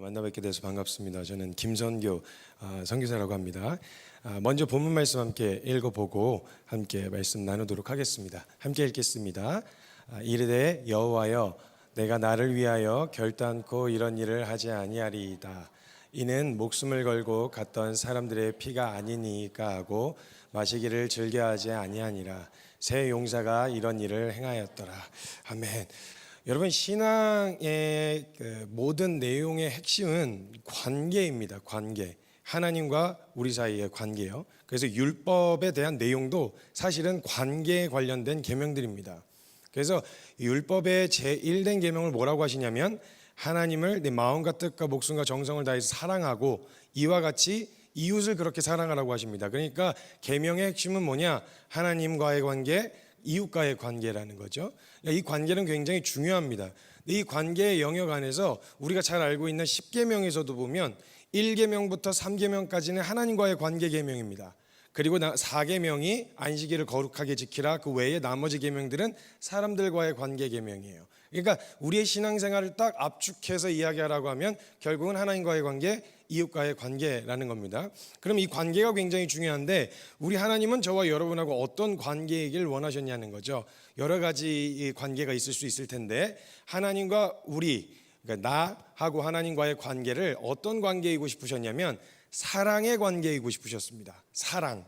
만나 뵙게 돼서 반갑습니다. 저는 김선교 선교사라고 합니다. 먼저 본문 말씀 함께 읽어보고 함께 말씀 나누도록 하겠습니다. 함께 읽겠습니다. 이르되 여호와여 내가 나를 위하여 결단코 이런 일을 하지 아니하리이다. 이는 목숨을 걸고 갔던 사람들의 피가 아니니까 하고 마시기를 즐겨하지 아니하니라. 새 용사가 이런 일을 행하였더라. 아멘. 여러분, 신앙의 모든 내용의 핵심은 관계입니다. 관계. 하나님과 우리 사이의 관계요. 그래서 율법에 대한 내용도 사실은 관계에 관련된 계명들입니다. 그래서 율법의 제1된 계명을 뭐라고 하시냐면 하나님을 내 마음과 뜻과 목숨과 정성을 다해서 사랑하고 이와 같이 이웃을 그렇게 사랑하라고 하십니다. 그러니까 계명의 핵심은 뭐냐? 하나님과의 관계, 이웃과의 관계라는 거죠. 이 관계는 굉장히 중요합니다. 이 관계의 영역 안에서 우리가 잘 알고 있는 10계명에서도 보면 1계명부터 3계명까지는 하나님과의 관계 계명입니다. 그리고 4계명이 안식일을 거룩하게 지키라. 그 외에 나머지 계명들은 사람들과의 관계 계명이에요. 그러니까 우리의 신앙생활을 딱 압축해서 이야기하라고 하면 결국은 하나님과의 관계, 이웃과의 관계라는 겁니다. 그럼 이 관계가 굉장히 중요한데 우리 하나님은 저와 여러분하고 어떤 관계이길 원하셨냐는 거죠. 여러 가지 관계가 있을 수 있을 텐데 하나님과 우리, 그러니까 나하고 하나님과의 관계를 어떤 관계이고 싶으셨냐면 사랑의 관계이고 싶으셨습니다. 사랑.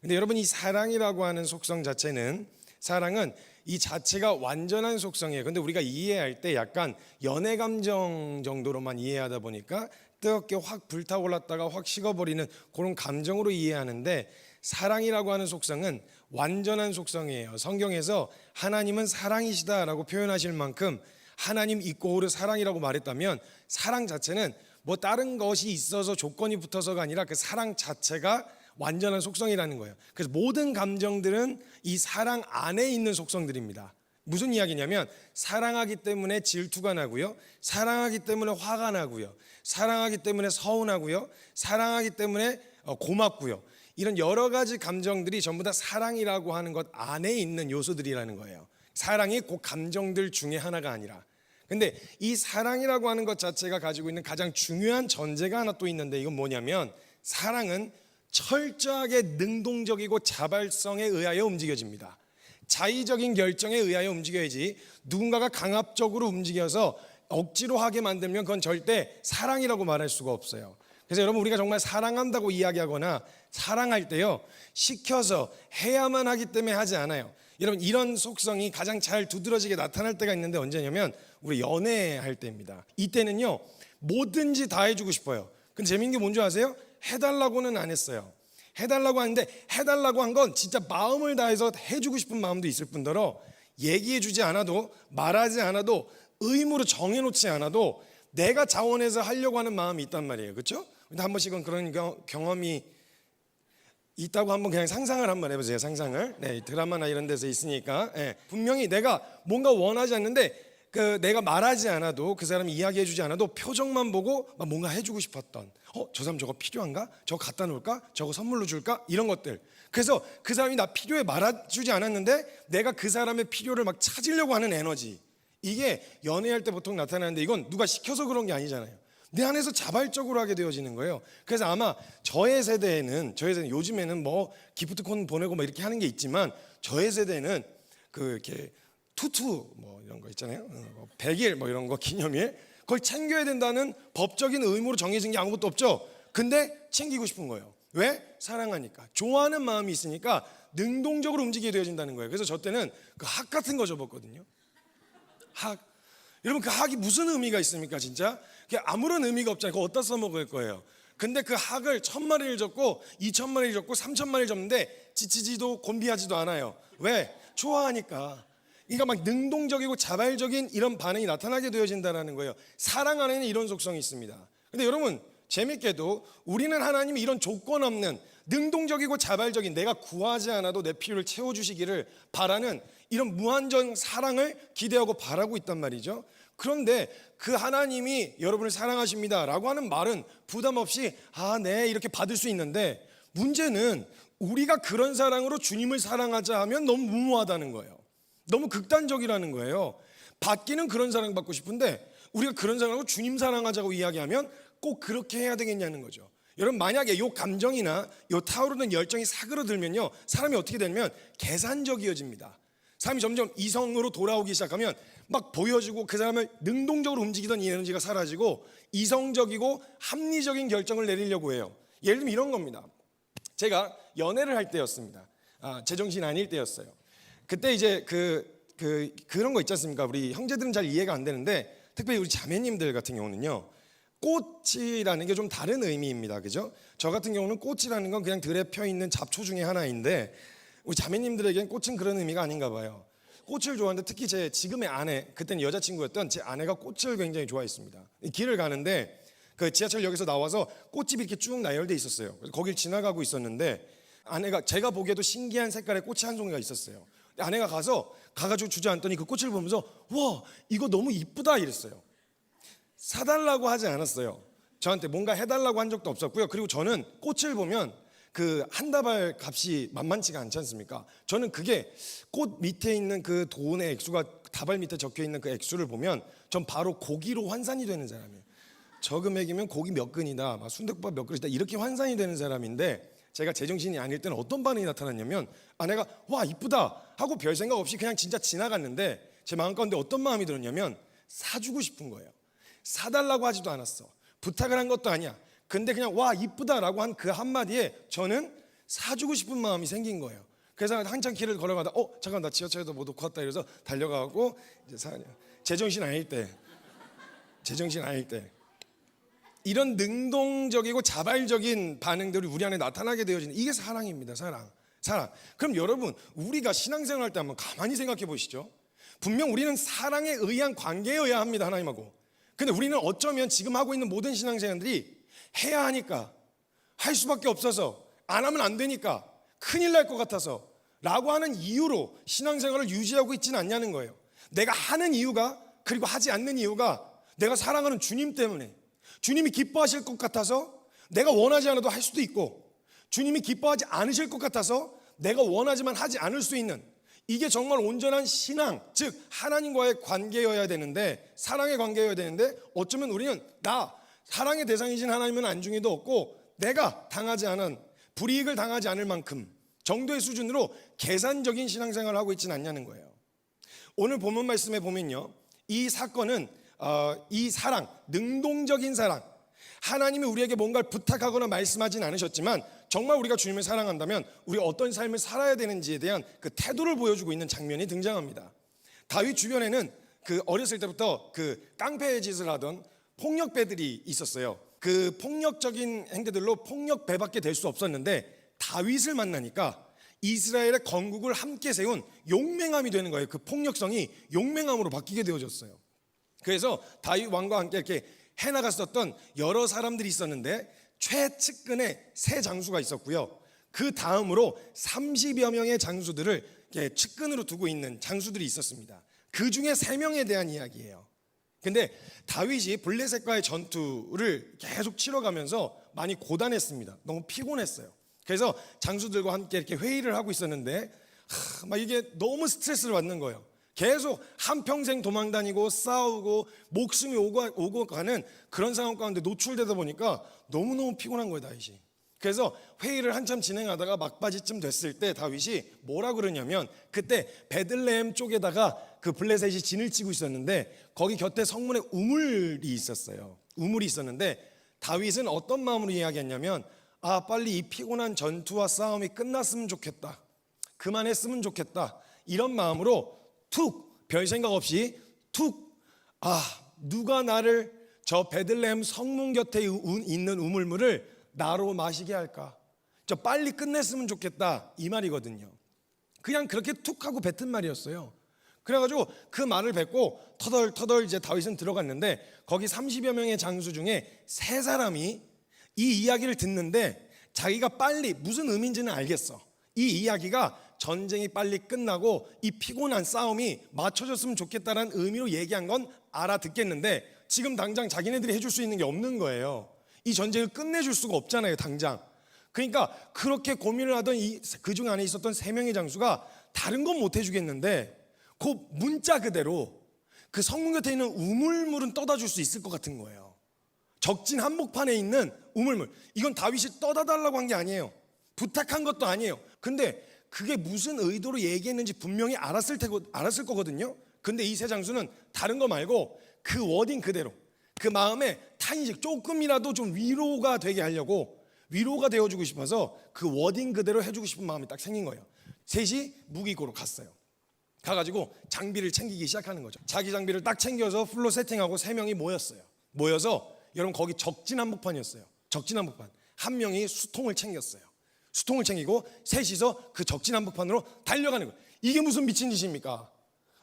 근데 여러분, 이 사랑이라고 하는 속성 자체는, 사랑은 이 자체가 완전한 속성이에요. 근데 우리가 이해할 때 약간 연애 감정 정도로만 이해하다 보니까 뜨겁게 확 불타올랐다가 확 식어버리는 그런 감정으로 이해하는데, 사랑이라고 하는 속성은 완전한 속성이에요. 성경에서 하나님은 사랑이시다라고 표현하실 만큼 하나님 이꼬르 사랑이라고 말했다면 사랑 자체는 뭐 다른 것이 있어서 조건이 붙어서가 아니라 그 사랑 자체가 완전한 속성이라는 거예요. 그래서 모든 감정들은 이 사랑 안에 있는 속성들입니다. 무슨 이야기냐면 사랑하기 때문에 질투가 나고요, 사랑하기 때문에 화가 나고요, 사랑하기 때문에 서운하고요, 사랑하기 때문에 고맙고요, 이런 여러 가지 감정들이 전부 다 사랑이라고 하는 것 안에 있는 요소들이라는 거예요. 사랑이 그 감정들 중에 하나가 아니라. 근데 이 사랑이라고 하는 것 자체가 가지고 있는 가장 중요한 전제가 하나 또 있는데, 이건 뭐냐면 사랑은 철저하게 능동적이고 자발성에 의하여 움직여집니다. 자의적인 결정에 의하여 움직여야지 누군가가 강압적으로 움직여서 억지로 하게 만들면 그건 절대 사랑이라고 말할 수가 없어요. 그래서 여러분, 우리가 정말 사랑한다고 이야기하거나 사랑할 때요, 시켜서 해야만 하기 때문에 하지 않아요. 여러분, 이런 속성이 가장 잘 두드러지게 나타날 때가 있는데 언제냐면 우리 연애할 때입니다. 이때는요, 뭐든지 다 해주고 싶어요. 근데 재밌는 게 뭔지 아세요? 해달라고는 안 했어요. 해달라고 하는데 해달라고 한 건 진짜 마음을 다해서 해주고 싶은 마음도 있을 뿐더러 얘기해주지 않아도, 말하지 않아도, 의무로 정해놓지 않아도 내가 자원해서 하려고 하는 마음이 있단 말이에요. 그렇죠? 근데 한 번씩은 그런 경험이 있다고 한번 그냥 상상을 한번 해보세요. 상상을. 네, 드라마나 이런 데서 있으니까. 네, 분명히 내가 뭔가 원하지 않는데 내가 말하지 않아도, 그 사람이 이야기해주지 않아도 표정만 보고 뭔가 해주고 싶었던, 저 사람 저거 필요한가? 저거 갖다 놓을까? 저거 선물로 줄까? 이런 것들. 그래서 그 사람이 나 필요해 말해주지 않았는데 내가 그 사람의 필요를 막 찾으려고 하는 에너지, 이게 연애할 때 보통 나타나는데 이건 누가 시켜서 그런 게 아니잖아요. 내 안에서 자발적으로 하게 되어지는 거예요. 그래서 아마 저의 세대에는 요즘에는 뭐 기프트콘 보내고 뭐 이렇게 하는 게 있지만, 저의 세대는 이렇게 투투 뭐 이런 거 있잖아요. 100일 뭐 이런 거 기념일, 그걸 챙겨야 된다는 법적인 의무로 정해진 게 아무것도 없죠. 근데 챙기고 싶은 거예요. 왜? 사랑하니까, 좋아하는 마음이 있으니까 능동적으로 움직이게 되어진다는 거예요. 그래서 저 때는 그 학 같은 거 접었거든요. 학. 여러분, 그 학이 무슨 의미가 있습니까? 진짜 아무런 의미가 없잖아요. 그거 어디다 써먹을 거예요. 근데 그 학을 1000마리를 접고 2000마리를 접고 3000마리를 접는데 지치지도 곤비하지도 않아요. 왜? 좋아하니까. 그러니까 막 능동적이고 자발적인 이런 반응이 나타나게 되어진다는 거예요. 사랑 안에는 이런 속성이 있습니다. 근데 여러분, 재밌게도 우리는 하나님이 이런 조건 없는 능동적이고 자발적인, 내가 구하지 않아도 내 필요를 채워주시기를 바라는 이런 무한정 사랑을 기대하고 바라고 있단 말이죠. 그런데 그 하나님이 여러분을 사랑하십니다 라고 하는 말은 부담 없이 네 이렇게 받을 수 있는데, 문제는 우리가 그런 사랑으로 주님을 사랑하자 하면 너무 무모하다는 거예요. 너무 극단적이라는 거예요. 받기는 그런 사랑받고 싶은데 우리가 그런 사랑하고 주님 사랑하자고 이야기하면 꼭 그렇게 해야 되겠냐는 거죠. 여러분, 만약에 요 감정이나 요 타오르는 열정이 사그러들면요, 사람이 어떻게 되냐면 계산적이어집니다. 사람이 점점 이성으로 돌아오기 시작하면 막 보여주고 그 사람을 능동적으로 움직이던 이 에너지가 사라지고 이성적이고 합리적인 결정을 내리려고 해요. 예를 들면 이런 겁니다. 제가 연애를 할 때였습니다. 제정신 아닐 때였어요. 그때 이제 그런 거 있지 않습니까? 우리 형제들은 잘 이해가 안 되는데 특별히 우리 자매님들 같은 경우는요, 꽃이라는 게 좀 다른 의미입니다. 그죠? 저 같은 경우는 꽃이라는 건 그냥 들에 펴 있는 잡초 중에 하나인데 우리 자매님들에겐 꽃은 그런 의미가 아닌가 봐요. 꽃을 좋아하는데 특히 제 지금의 아내, 그때는 여자친구였던 제 아내가 꽃을 굉장히 좋아했습니다. 길을 가는데 그 지하철역에서 나와서 꽃집이 이렇게 쭉 나열돼 있었어요. 그래서 거길 지나가고 있었는데 아내가, 제가 보기에도 신기한 색깔의 꽃이 한 송이가 있었어요. 아내가 가가지고 주저앉더니 그 꽃을 보면서 와, 이거 너무 이쁘다 이랬어요. 사달라고 하지 않았어요. 저한테 뭔가 해달라고 한 적도 없었고요. 그리고 저는 꽃을 보면 그 한 다발 값이 만만치가 않지 않습니까? 저는 그게 꽃 밑에 있는 그 돈의 액수가 다발 밑에 적혀 있는 그 액수를 보면 전 바로 고기로 환산이 되는 사람이에요. 저 금액이면 고기 몇 근이다, 막 순댓국밥 몇 그릇이다, 이렇게 환산이 되는 사람인데 제가 제정신이 아닐 때는 어떤 반응이 나타났냐면 아내가 와 이쁘다 하고 별 생각 없이 그냥 진짜 지나갔는데 제 마음 가운데 어떤 마음이 들었냐면 사주고 싶은 거예요. 사달라고 하지도 않았어. 부탁을 한 것도 아니야. 근데 그냥 와 이쁘다라고 한 그 한마디에 저는 사주고 싶은 마음이 생긴 거예요. 그래서 한참 길을 걸어가다 잠깐 나 지하철에도 못 놓고 왔다 이래서 달려가고 이제 제정신 아닐 때 이런 능동적이고 자발적인 반응들이 우리 안에 나타나게 되어지는 이게 사랑입니다. 사랑. 그럼 여러분, 우리가 신앙생활 할 때 한번 가만히 생각해 보시죠. 분명 우리는 사랑에 의한 관계여야 합니다, 하나님하고. 근데 우리는 어쩌면 지금 하고 있는 모든 신앙생활들이 해야 하니까, 할 수밖에 없어서, 안 하면 안 되니까, 큰일 날 것 같아서 라고 하는 이유로 신앙생활을 유지하고 있지는 않냐는 거예요. 내가 하는 이유가, 그리고 하지 않는 이유가 내가 사랑하는 주님 때문에, 주님이 기뻐하실 것 같아서 내가 원하지 않아도 할 수도 있고, 주님이 기뻐하지 않으실 것 같아서 내가 원하지만 하지 않을 수 있는, 이게 정말 온전한 신앙, 즉 하나님과의 관계여야 되는데, 사랑의 관계여야 되는데 어쩌면 우리는 사랑의 대상이신 하나님은 안중에도 없고 내가 당하지 않은, 불이익을 당하지 않을 만큼 정도의 수준으로 계산적인 신앙생활을 하고 있지는 않냐는 거예요. 오늘 본문 말씀에 보면요, 이 사건은 이 사랑, 능동적인 사랑, 하나님이 우리에게 뭔가를 부탁하거나 말씀하진 않으셨지만 정말 우리가 주님을 사랑한다면 우리가 어떤 삶을 살아야 되는지에 대한 그 태도를 보여주고 있는 장면이 등장합니다. 다윗 주변에는 그 어렸을 때부터 그 깡패 짓을 하던 폭력배들이 있었어요. 그 폭력적인 행태들로 폭력배밖에 될 수 없었는데 다윗을 만나니까 이스라엘의 건국을 함께 세운 용맹함이 되는 거예요. 그 폭력성이 용맹함으로 바뀌게 되어졌어요. 그래서 다윗 왕과 함께 이렇게 해나갔었던 여러 사람들이 있었는데 최측근에 세 장수가 있었고요. 그 다음으로 30여 명의 장수들을 측근으로 두고 있는 장수들이 있었습니다. 그 중에 3명에 대한 이야기예요. 근데 다윗이 블레셋과의 전투를 계속 치러가면서 많이 고단했습니다. 너무 피곤했어요. 그래서 장수들과 함께 이렇게 회의를 하고 있었는데 막 이게 너무 스트레스를 받는 거예요. 계속 한평생 도망다니고 싸우고 목숨이 오고 가는 그런 상황 가운데 노출되다 보니까 너무너무 피곤한 거예요, 다윗이. 그래서 회의를 한참 진행하다가 막바지쯤 됐을 때 다윗이 뭐라 그러냐면, 그때 베들레헴 쪽에다가 그 블레셋이 진을 치고 있었는데 거기 곁에 성문에 우물이 있었어요. 우물이 있었는데 다윗은 어떤 마음으로 이야기했냐면, 빨리 이 피곤한 전투와 싸움이 끝났으면 좋겠다, 그만했으면 좋겠다, 이런 마음으로 툭, 별 생각 없이 툭, 누가 나를 저 베들레헴 성문 곁에 있는 우물물을 나로 마시게 할까, 저 빨리 끝냈으면 좋겠다, 이 말이거든요. 그냥 그렇게 툭 하고 뱉은 말이었어요. 그래가지고 그 말을 뱉고 터덜터덜 이제 다윗은 들어갔는데 거기 30여 명의 장수 중에 3사람이 이 이야기를 듣는데 자기가 빨리, 무슨 의미인지는 알겠어, 이 이야기가 전쟁이 빨리 끝나고 이 피곤한 싸움이 맞춰졌으면 좋겠다는 의미로 얘기한 건 알아듣겠는데 지금 당장 자기네들이 해줄 수 있는 게 없는 거예요. 이 전쟁을 끝내줄 수가 없잖아요, 당장. 그러니까 그렇게 고민을 하던 그 중 안에 있었던 3명의 장수가 다른 건 못 해주겠는데 그 문자 그대로 그 성문 곁에 있는 우물물은 떠다 줄 수 있을 것 같은 거예요. 적진 한복판에 있는 우물물, 이건 다윗이 떠다 달라고 한 게 아니에요. 부탁한 것도 아니에요. 근데 그게 무슨 의도로 얘기했는지 분명히 알았을 거거든요. 근데 이 세 장수는 다른 거 말고 그 워딩 그대로, 그 마음에 탄식, 조금이라도 좀 위로가 되게 하려고, 위로가 되어주고 싶어서 그 워딩 그대로 해주고 싶은 마음이 딱 생긴 거예요. 셋이 무기고로 갔어요. 가가지고 장비를 챙기기 시작하는 거죠. 자기 장비를 딱 챙겨서 풀로 세팅하고 세 명이 모여서 여러분 거기 적진 한복판이었어요. 적진 한복판. 한 명이 수통을 챙겼어요. 수통을 챙기고 셋이서 그 적진 한복판으로 달려가는 거예요. 이게 무슨 미친 짓입니까?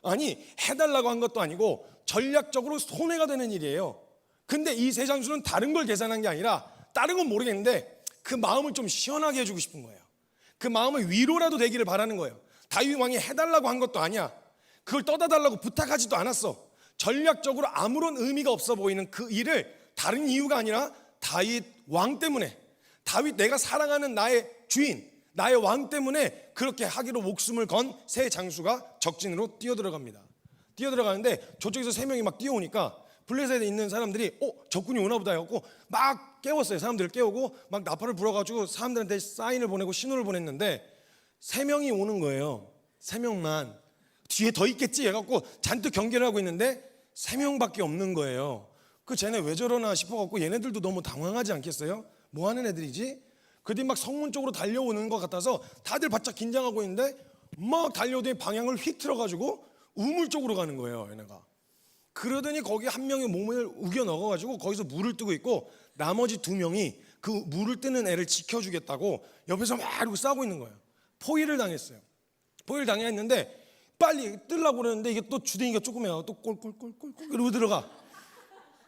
아니, 해달라고 한 것도 아니고 전략적으로 손해가 되는 일이에요. 근데 이 세 장수는 다른 걸 계산한 게 아니라, 다른 건 모르겠는데 그 마음을 좀 시원하게 해주고 싶은 거예요. 그 마음의 위로라도 되기를 바라는 거예요. 다윗 왕이 해달라고 한 것도 아니야. 그걸 떠다 달라고 부탁하지도 않았어. 전략적으로 아무런 의미가 없어 보이는 그 일을 다른 이유가 아니라 다윗 왕 때문에, 다윗 내가 사랑하는 나의 주인, 나의 왕 때문에 그렇게 하기로 목숨을 건 세 장수가 적진으로 뛰어들어갑니다. 뛰어들어가는데 저쪽에서 세 명이 막 뛰어오니까 블레셋에 있는 사람들이 적군이 오나 보다 해갖고 막 깨웠어요. 사람들을 깨우고 막 나팔을 불어가지고 사람들한테 사인을 보내고 신호를 보냈는데 세 명이 오는 거예요. 세 명만. 뒤에 더 있겠지 해갖고 잔뜩 경계를 하고 있는데 세 명밖에 없는 거예요. 쟤네 왜 저러나 싶어갖고 얘네들도 너무 당황하지 않겠어요? 뭐 하는 애들이지? 그들이 막 성문 쪽으로 달려오는 것 같아서 다들 바짝 긴장하고 있는데 막 달려오더니 방향을 휙 틀어가지고 우물 쪽으로 가는 거예요, 얘네가. 그러더니 거기 한 명이 몸을 우겨 넣어가지고 거기서 물을 뜨고 있고 나머지 두 명이 그 물을 뜨는 애를 지켜주겠다고 옆에서 막 이러고 싸우고 있는 거예요. 포위를 당했어요. 포위를 당했는데 빨리 뜨려고 그러는데 이게 또 주댕이가 조그매요. 또 꼴꼴꼴꼴 이러고 들어가.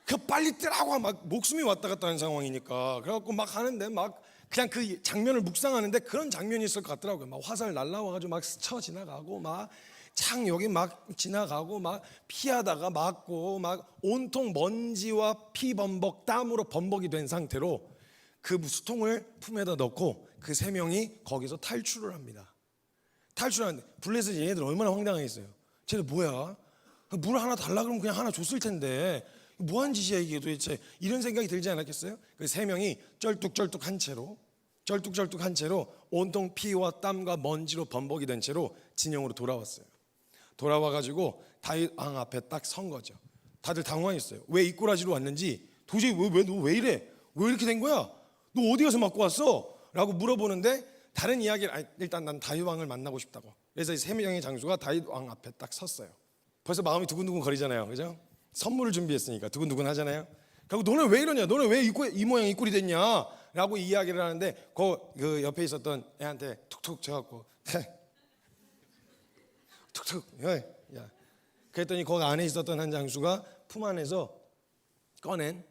그 빨리 뜨라고 막 목숨이 왔다 갔다 하는 상황이니까 그래갖고 막 하는데 막 그냥 그 장면을 묵상하는데 그런 장면이 있을 것 같더라고요. 막 화살 날라와가지고 막 스쳐 지나가고 막 창 여기 막 지나가고 막 피하다가 맞고 막 온통 먼지와 피 범벅 땀으로 범벅이 된 상태로 그 수통을 품에다 넣고 그 세 명이 거기서 탈출을 합니다. 탈출하는데 블레셋 얘네들 얼마나 황당하겠어요. 쟤들 뭐야? 물 하나 달라 그러면 그냥 하나 줬을 텐데 뭐한 짓이야 이게 도대체, 이런 생각이 들지 않았겠어요? 그 세 명이 쩔뚝쩔뚝한 채로 온통 피와 땀과 먼지로 범벅이 된 채로 진영으로 돌아왔어요. 돌아와가지고 다윗 왕 앞에 딱 선 거죠. 다들 당황했어요. 왜 이 꼬라지로 왔는지, 도저히 너 왜 이래? 왜 이렇게 된 거야? 너 어디 가서 맞고 왔어? 라고 물어보는데 다른 이야기를, 일단 난 다윗 왕을 만나고 싶다고. 그래서 이 세 명의 장수가 다윗 왕 앞에 딱 섰어요. 벌써 마음이 두근두근 거리잖아요, 그죠? 선물을 준비했으니까 두근두근 하잖아요. 그리고 너네 왜 이러냐? 너네 왜 이 모양 이 꼴이 됐냐? 라고 이야기를 하는데 그 옆에 있었던 애한테 툭툭 쳐갖고 툭툭 야. 그랬더니 거기 안에 있었던 한 장수가 품 안에서 꺼낸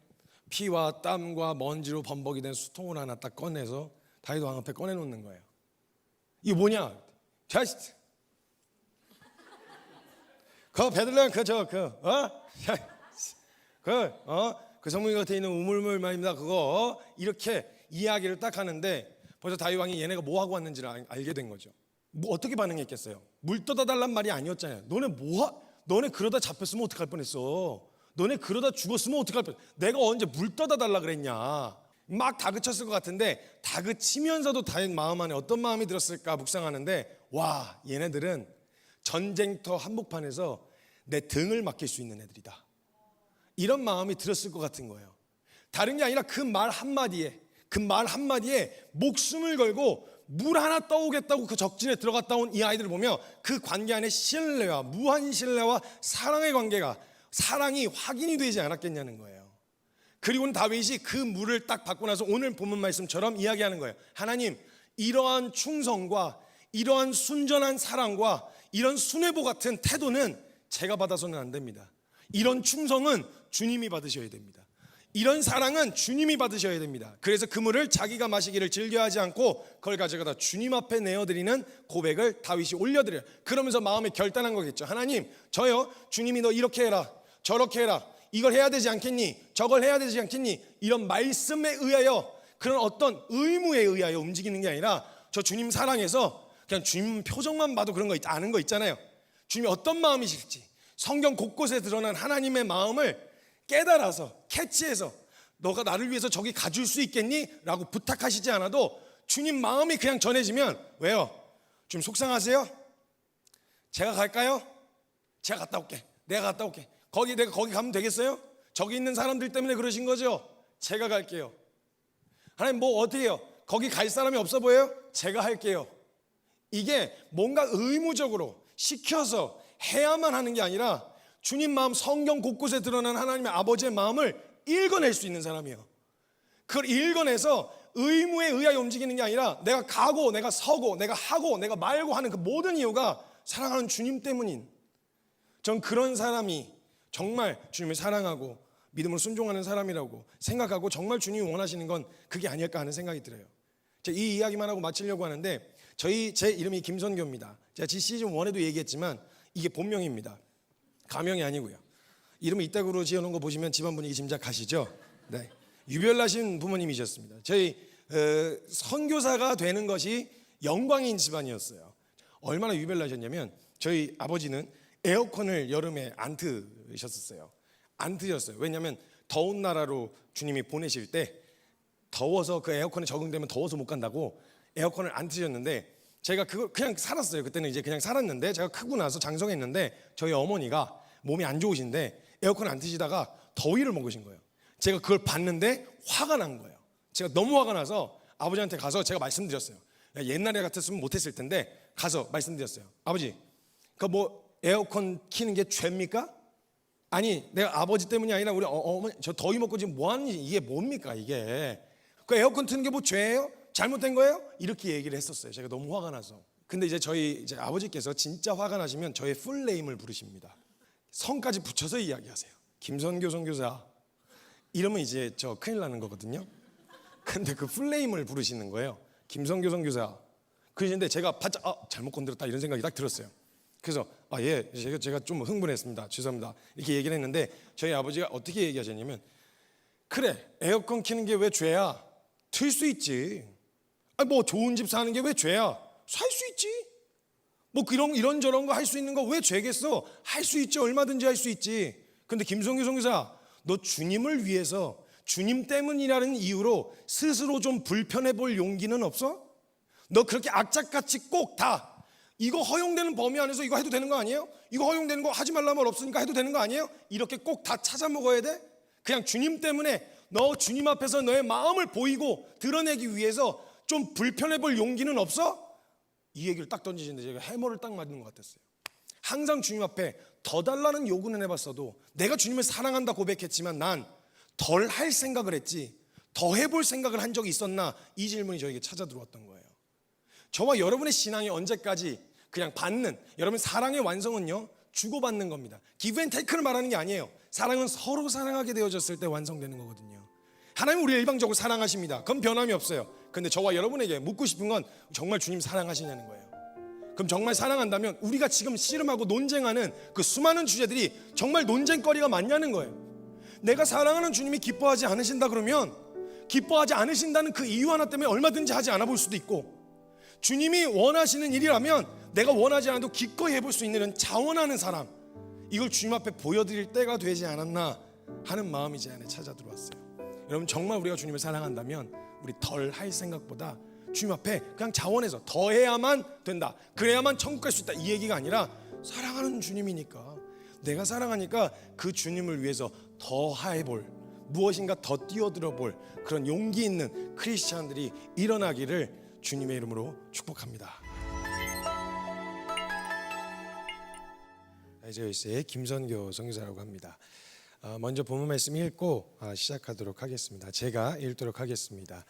피와 땀과 먼지로 범벅이 된 수통을 하나 딱 꺼내서 다윗 왕 앞에 꺼내놓는 거예요. 이게 뭐냐? 그 베들레헴 그 성문 곁에 있는 우물물 말입니다. 그거 이렇게 이야기를 딱 하는데 벌써 다윗 왕이 얘네가 뭐 하고 왔는지를 알게 된 거죠. 뭐 어떻게 반응했겠어요? 물 떠다 달란 말이 아니었잖아요. 너네 그러다 잡혔으면 어떡할 뻔했어. 너네 그러다 죽었으면 어떡할 뻔했어. 내가 언제 물 떠다 달라 그랬냐. 막 다그쳤을 것 같은데 다그치면서도 다윗 마음 안에 어떤 마음이 들었을까 묵상하는데, 와, 얘네들은 전쟁터 한복판에서 내 등을 맡길 수 있는 애들이다. 이런 마음이 들었을 것 같은 거예요. 다른 게 아니라 그 말 한마디에 목숨을 걸고 물 하나 떠오겠다고 그 적진에 들어갔다 온 이 아이들을 보며 그 관계 안에 신뢰와 무한 신뢰와 사랑의 관계가, 사랑이 확인이 되지 않았겠냐는 거예요. 그리고는 다윗이 그 물을 딱 받고 나서 오늘 본문 말씀처럼 이야기하는 거예요. 하나님, 이러한 충성과 이러한 순전한 사랑과 이런 순애보 같은 태도는 제가 받아서는 안 됩니다. 이런 충성은 주님이 받으셔야 됩니다. 이런 사랑은 주님이 받으셔야 됩니다. 그래서 그 물을 자기가 마시기를 즐겨하지 않고 그걸 가져가다 주님 앞에 내어드리는 고백을 다윗이 올려드려요. 그러면서 마음에 결단한 거겠죠. 하나님, 저요, 주님이 너 이렇게 해라, 저렇게 해라, 이걸 해야 되지 않겠니, 저걸 해야 되지 않겠니, 이런 말씀에 의하여, 그런 어떤 의무에 의하여 움직이는 게 아니라 저 주님 사랑해서 그냥 주님 표정만 봐도 그런 거 아는 거 있잖아요. 주님이 어떤 마음이실지, 성경 곳곳에 드러난 하나님의 마음을 깨달아서 캐치해서 너가 나를 위해서 저기 가줄 수 있겠니? 라고 부탁하시지 않아도 주님 마음이 그냥 전해지면 왜요? 좀 속상하세요? 제가 갈까요? 제가 갔다 올게. 내가 갔다 올게. 내가 거기 가면 되겠어요? 저기 있는 사람들 때문에 그러신 거죠? 제가 갈게요. 하나님 뭐 어떻게 해요? 거기 갈 사람이 없어 보여요? 제가 할게요. 이게 뭔가 의무적으로 시켜서 해야만 하는 게 아니라 주님 마음, 성경 곳곳에 드러난 하나님의 아버지의 마음을 읽어낼 수 있는 사람이에요. 그걸 읽어내서 의무에 의하여 움직이는 게 아니라 내가 가고 내가 서고 내가 하고 내가 말고 하는 그 모든 이유가 사랑하는 주님 때문인, 전 그런 사람이 정말 주님을 사랑하고 믿음으로 순종하는 사람이라고 생각하고 정말 주님이 원하시는 건 그게 아닐까 하는 생각이 들어요. 제가 이 이야기만 하고 마치려고 하는데 제 이름이 김선교입니다. 제가 시즌 1에도 얘기했지만 이게 본명입니다. 가명이 아니고요. 이름을 이따구로 지어놓은 거 보시면 집안 분위기 짐작하시죠? 네. 유별나신 부모님이셨습니다. 저희 선교사가 되는 것이 영광인 집안이었어요. 얼마나 유별나셨냐면 저희 아버지는 에어컨을 여름에 안 트셨었어요. 안 트셨어요. 왜냐하면 더운 나라로 주님이 보내실 때 더워서 그 에어컨에 적응되면 더워서 못 간다고 에어컨을 안 트셨는데 제가 그걸 그냥 살았어요. 그때는 이제 그냥 살았는데 제가 크고 나서 장성했는데 저희 어머니가 몸이 안 좋으신데 에어컨 안 트시다가 더위를 먹으신 거예요. 제가 그걸 봤는데 화가 난 거예요. 제가 너무 화가 나서 아버지한테 가서 제가 말씀드렸어요. 옛날에 같았으면 못했을 텐데 가서 말씀드렸어요. 아버지, 그 뭐 에어컨 키는 게 죄입니까? 아니 내가 아버지 때문이 아니라 우리 어머니 저 더위 먹고 지금 뭐하는 이게 뭡니까 이게? 그 에어컨 트는 게 뭐 죄예요? 잘못된 거예요? 이렇게 얘기를 했었어요. 제가 너무 화가 나서. 근데 이제 아버지께서 진짜 화가 나시면 저의 풀네임을 부르십니다. 성까지 붙여서 이야기하세요. 김선교 선교사. 이러면 이제 저 큰일 나는 거거든요. 근데 그 풀네임을 부르시는 거예요. 김선교 선교사. 그러시는데 제가 바짝 잘못 건드렸다 이런 생각이 딱 들었어요. 그래서 예, 제가 좀 흥분했습니다. 죄송합니다. 이렇게 얘기를 했는데 저희 아버지가 어떻게 얘기하셨냐면 그래 에어컨 켜는 게 왜 죄야? 틀 수 있지. 뭐 좋은 집 사는 게 왜 죄야? 살 수 있지. 뭐 이런저런 거 할 수 있는 거 왜 죄겠어? 할 수 있지. 얼마든지 할 수 있지. 근데 김성규 선교사, 너 주님을 위해서 주님 때문이라는 이유로 스스로 좀 불편해 볼 용기는 없어? 너 그렇게 악착같이 꼭 다 이거 허용되는 범위 안에서 이거 해도 되는 거 아니에요? 이거 허용되는 거 하지 말라는 말 없으니까 해도 되는 거 아니에요? 이렇게 꼭 다 찾아 먹어야 돼? 그냥 주님 때문에 너 주님 앞에서 너의 마음을 보이고 드러내기 위해서 좀 불편해 볼 용기는 없어? 이 얘기를 딱 던지시는데 제가 해머를 딱 맞는 것 같았어요. 항상 주님 앞에 더 달라는 요구는 해봤어도 내가 주님을 사랑한다 고백했지만 난 덜 할 생각을 했지 더 해볼 생각을 한 적이 있었나? 이 질문이 저에게 찾아 들어왔던 거예요. 저와 여러분의 신앙이 언제까지 그냥 받는, 여러분 사랑의 완성은요 주고받는 겁니다. 기브 앤 테이크를 말하는 게 아니에요. 사랑은 서로 사랑하게 되어졌을 때 완성되는 거거든요. 하나님은 우리를 일방적으로 사랑하십니다. 그건 변함이 없어요. 근데 저와 여러분에게 묻고 싶은 건 정말 주님 사랑하시냐는 거예요. 그럼 정말 사랑한다면 우리가 지금 씨름하고 논쟁하는 그 수많은 주제들이 정말 논쟁거리가 맞냐는 거예요. 내가 사랑하는 주님이 기뻐하지 않으신다 그러면 기뻐하지 않으신다는 그 이유 하나 때문에 얼마든지 하지 않아 볼 수도 있고, 주님이 원하시는 일이라면 내가 원하지 않아도 기꺼이 해볼 수 있는 자원하는 사람, 이걸 주님 앞에 보여드릴 때가 되지 않았나 하는 마음이 제 안에 찾아 들어왔어요. 여러분 정말 우리가 주님을 사랑한다면 우리 덜 할 생각보다 주님 앞에 그냥 자원해서 더 해야만 된다, 그래야만 천국 갈 수 있다, 이 얘기가 아니라 사랑하는 주님이니까 내가 사랑하니까 그 주님을 위해서 더 해볼, 무엇인가 더 뛰어들어 볼 그런 용기 있는 크리스찬들이 일어나기를 주님의 이름으로 축복합니다. 아이저일스의 김선교 선교사라고 합니다. 먼저 본문 말씀 읽고 시작하도록 하겠습니다. 제가 읽도록 하겠습니다.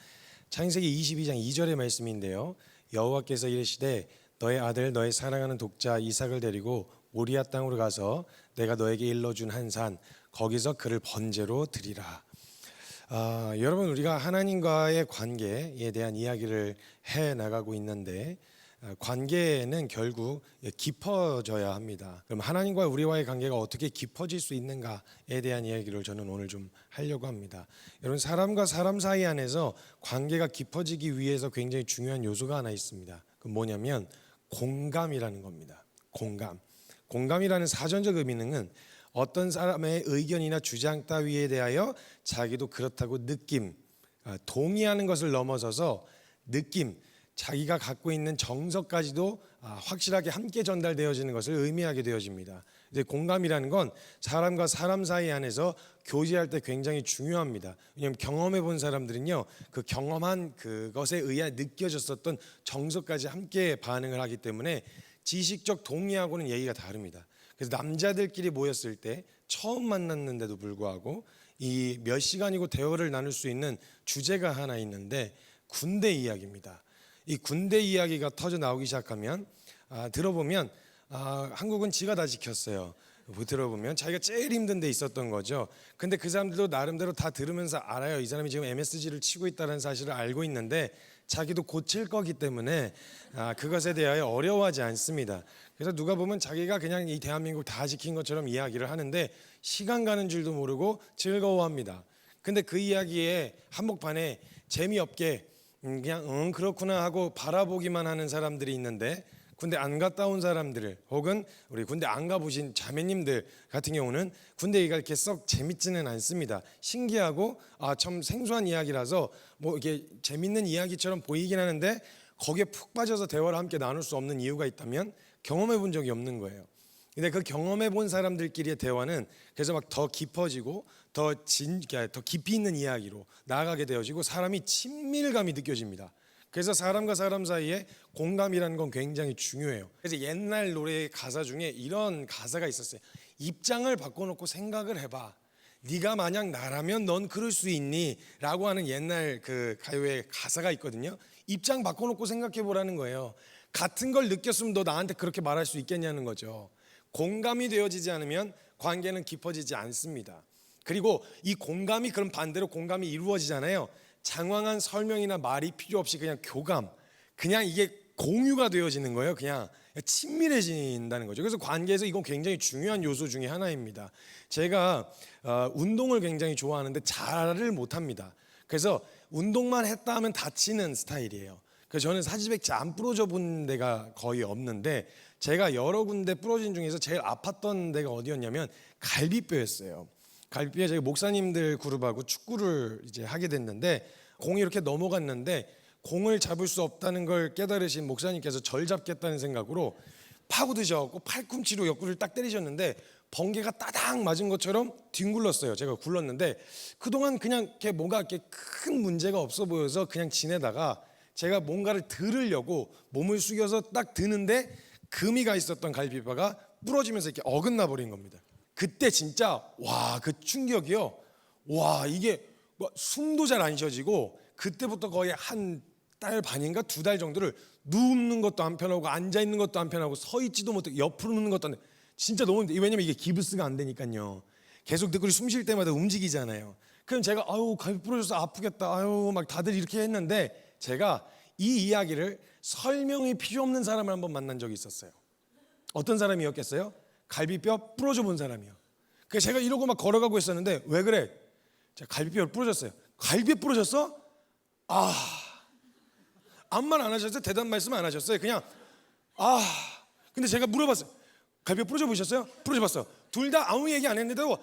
창세기 22장 2절의 말씀인데요, 여호와께서 이르시되 너의 아들 너의 사랑하는 독자 이삭을 데리고 모리아 땅으로 가서 내가 너에게 일러준 한 산 거기서 그를 번제로 드리라. 여러분 우리가 하나님과의 관계에 대한 이야기를 해 나가고 있는데 관계는 결국 깊어져야 합니다. 그럼 하나님과 우리와의 관계가 어떻게 깊어질 수 있는가에 대한 이야기를 저는 오늘 좀 하려고 합니다. 여러분 사람과 사람 사이 안에서 관계가 깊어지기 위해서 굉장히 중요한 요소가 하나 있습니다. 그 뭐냐면 공감이라는 겁니다. 공감. 공감이라는 사전적 의미는 어떤 사람의 의견이나 주장 따위에 대하여 자기도 그렇다고 느낌, 동의하는 것을 넘어서서 느낌, 자기가 갖고 있는 정서까지도 확실하게 함께 전달되어지는 것을 의미하게 되어집니다. 이제 공감이라는 건 사람과 사람 사이 안에서 교제할 때 굉장히 중요합니다. 왜냐하면 경험해 본 사람들은요, 그 경험한 그것에 의해 느껴졌었던 정서까지 함께 반응을 하기 때문에 지식적 동의하고는 얘기가 다릅니다. 그래서 남자들끼리 모였을 때 처음 만났는데도 불구하고 이 몇 시간이고 대화를 나눌 수 있는 주제가 하나 있는데 군대 이야기입니다. 이 군대 이야기가 터져 나오기 시작하면 들어보면 한국은 지가 다 지켰어요. 들어보면 자기가 제일 힘든 데 있었던 거죠. 근데 그 사람들도 나름대로 다 들으면서 알아요. 이 사람이 지금 MSG를 치고 있다는 사실을 알고 있는데 자기도 고칠 거기 때문에 그것에 대하여 어려워하지 않습니다. 그래서 누가 보면 자기가 그냥 이 대한민국 다 지킨 것처럼 이야기를 하는데 시간 가는 줄도 모르고 즐거워합니다. 근데 그 이야기에 한복판에 재미없게 그냥 그렇구나 하고 바라보기만 하는 사람들이 있는데, 군대 안 갔다 온 사람들 혹은 우리 군대 안 가보신 자매님들 같은 경우는 군대 얘기가 이렇게 썩 재밌지는 않습니다. 신기하고 참 생소한 이야기라서 뭐 이게 재밌는 이야기처럼 보이긴 하는데 거기에 푹 빠져서 대화를 함께 나눌 수 없는 이유가 있다면 경험해 본 적이 없는 거예요. 근데 그 경험해 본 사람들끼리의 대화는 그래서 막 더 깊어지고 더 깊이 있는 이야기로 나아가게 되어지고 사람이 친밀감이 느껴집니다. 그래서 사람과 사람 사이에 공감이라는 건 굉장히 중요해요. 그래서 옛날 노래의 가사 중에 이런 가사가 있었어요. 입장을 바꿔놓고 생각을 해봐. 네가 만약 나라면 넌 그럴 수 있니? 라고 하는 옛날 그 가요의 가사가 있거든요. 입장 바꿔놓고 생각해 보라는 거예요. 같은 걸 느꼈으면 너 나한테 그렇게 말할 수 있겠냐는 거죠. 공감이 되어지지 않으면 관계는 깊어지지 않습니다. 그리고 이 공감이 그럼 반대로 공감이 이루어지잖아요. 장황한 설명이나 말이 필요 없이 그냥 교감, 그냥 이게 공유가 되어지는 거예요. 그냥 친밀해진다는 거죠. 그래서 관계에서 이건 굉장히 중요한 요소 중에 하나입니다. 제가 운동을 굉장히 좋아하는데 잘을 못합니다. 그래서 운동만 했다 하면 다치는 스타일이에요. 그래서 저는 사지백지 안 부러져 본 데가 거의 없는데 제가 여러 군데 부러진 중에서 제일 아팠던 데가 어디였냐면 갈비뼈였어요. 갈비뼈에 제가 목사님들 그룹하고 축구를 이제 하게 됐는데 공이 이렇게 넘어갔는데 공을 잡을 수 없다는 걸 깨달으신 목사님께서 절 잡겠다는 생각으로 파고드셔갖고 팔꿈치로 옆구리를 딱 때리셨는데 번개가 따당 맞은 것처럼 뒹굴렀어요. 제가 굴렀는데 그동안 그냥 이렇게 뭔가 이렇게 큰 문제가 없어 보여서 그냥 지내다가 제가 뭔가를 들으려고 몸을 숙여서 딱 드는데 금이가 있었던 갈비뼈가 부러지면서 이렇게 어긋나 버린 겁니다. 그때 진짜 와, 그 충격이요. 와, 이게 뭐 숨도 잘 안 쉬어지고 그때부터 거의 한 달 반인가 2달 정도를 눕는 것도 안 편하고 앉아 있는 것도 안 편하고 서 있지도 못하고 옆으로 눕는 것도 안 돼. 진짜 너무 힘들어요. 왜냐면 이게 기부스가 안 되니까요. 계속 듣고 숨 쉴 때마다 움직이잖아요. 그럼 제가 아유 갈비 부러져서 아프겠다. 아유 막 다들 이렇게 했는데 제가 이 이야기를 설명이 필요 없는 사람을 한번 만난 적이 있었어요. 어떤 사람이었겠어요? 갈비뼈 부러져 본 사람이요. 그래서 제가 이러고 막 걸어가고 있었는데 왜 그래? 제가 갈비뼈를 부러졌어요. 갈비 부러졌어? 아무 말 안 하셨어요? 대답 말씀 안 하셨어요? 그냥 근데 제가 물어봤어요. 갈비뼈 부러져 보셨어요? 부러져 봤어요. 둘 다 아무 얘기 안 했는데도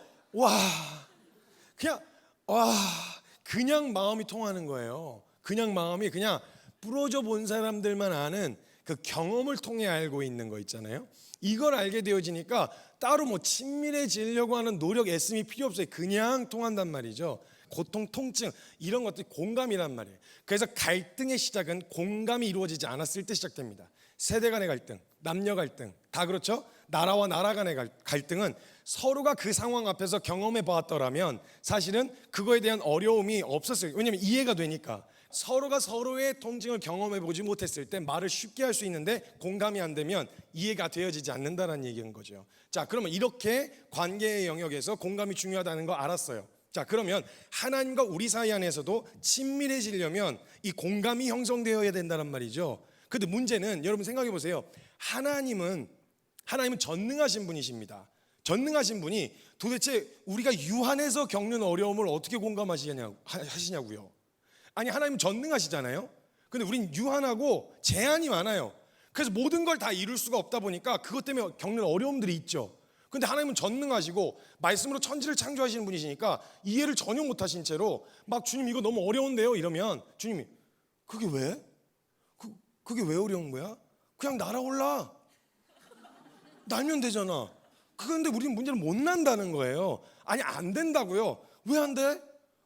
그냥 마음이 통하는 거예요. 그냥 마음이 그냥 부러져 본 사람들만 아는 그 경험을 통해 알고 있는 거 있잖아요. 이걸 알게 되어지니까 따로 뭐 친밀해지려고 하는 노력, 애씀이 필요 없어요. 그냥 통한단 말이죠. 고통, 통증 이런 것들이 공감이란 말이에요. 그래서 갈등의 시작은 공감이 이루어지지 않았을 때 시작됩니다. 세대 간의 갈등, 남녀 갈등 다 그렇죠. 나라와 나라 간의 갈등은 서로가 그 상황 앞에서 경험해 보았더라면 사실은 그거에 대한 어려움이 없었어요. 왜냐하면 이해가 되니까. 서로가 서로의 통증을 경험해 보지 못했을 때 말을 쉽게 할 수 있는데 공감이 안 되면 이해가 되어지지 않는다는 얘기인 거죠. 자, 그러면 이렇게 관계의 영역에서 공감이 중요하다는 거 알았어요. 자, 그러면 하나님과 우리 사이 안에서도 친밀해지려면 이 공감이 형성되어야 된다는 말이죠. 근데 문제는 여러분 생각해 보세요. 하나님은 전능하신 분이십니다. 전능하신 분이 도대체 우리가 유한해서 겪는 어려움을 어떻게 공감하시냐고요. 아니 하나님 전능하시잖아요. 근데 우린 유한하고 제한이 많아요. 그래서 모든 걸 다 이룰 수가 없다 보니까 그것 때문에 겪는 어려움들이 있죠. 근데 하나님은 전능하시고 말씀으로 천지를 창조하시는 분이시니까 이해를 전혀 못하신 채로 막 주님 이거 너무 어려운데요 이러면 주님이 그게 왜? 그게 왜 어려운 거야? 그냥 날아올라. 날면 되잖아. 그런데 우리는 문제를 못 난다는 거예요. 아니 안 된다고요. 왜 안 돼?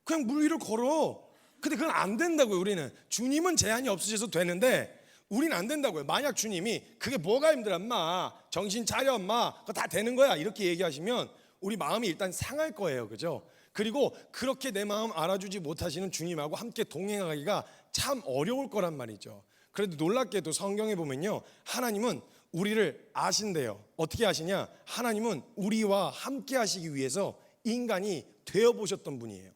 그냥 물 위를 걸어. 근데 그건 안 된다고요. 우리는 주님은 제한이 없으셔서 되는데 우리는 안 된다고요. 만약 주님이 그게 뭐가 힘들어 엄마 정신 차려 엄마 그거 다 되는 거야 이렇게 얘기하시면 우리 마음이 일단 상할 거예요. 그죠? 그리고 그렇게 내 마음 알아주지 못하시는 주님하고 함께 동행하기가 참 어려울 거란 말이죠. 그래도 놀랍게도 성경에 보면요 하나님은 우리를 아신대요. 어떻게 아시냐? 하나님은 우리와 함께 하시기 위해서 인간이 되어보셨던 분이에요.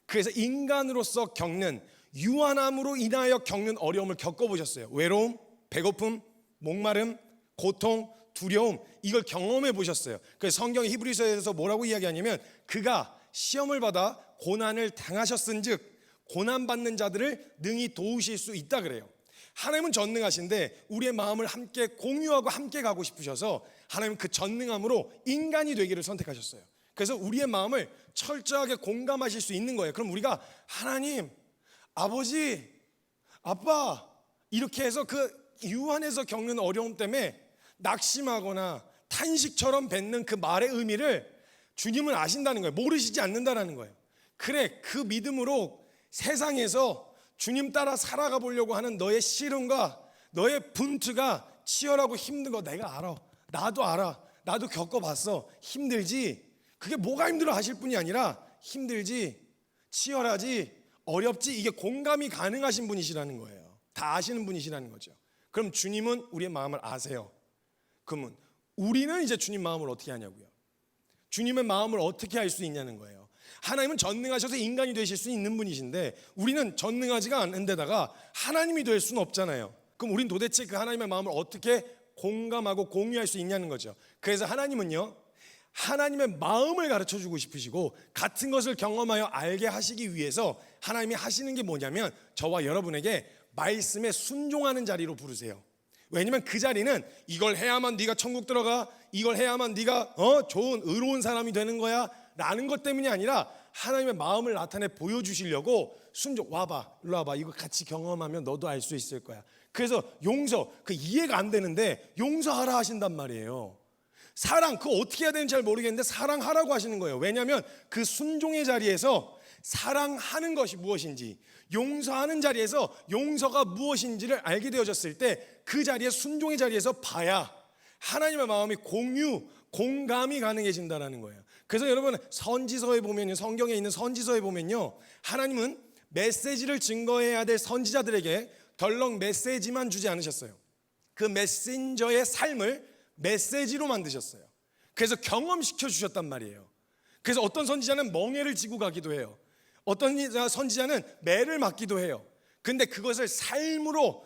그래서 인간으로서 겪는 유한함으로 인하여 겪는 어려움을 겪어보셨어요. 외로움, 배고픔, 목마름, 고통, 두려움 이걸 경험해 보셨어요. 그래서 성경의 히브리서에서 뭐라고 이야기하냐면 그가 시험을 받아 고난을 당하셨은즉 고난받는 자들을 능히 도우실 수 있다 그래요. 하나님은 전능하신데 우리의 마음을 함께 공유하고 함께 가고 싶으셔서 하나님은 그 전능함으로 인간이 되기를 선택하셨어요. 그래서 우리의 마음을 철저하게 공감하실 수 있는 거예요. 그럼 우리가 하나님, 아버지, 아빠 이렇게 해서 그 유한해서 겪는 어려움 때문에 낙심하거나 탄식처럼 뱉는 그 말의 의미를 주님은 아신다는 거예요. 모르시지 않는다는 거예요. 그래 그 믿음으로 세상에서 주님 따라 살아가 보려고 하는 너의 시름과 너의 분투가 치열하고 힘든 거 내가 알아. 나도 알아. 나도 겪어봤어. 힘들지. 그게 뭐가 힘들어 하실 분이 아니라 힘들지, 치열하지, 어렵지 이게 공감이 가능하신 분이시라는 거예요. 다 아시는 분이시라는 거죠. 그럼 주님은 우리의 마음을 아세요. 그러면 우리는 이제 주님 마음을 어떻게 하냐고요. 주님의 마음을 어떻게 할 수 있냐는 거예요. 하나님은 전능하셔서 인간이 되실 수 있는 분이신데 우리는 전능하지가 않은 데다가 하나님이 될 수는 없잖아요. 그럼 우린 도대체 그 하나님의 마음을 어떻게 공감하고 공유할 수 있냐는 거죠. 그래서 하나님은요 하나님의 마음을 가르쳐주고 싶으시고 같은 것을 경험하여 알게 하시기 위해서 하나님이 하시는 게 뭐냐면 저와 여러분에게 말씀에 순종하는 자리로 부르세요. 왜냐면 그 자리는 이걸 해야만 네가 천국 들어가, 이걸 해야만 네가 좋은 의로운 사람이 되는 거야 라는 것 때문이 아니라 하나님의 마음을 나타내 보여주시려고 순종. 와봐, 일로 와봐, 이거 같이 경험하면 너도 알 수 있을 거야. 그래서 용서, 그 이해가 안 되는데 용서하라 하신단 말이에요. 사랑, 그거 어떻게 해야 되는지 잘 모르겠는데 사랑하라고 하시는 거예요. 왜냐하면 그 순종의 자리에서 사랑하는 것이 무엇인지, 용서하는 자리에서 용서가 무엇인지를 알게 되어졌을 때 그 자리에 순종의 자리에서 봐야 하나님의 마음이 공감이 가능해진다는 거예요. 그래서 여러분 선지서에 보면요, 성경에 있는 선지서에 보면요, 하나님은 메시지를 증거해야 될 선지자들에게 덜렁 메시지만 주지 않으셨어요. 그 메신저의 삶을 메시지로 만드셨어요. 그래서 경험시켜 주셨단 말이에요. 그래서 어떤 선지자는 멍에를 지고 가기도 해요. 어떤 선지자는 매를 맞기도 해요. 근데 그것을 삶으로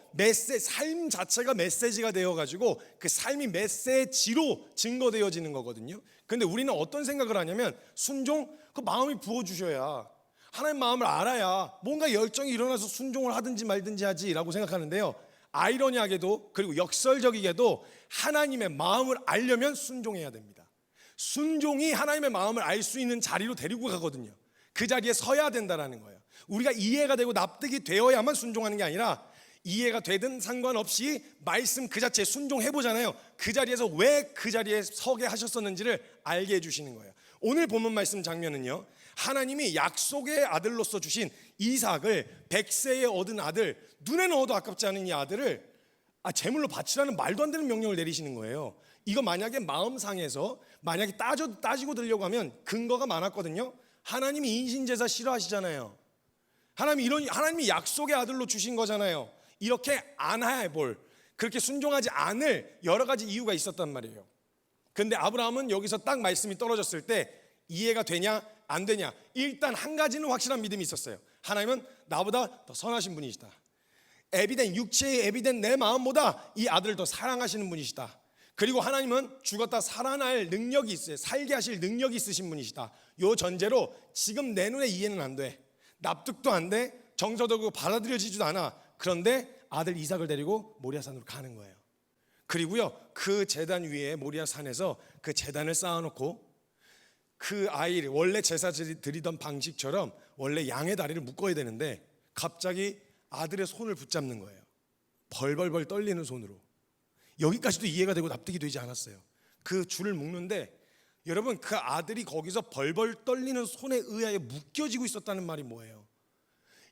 삶 자체가 메시지가 되어가지고 그 삶이 메시지로 증거되어지는 거거든요. 근데 우리는 어떤 생각을 하냐면 순종, 그 마음이 부어주셔야 하나님 마음을 알아야 뭔가 열정이 일어나서 순종을 하든지 말든지 하지라고 생각하는데요. 아이러니하게도 그리고 역설적이게도 하나님의 마음을 알려면 순종해야 됩니다. 순종이 하나님의 마음을 알 수 있는 자리로 데리고 가거든요. 그 자리에 서야 된다는 거예요. 우리가 이해가 되고 납득이 되어야만 순종하는 게 아니라 이해가 되든 상관없이 말씀 그 자체에 순종해보잖아요. 그 자리에서 왜 그 자리에 서게 하셨었는지를 알게 해주시는 거예요. 오늘 본문 말씀 장면은요, 하나님이 약속의 아들로서 주신 이삭을 100세에 얻은 아들, 눈에 넣어도 아깝지 않은 이 아들을 제물로 바치라는 말도 안 되는 명령을 내리시는 거예요. 이거 만약에 마음상에서 만약에 따지고 들려고 하면 근거가 많았거든요. 하나님이 인신제사 싫어하시잖아요. 하나님이 약속의 아들로 주신 거잖아요. 이렇게 안 해볼, 그렇게 순종하지 않을 여러 가지 이유가 있었단 말이에요. 근데 아브라함은 여기서 딱 말씀이 떨어졌을 때 이해가 되냐 안 되냐, 일단 한 가지는 확실한 믿음이 있었어요. 하나님은 나보다 더 선하신 분이시다. 육체의 에비된 내 마음보다 이 아들을 더 사랑하시는 분이시다. 그리고 하나님은 죽었다 살아날 능력이 있어요. 살게 하실 능력이 있으신 분이시다. 요 전제로 지금 내 눈에 이해는 안 돼, 납득도 안 돼, 정서적으로 받아들여지지도 않아. 그런데 아들 이삭을 데리고 모리아산으로 가는 거예요. 그리고요, 그 제단 위에 모리아 산에서 그 제단을 쌓아놓고 그 아이를 원래 제사 드리던 방식처럼 원래 양의 다리를 묶어야 되는데 갑자기 아들의 손을 붙잡는 거예요. 벌벌벌 떨리는 손으로. 여기까지도 이해가 되고 납득이 되지 않았어요. 그 줄을 묶는데 여러분, 그 아들이 거기서 벌벌 떨리는 손에 의하여 묶여지고 있었다는 말이 뭐예요?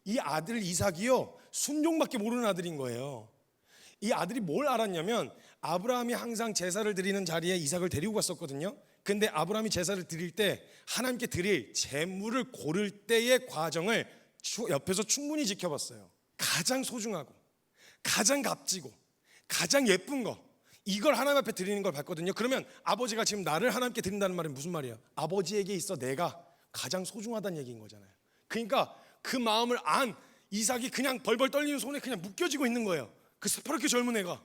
이 아들 이삭이요, 순종밖에 모르는 아들인 거예요. 이 아들이 뭘 알았냐면 아브라함이 항상 제사를 드리는 자리에 이삭을 데리고 갔었거든요. 근데 아브라함이 제사를 드릴 때 하나님께 드릴 제물을 고를 때의 과정을 옆에서 충분히 지켜봤어요. 가장 소중하고 가장 값지고 가장 예쁜 거, 이걸 하나님 앞에 드리는 걸 봤거든요. 그러면 아버지가 지금 나를 하나님께 드린다는 말은 무슨 말이에요? 아버지에게 있어 내가 가장 소중하다는 얘기인 거잖아요. 그러니까 그 마음을 안 이삭이 그냥 벌벌 떨리는 손에 그냥 묶여지고 있는 거예요. 그 새파랗게 젊은 애가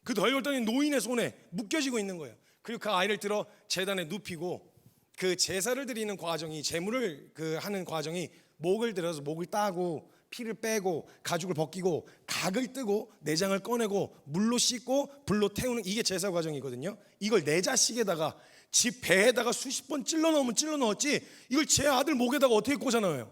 그 벌벌 떨리는 노인의 손에 묶여지고 있는 거예요. 그리고 그 아이를 들어 제단에 눕히고 그 제사를 드리는 과정이, 제물을 하는 과정이 목을 들어서 목을 따고 피를 빼고 가죽을 벗기고 각을 뜨고 내장을 꺼내고 물로 씻고 불로 태우는, 이게 제사 과정이거든요. 이걸 내 자식에다가 집 배에다가 수십 번 찔러 넣으면 찔러 넣었지 이걸 제 아들 목에다가 어떻게 꽂아넣어요?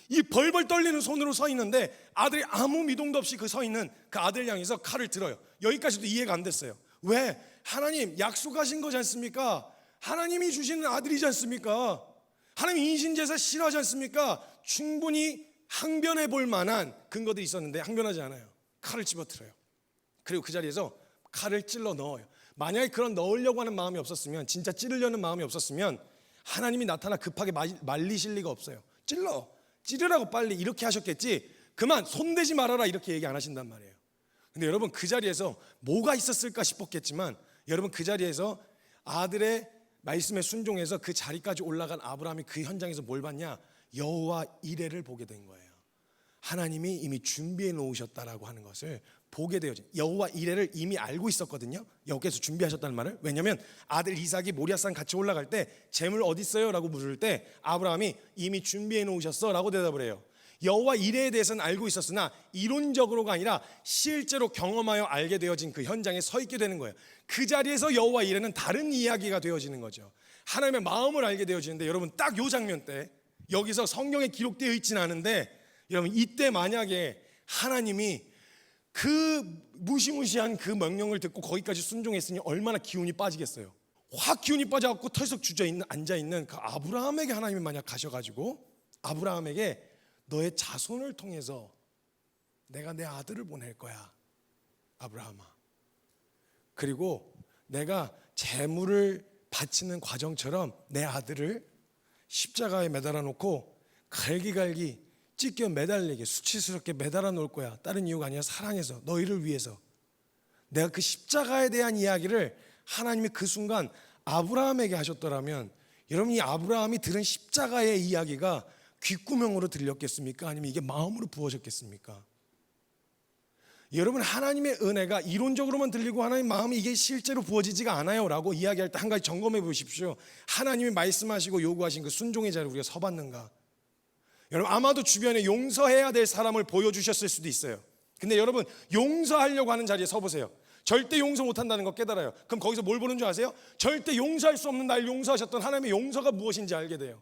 이 벌벌 떨리는 손으로 서 있는데 아들이 아무 미동도 없이 그 서 있는 그 아들 향해서 칼을 들어요. 여기까지도 이해가 안 됐어요. 왜? 하나님 약속하신 거지 않습니까? 하나님이 주시는 아들이지 않습니까? 하나님 인신제사 싫어하지 않습니까? 충분히 항변해 볼 만한 근거들이 있었는데 항변하지 않아요. 칼을 집어들어요. 그리고 그 자리에서 칼을 찔러 넣어요. 만약에 그런 넣으려고 하는 마음이 없었으면, 진짜 찌르려는 마음이 없었으면 하나님이 나타나 급하게 말리실 리가 없어요. 찌르라고 빨리 이렇게 하셨겠지, 그만 손대지 말아라 이렇게 얘기 안 하신단 말이에요. 근데 여러분, 그 자리에서 뭐가 있었을까 싶었겠지만 여러분, 그 자리에서 아들의 말씀에 순종해서 그 자리까지 올라간 아브라함이 그 현장에서 뭘 봤냐? 여호와 이레를 보게 된 거예요. 하나님이 이미 준비해 놓으셨다라고 하는 것을 보게 되어진, 여호와 이레를 이미 알고 있었거든요. 여호께서 준비하셨다는 말을. 왜냐하면 아들 이삭이 모리아산 같이 올라갈 때 재물 어디 있어요? 라고 물을 때 아브라함이 이미 준비해 놓으셨어 라고 대답을 해요. 여호와 이레에 대해서는 알고 있었으나 이론적으로가 아니라 실제로 경험하여 알게 되어진 그 현장에 서 있게 되는 거예요. 그 자리에서 여호와 이레는 다른 이야기가 되어지는 거죠. 하나님의 마음을 알게 되어지는데, 여러분 딱 요 장면 때, 여기서 성경에 기록되어 있지는 않은데 여러분, 이때 만약에 하나님이 그 무시무시한 그 명령을 듣고 거기까지 순종했으니 얼마나 기운이 빠지겠어요. 확 기운이 빠져갖고 털썩 앉아있는 그 아브라함에게 하나님이 만약 가셔가지고 아브라함에게 너의 자손을 통해서 내가 내 아들을 보낼 거야, 아브라함아. 그리고 내가 제물을 바치는 과정처럼 내 아들을 십자가에 매달아 놓고 갈기갈기 찢겨 매달리게 수치스럽게 매달아 놓을 거야. 다른 이유가 아니라 사랑해서, 너희를 위해서. 내가 그 십자가에 대한 이야기를 하나님이 그 순간 아브라함에게 하셨더라면, 여러분 이 아브라함이 들은 십자가의 이야기가 귓구멍으로 들렸겠습니까? 아니면 이게 마음으로 부어졌겠습니까? 여러분, 하나님의 은혜가 이론적으로만 들리고 하나님 마음이 이게 실제로 부어지지가 않아요 라고 이야기할 때 한 가지 점검해 보십시오. 하나님이 말씀하시고 요구하신 그 순종의 자리에 우리가 서봤는가? 여러분, 아마도 주변에 용서해야 될 사람을 보여주셨을 수도 있어요. 근데 여러분, 용서하려고 하는 자리에 서보세요. 절대 용서 못한다는 거 깨달아요. 그럼 거기서 뭘 보는 줄 아세요? 절대 용서할 수 없는 날 용서하셨던 하나님의 용서가 무엇인지 알게 돼요.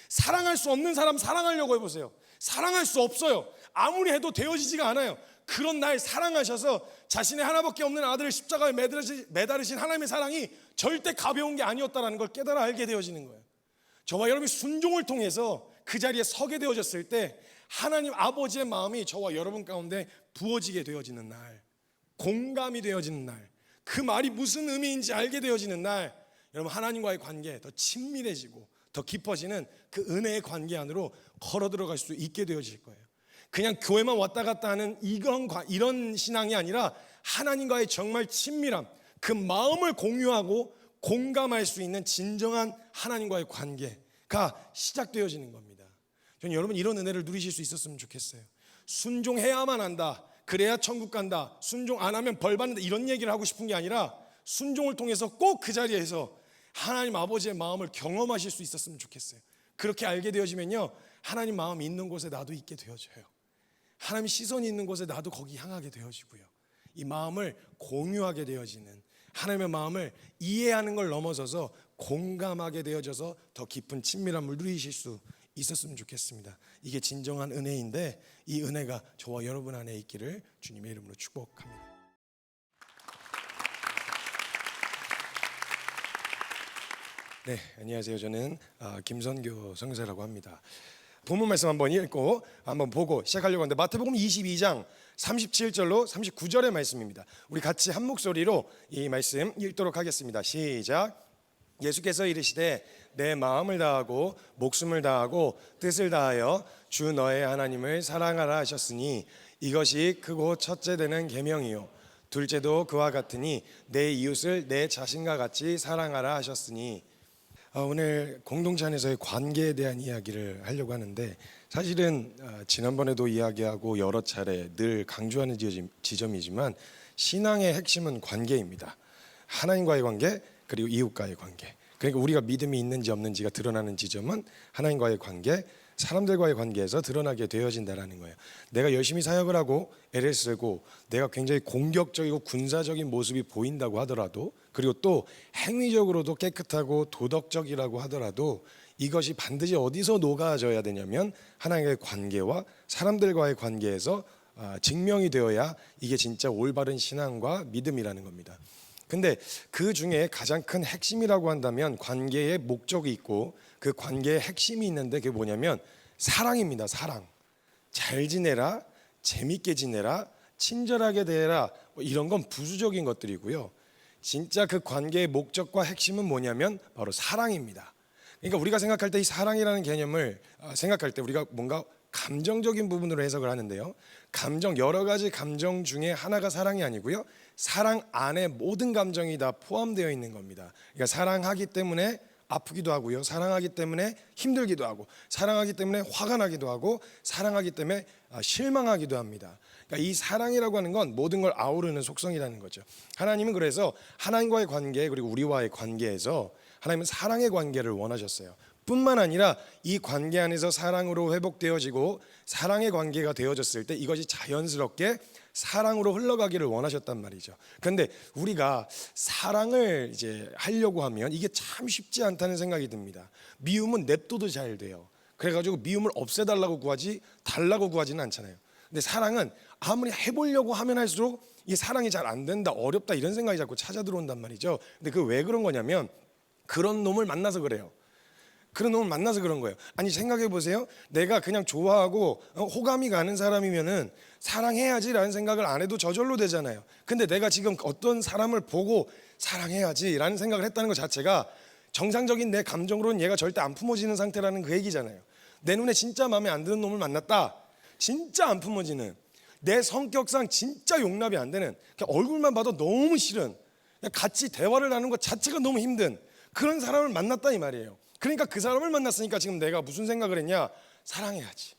사랑할 수 없는 사람 사랑하려고 해보세요. 사랑할 수 없어요. 아무리 해도 되어지지가 않아요. 그런 날 사랑하셔서 자신의 하나밖에 없는 아들을 십자가에 매달으신 하나님의 사랑이 절대 가벼운 게 아니었다는 걸 깨달아 알게 되어지는 거예요. 저와 여러분이 순종을 통해서 그 자리에 서게 되어졌을 때 하나님 아버지의 마음이 저와 여러분 가운데 부어지게 되어지는 날, 공감이 되어지는 날, 그 말이 무슨 의미인지 알게 되어지는 날, 여러분 하나님과의 관계 더 친밀해지고 더 깊어지는 그 은혜의 관계 안으로 걸어 들어갈 수 있게 되어질 거예요. 그냥 교회만 왔다 갔다 하는 이런 신앙이 아니라 하나님과의 정말 친밀함, 그 마음을 공유하고 공감할 수 있는 진정한 하나님과의 관계가 시작되어지는 겁니다. 저는 여러분 이런 은혜를 누리실 수 있었으면 좋겠어요. 순종해야만 한다, 그래야 천국 간다, 순종 안 하면 벌 받는다, 이런 얘기를 하고 싶은 게 아니라 순종을 통해서 꼭 그 자리에서 하나님 아버지의 마음을 경험하실 수 있었으면 좋겠어요. 그렇게 알게 되어지면요, 하나님 마음이 있는 곳에 나도 있게 되어져요. 하나님 시선이 있는 곳에 나도 거기 향하게 되어지고요. 이 마음을 공유하게 되어지는, 하나님의 마음을 이해하는 걸 넘어서서 공감하게 되어져서 더 깊은 친밀함을 누리실 수 있었으면 좋겠습니다. 이게 진정한 은혜인데 이 은혜가 저와 여러분 안에 있기를 주님의 이름으로 축복합니다. 네, 안녕하세요. 저는 김선교 선교사라고 합니다. 본문 말씀 한번 읽고 한번 보고 시작하려고 하는데, 마태복음 22장 37절로 39절의 말씀입니다. 우리 같이 한 목소리로 이 말씀 읽도록 하겠습니다. 시작. 예수께서 이르시되 내 마음을 다하고 목숨을 다하고 뜻을 다하여 주 너의 하나님을 사랑하라 하셨으니 이것이 크고 첫째 되는 계명이요 둘째도 그와 같으니 내 이웃을 내 자신과 같이 사랑하라 하셨으니. 오늘 공동체 안에서의 관계에 대한 이야기를 하려고 하는데, 사실은 지난번에도 이야기하고 여러 차례 늘 강조하는 지점이지만 신앙의 핵심은 관계입니다. 하나님과의 관계, 그리고 이웃과의 관계. 그러니까 우리가 믿음이 있는지 없는지가 드러나는 지점은 하나님과의 관계, 사람들과의 관계에서 드러나게 되어진다라는 거예요. 내가 열심히 사역을 하고 애를 쓰고 내가 굉장히 공격적이고 군사적인 모습이 보인다고 하더라도, 그리고 또 행위적으로도 깨끗하고 도덕적이라고 하더라도 이것이 반드시 어디서 녹아져야 되냐면 하나님과의 관계와 사람들과의 관계에서 증명이 되어야 이게 진짜 올바른 신앙과 믿음이라는 겁니다. 근데 그 중에 가장 큰 핵심이라고 한다면 관계의 목적이 있고 그 관계의 핵심이 있는데, 그게 뭐냐면 사랑입니다. 사랑. 잘 지내라, 재밌게 지내라, 친절하게 대해라, 이런 건 부수적인 것들이고요. 진짜 그 관계의 목적과 핵심은 뭐냐면 바로 사랑입니다. 그러니까 우리가 생각할 때 이 사랑이라는 개념을 생각할 때 우리가 뭔가 감정적인 부분으로 해석을 하는데요. 여러 가지 감정 중에 하나가 사랑이 아니고요. 사랑 안에 모든 감정이 다 포함되어 있는 겁니다. 그러니까 사랑하기 때문에 아프기도 하고요. 사랑하기 때문에 힘들기도 하고, 사랑하기 때문에 화가 나기도 하고, 사랑하기 때문에 실망하기도 합니다. 그러니까 이 사랑이라고 하는 건 모든 걸 아우르는 속성이라는 거죠. 하나님은 그래서 하나님과의 관계, 그리고 우리와의 관계에서 하나님은 사랑의 관계를 원하셨어요. 뿐만 아니라 이 관계 안에서 사랑으로 회복되어지고 사랑의 관계가 되어졌을 때 이것이 자연스럽게 사랑으로 흘러가기를 원하셨단 말이죠. 그런데 우리가 사랑을 이제 하려고 하면 이게 참 쉽지 않다는 생각이 듭니다. 미움은 냅둬도 잘 돼요. 그래가지고 미움을 없애달라고 달라고 구하지는 않잖아요. 근데 사랑은 아무리 해보려고 하면 할수록 이 사랑이 잘 안 된다, 어렵다, 이런 생각이 자꾸 찾아 들어온단 말이죠. 근데 그 왜 그런 거냐면 그런 놈을 만나서 그래요. 그런 놈을 만나서 그런 거예요. 아니, 생각해 보세요. 내가 그냥 좋아하고 호감이 가는 사람이면은 사랑해야지라는 생각을 안 해도 저절로 되잖아요. 근데 내가 지금 어떤 사람을 보고 사랑해야지라는 생각을 했다는 것 자체가 정상적인 내 감정으로는 얘가 절대 안 품어지는 상태라는 그 얘기잖아요. 내 눈에 진짜 마음에 안 드는 놈을 만났다. 진짜 안 품어지는, 내 성격상 진짜 용납이 안 되는, 그냥 얼굴만 봐도 너무 싫은, 그냥 같이 대화를 나누는 것 자체가 너무 힘든 그런 사람을 만났다 이 말이에요. 그러니까 그 사람을 만났으니까 지금 내가 무슨 생각을 했냐? 사랑해야지.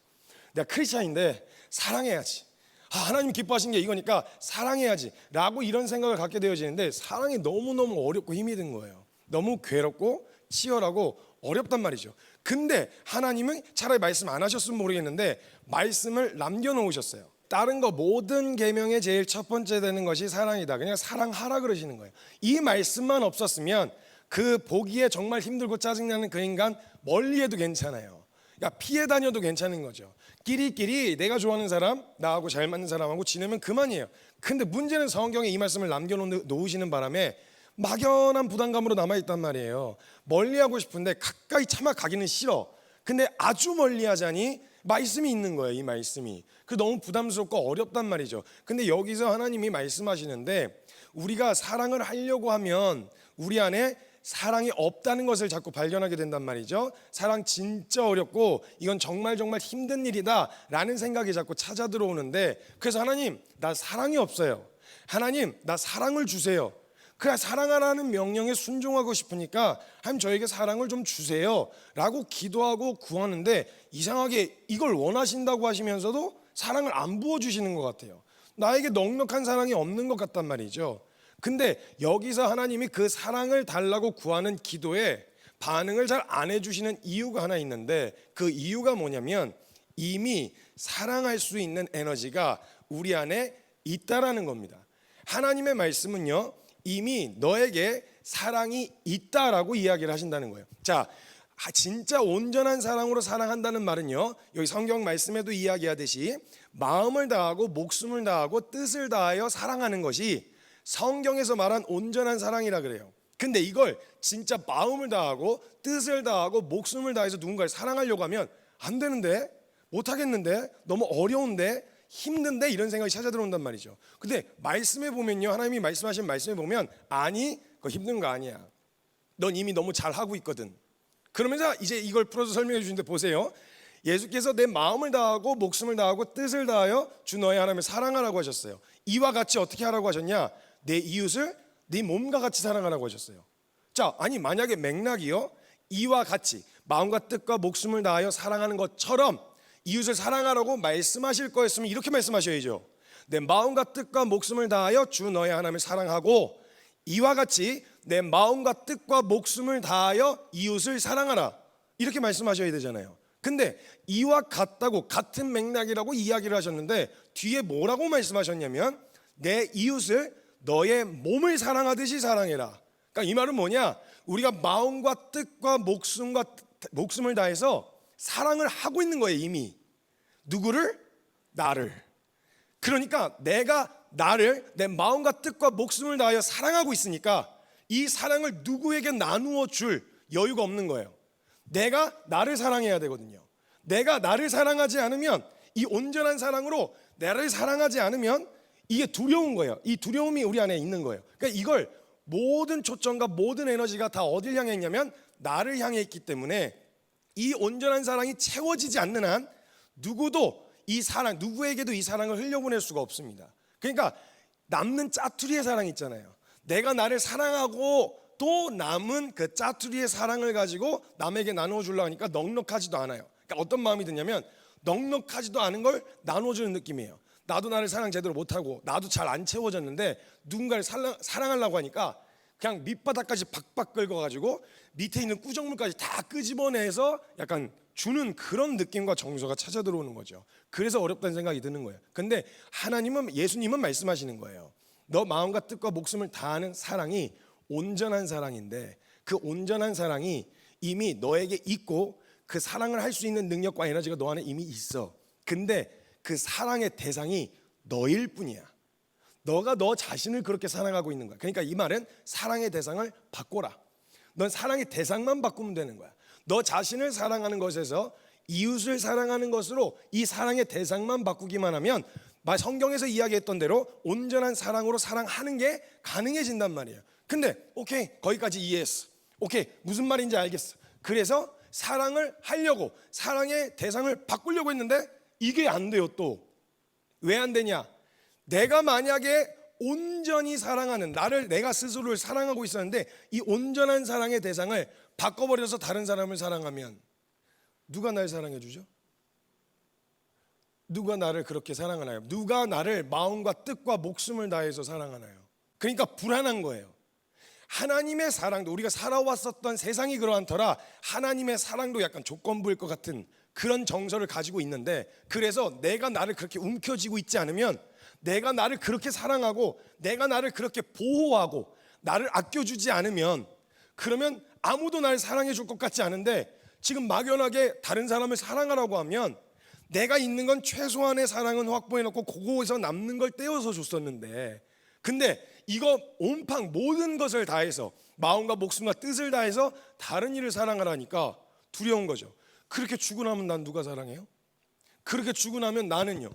내가 크리스찬인데 사랑해야지. 하나님 기뻐하신 게 이거니까 사랑해야지 라고 이런 생각을 갖게 되어지는데, 사랑이 너무너무 어렵고 힘이 든 거예요. 너무 괴롭고 치열하고 어렵단 말이죠. 근데 하나님은 차라리 말씀 안 하셨으면 모르겠는데 말씀을 남겨놓으셨어요. 다른 거 모든 계명의 제일 첫 번째 되는 것이 사랑이다. 그냥 사랑하라 그러시는 거예요. 이 말씀만 없었으면 그 보기에 정말 힘들고 짜증나는 그 인간 멀리해도 괜찮아요. 그러니까 피해 다녀도 괜찮은 거죠. 끼리끼리 내가 좋아하는 사람, 나하고 잘 맞는 사람하고 지내면 그만이에요. 근데 문제는 성경에 이 말씀을 남겨놓으시는 바람에 막연한 부담감으로 남아있단 말이에요. 멀리하고 싶은데 가까이 차마 가기는 싫어. 근데 아주 멀리하자니 말씀이 있는 거예요. 이 말씀이. 그 너무 부담스럽고 어렵단 말이죠. 근데 여기서 하나님이 말씀하시는데, 우리가 사랑을 하려고 하면 우리 안에 사랑이 없다는 것을 자꾸 발견하게 된단 말이죠. 사랑 진짜 어렵고 이건 정말 힘든 일이다 라는 생각이 자꾸 찾아 들어오는데, 그래서 하나님, 나 사랑이 없어요. 하나님, 나 사랑을 주세요. 그래, 사랑하라는 명령에 순종하고 싶으니까 하나님, 저에게 사랑을 좀 주세요 라고 기도하고 구하는데, 이상하게 이걸 원하신다고 하시면서도 사랑을 안 부어주시는 것 같아요. 나에게 넉넉한 사랑이 없는 것 같단 말이죠. 근데 여기서 하나님이 그 사랑을 달라고 구하는 기도에 반응을 잘 안 해주시는 이유가 하나 있는데, 그 이유가 뭐냐면 이미 사랑할 수 있는 에너지가 우리 안에 있다라는 겁니다. 하나님의 말씀은요, 이미 너에게 사랑이 있다라고 이야기를 하신다는 거예요. 자, 진짜 온전한 사랑으로 사랑한다는 말은요, 여기 성경 말씀에도 이야기하듯이 마음을 다하고 목숨을 다하고 뜻을 다하여 사랑하는 것이 성경에서 말한 온전한 사랑이라 그래요. 근데 이걸 진짜 마음을 다하고 뜻을 다하고 목숨을 다해서 누군가를 사랑하려고 하면 안 되는데, 못하겠는데, 너무 어려운데, 힘든데, 이런 생각이 찾아 들어온단 말이죠. 근데 말씀에 보면요, 하나님이 말씀하신 말씀에 보면 아니, 그거 힘든 거 아니야. 넌 이미 너무 잘하고 있거든. 그러면서 이제 이걸 풀어서 설명해 주시는데 보세요. 예수께서 내 마음을 다하고 목숨을 다하고 뜻을 다하여 주 너의 하나님을 사랑하라고 하셨어요. 이와 같이 어떻게 하라고 하셨냐? 내 이웃을 네 몸과 같이 사랑하라고 하셨어요. 자, 아니 만약에 맥락이요, 이와 같이 마음과 뜻과 목숨을 다하여 사랑하는 것처럼 이웃을 사랑하라고 말씀하실 거였으면 이렇게 말씀하셔야죠. 내 마음과 뜻과 목숨을 다하여 주 너의 하나님을 사랑하고 이와 같이 내 마음과 뜻과 목숨을 다하여 이웃을 사랑하라, 이렇게 말씀하셔야 되잖아요. 근데 이와 같다고, 같은 맥락이라고 이야기를 하셨는데 뒤에 뭐라고 말씀하셨냐면 내 이웃을 너의 몸을 사랑하듯이 사랑해라. 그러니까 이 말은 뭐냐, 우리가 마음과 뜻과 목숨을 다해서 사랑을 하고 있는 거예요. 이미 누구를? 나를. 그러니까 내가 나를 내 마음과 뜻과 목숨을 다하여 사랑하고 있으니까 이 사랑을 누구에게 나누어 줄 여유가 없는 거예요. 내가 나를 사랑해야 되거든요. 내가 나를 사랑하지 않으면, 이 온전한 사랑으로 나를 사랑하지 않으면 이게 두려운 거예요. 이 두려움이 우리 안에 있는 거예요. 그러니까 이걸 모든 초점과 모든 에너지가 다 어딜 향해 있냐면 나를 향해 있기 때문에 이 온전한 사랑이 채워지지 않는 한 누구도 이 사랑, 누구에게도 이 사랑을 흘려보낼 수가 없습니다. 그러니까 남는 짜투리의 사랑 있잖아요. 내가 나를 사랑하고 또 남은 그 짜투리의 사랑을 가지고 남에게 나누어 주려고 하니까 넉넉하지도 않아요. 그러니까 어떤 마음이 드냐면 넉넉하지도 않은 걸 나눠주는 느낌이에요. 나도 나를 사랑 제대로 못하고 나도 잘 안 채워졌는데 누군가를 사랑하려고 하니까 그냥 밑바닥까지 박박 긁어가지고 밑에 있는 꾸정물까지 다 끄집어내서 약간 주는 그런 느낌과 정서가 찾아 들어오는 거죠. 그래서 어렵다는 생각이 드는 거예요. 근데 하나님은, 예수님은 말씀하시는 거예요. 너 마음과 뜻과 목숨을 다하는 사랑이 온전한 사랑인데 그 온전한 사랑이 이미 너에게 있고 그 사랑을 할 수 있는 능력과 에너지가 너 안에 이미 있어. 근데 그 사랑의 대상이 너일 뿐이야. 너가 너 자신을 그렇게 사랑하고 있는 거야. 그러니까 이 말은 사랑의 대상을 바꿔라. 넌 사랑의 대상만 바꾸면 되는 거야. 너 자신을 사랑하는 것에서 이웃을 사랑하는 것으로 이 사랑의 대상만 바꾸기만 하면 성경에서 이야기했던 대로 온전한 사랑으로 사랑하는 게 가능해진단 말이에요. 근데 오케이, 거기까지 이해했어. 오케이, 무슨 말인지 알겠어. 그래서 사랑을 하려고 사랑의 대상을 바꾸려고 했는데 이게 안 돼요. 또 왜 안 되냐? 내가 만약에 온전히 사랑하는, 나를, 내가 스스로를 사랑하고 있었는데 이 온전한 사랑의 대상을 바꿔버려서 다른 사람을 사랑하면 누가 날 사랑해 주죠? 누가 나를 그렇게 사랑하나요? 누가 나를 마음과 뜻과 목숨을 다해서 사랑하나요? 그러니까 불안한 거예요. 하나님의 사랑도, 우리가 살아왔었던 세상이 그러한 터라 하나님의 사랑도 약간 조건부일 것 같은 그런 정서를 가지고 있는데, 그래서 내가 나를 그렇게 움켜쥐고 있지 않으면, 내가 나를 그렇게 사랑하고 내가 나를 그렇게 보호하고 나를 아껴주지 않으면, 그러면 아무도 나를 사랑해 줄 것 같지 않은데 지금 막연하게 다른 사람을 사랑하라고 하면 내가 있는 건 최소한의 사랑은 확보해 놓고 그거에서 남는 걸 떼어서 줬었는데, 근데 이거 온팡 모든 것을 다해서 마음과 목숨과 뜻을 다해서 다른 이를 사랑하라니까 두려운 거죠. 그렇게 주고 나면 난 누가 사랑해요? 그렇게 주고 나면 나는요?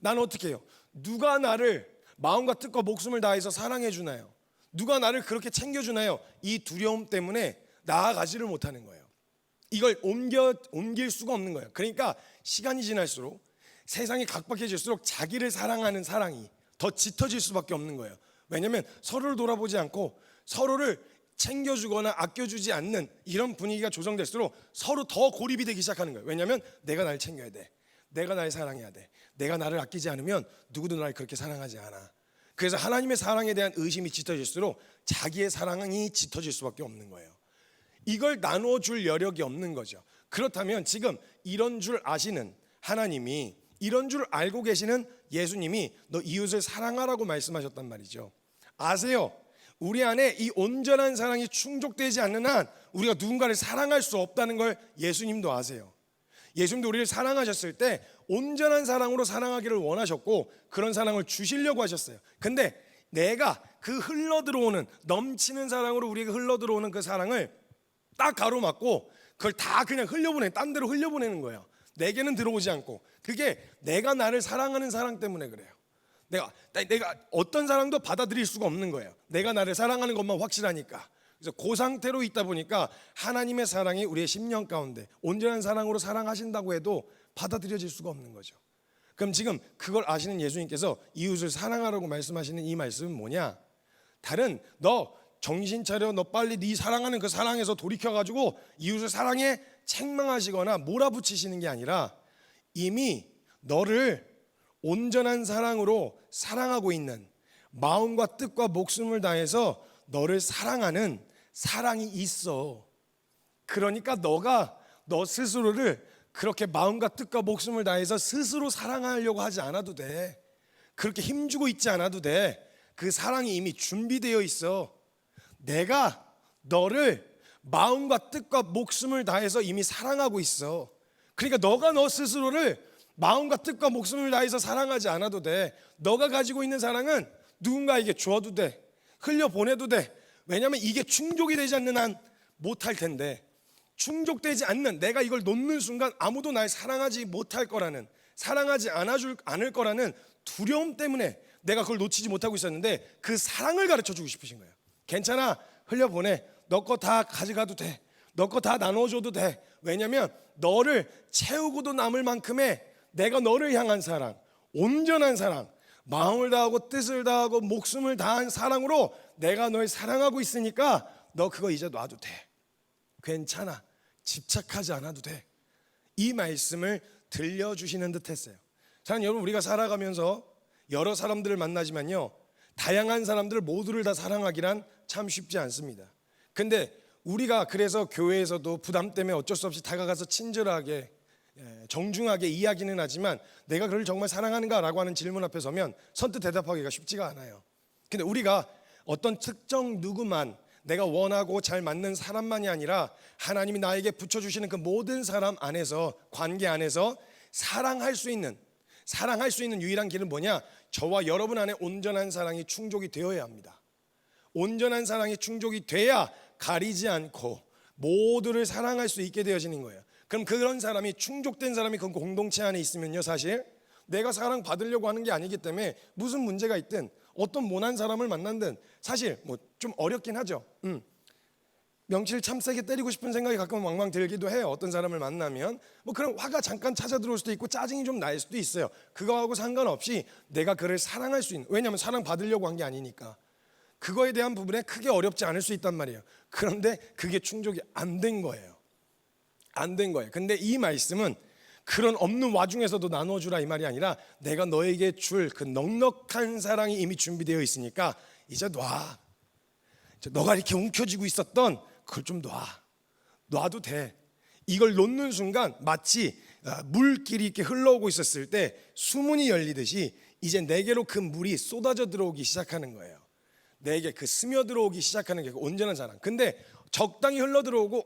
나는 어떻게 해요? 누가 나를 마음과 뜻과 목숨을 다해서 사랑해 주나요? 누가 나를 그렇게 챙겨주나요? 이 두려움 때문에 나아가지를 못하는 거예요. 이걸 옮길 수가 없는 거예요. 그러니까 시간이 지날수록, 세상이 각박해질수록 자기를 사랑하는 사랑이 더 짙어질 수밖에 없는 거예요. 왜냐하면 서로를 돌아보지 않고 서로를 챙겨주거나 아껴주지 않는 이런 분위기가 조성될수록 서로 더 고립이 되기 시작하는 거예요. 왜냐하면 내가 날 챙겨야 돼, 내가 날 사랑해야 돼, 내가 나를 아끼지 않으면 누구도 날 그렇게 사랑하지 않아. 그래서 하나님의 사랑에 대한 의심이 짙어질수록 자기의 사랑이 짙어질 수밖에 없는 거예요. 이걸 나누어 줄 여력이 없는 거죠. 그렇다면 지금 이런 줄 아시는 하나님이, 이런 줄 알고 계시는 예수님이 너 이웃을 사랑하라고 말씀하셨단 말이죠. 아세요? 우리 안에 이 온전한 사랑이 충족되지 않는 한 우리가 누군가를 사랑할 수 없다는 걸 예수님도 아세요. 예수님도 우리를 사랑하셨을 때 온전한 사랑으로 사랑하기를 원하셨고 그런 사랑을 주시려고 하셨어요. 근데 내가 그 흘러들어오는 넘치는 사랑으로 우리에게 흘러들어오는 그 사랑을 딱 가로막고 그걸 다 그냥 딴 데로 흘려보내는 거예요. 내게는 들어오지 않고. 그게 내가 나를 사랑하는 사랑 때문에 그래요. 내가 어떤 사랑도 받아들일 수가 없는 거예요. 내가 나를 사랑하는 것만 확실하니까. 그래서 그 상태로 있다 보니까 하나님의 사랑이 우리의 심령 가운데 온전한 사랑으로 사랑하신다고 해도 받아들여질 수가 없는 거죠. 그럼 지금 그걸 아시는 예수님께서 이웃을 사랑하라고 말씀하시는 이 말씀은 뭐냐? 다른 너 정신 차려, 너 빨리 네 사랑하는 그 사랑에서 돌이켜가지고 이웃을 사랑해 책망하시거나 몰아붙이시는 게 아니라 이미 너를 온전한 사랑으로 사랑하고 있는, 마음과 뜻과 목숨을 다해서 너를 사랑하는 사랑이 있어. 그러니까 너가 너 스스로를 그렇게 마음과 뜻과 목숨을 다해서 스스로 사랑하려고 하지 않아도 돼. 그렇게 힘주고 있지 않아도 돼. 그 사랑이 이미 준비되어 있어. 내가 너를 마음과 뜻과 목숨을 다해서 이미 사랑하고 있어. 그러니까 너가 너 스스로를 마음과 뜻과 목숨을 다해서 사랑하지 않아도 돼. 너가 가지고 있는 사랑은 누군가에게 줘도 돼. 흘려보내도 돼. 왜냐하면 이게 충족이 되지 않는 한 못할 텐데, 충족되지 않는, 내가 이걸 놓는 순간 아무도 날 사랑하지 못할 거라는, 사랑하지 않을 거라는 두려움 때문에 내가 그걸 놓치지 못하고 있었는데 그 사랑을 가르쳐 주고 싶으신 거예요. 괜찮아, 흘려보내. 너 거 다 가져가도 돼. 너 거 다 나눠줘도 돼. 왜냐하면 너를 채우고도 남을 만큼의 내가 너를 향한 사랑, 온전한 사랑, 마음을 다하고 뜻을 다하고 목숨을 다한 사랑으로 내가 널 사랑하고 있으니까 너 그거 이제 놔도 돼. 괜찮아, 집착하지 않아도 돼. 이 말씀을 들려주시는 듯 했어요. 사랑하는 여러분, 우리가 살아가면서 여러 사람들을 만나지만요, 다양한 사람들 모두를 다 사랑하기란 참 쉽지 않습니다. 근데 우리가 그래서 교회에서도 부담 때문에 어쩔 수 없이 다가가서 친절하게 정중하게 이야기는 하지만 내가 그를 정말 사랑하는가라고 하는 질문 앞에 서면 선뜻 대답하기가 쉽지가 않아요. 근데 우리가 어떤 특정 누구만, 내가 원하고 잘 맞는 사람만이 아니라 하나님이 나에게 붙여주시는 그 모든 사람 안에서, 관계 안에서 사랑할 수 있는 유일한 길은 뭐냐? 저와 여러분 안에 온전한 사랑이 충족이 되어야 합니다. 온전한 사랑이 충족이 돼야 가리지 않고 모두를 사랑할 수 있게 되어지는 거예요. 그럼 그런 사람이, 충족된 사람이 그 공동체 안에 있으면요, 사실 내가 사랑 받으려고 하는 게 아니기 때문에 무슨 문제가 있든 어떤 모난 사람을 만난든 사실 뭐 좀 어렵긴 하죠. 명치를 참 세게 때리고 싶은 생각이 가끔 왕왕 들기도 해요. 어떤 사람을 만나면 뭐 그런 화가 잠깐 찾아 들어올 수도 있고 짜증이 좀 날 수도 있어요. 그거하고 상관없이 내가 그를 사랑할 수 있는, 왜냐하면 사랑 받으려고 한 게 아니니까 그거에 대한 부분에 크게 어렵지 않을 수 있단 말이에요. 그런데 그게 충족이 안 된 거예요. 안 된 거예요. 근데 이 말씀은 그런 없는 와중에서도 나눠주라 이 말이 아니라 내가 너에게 줄 그 넉넉한 사랑이 이미 준비되어 있으니까 이제 놔. 너가 이렇게 움켜쥐고 있었던 그걸 좀 놔도 돼. 이걸 놓는 순간 마치 물길이 이렇게 흘러오고 있었을 때 수문이 열리듯이 이제 내게로 그 물이 쏟아져 들어오기 시작하는 거예요. 내게 그 스며들어오기 시작하는 게 온전한 사랑. 근데 적당히 흘러들어오고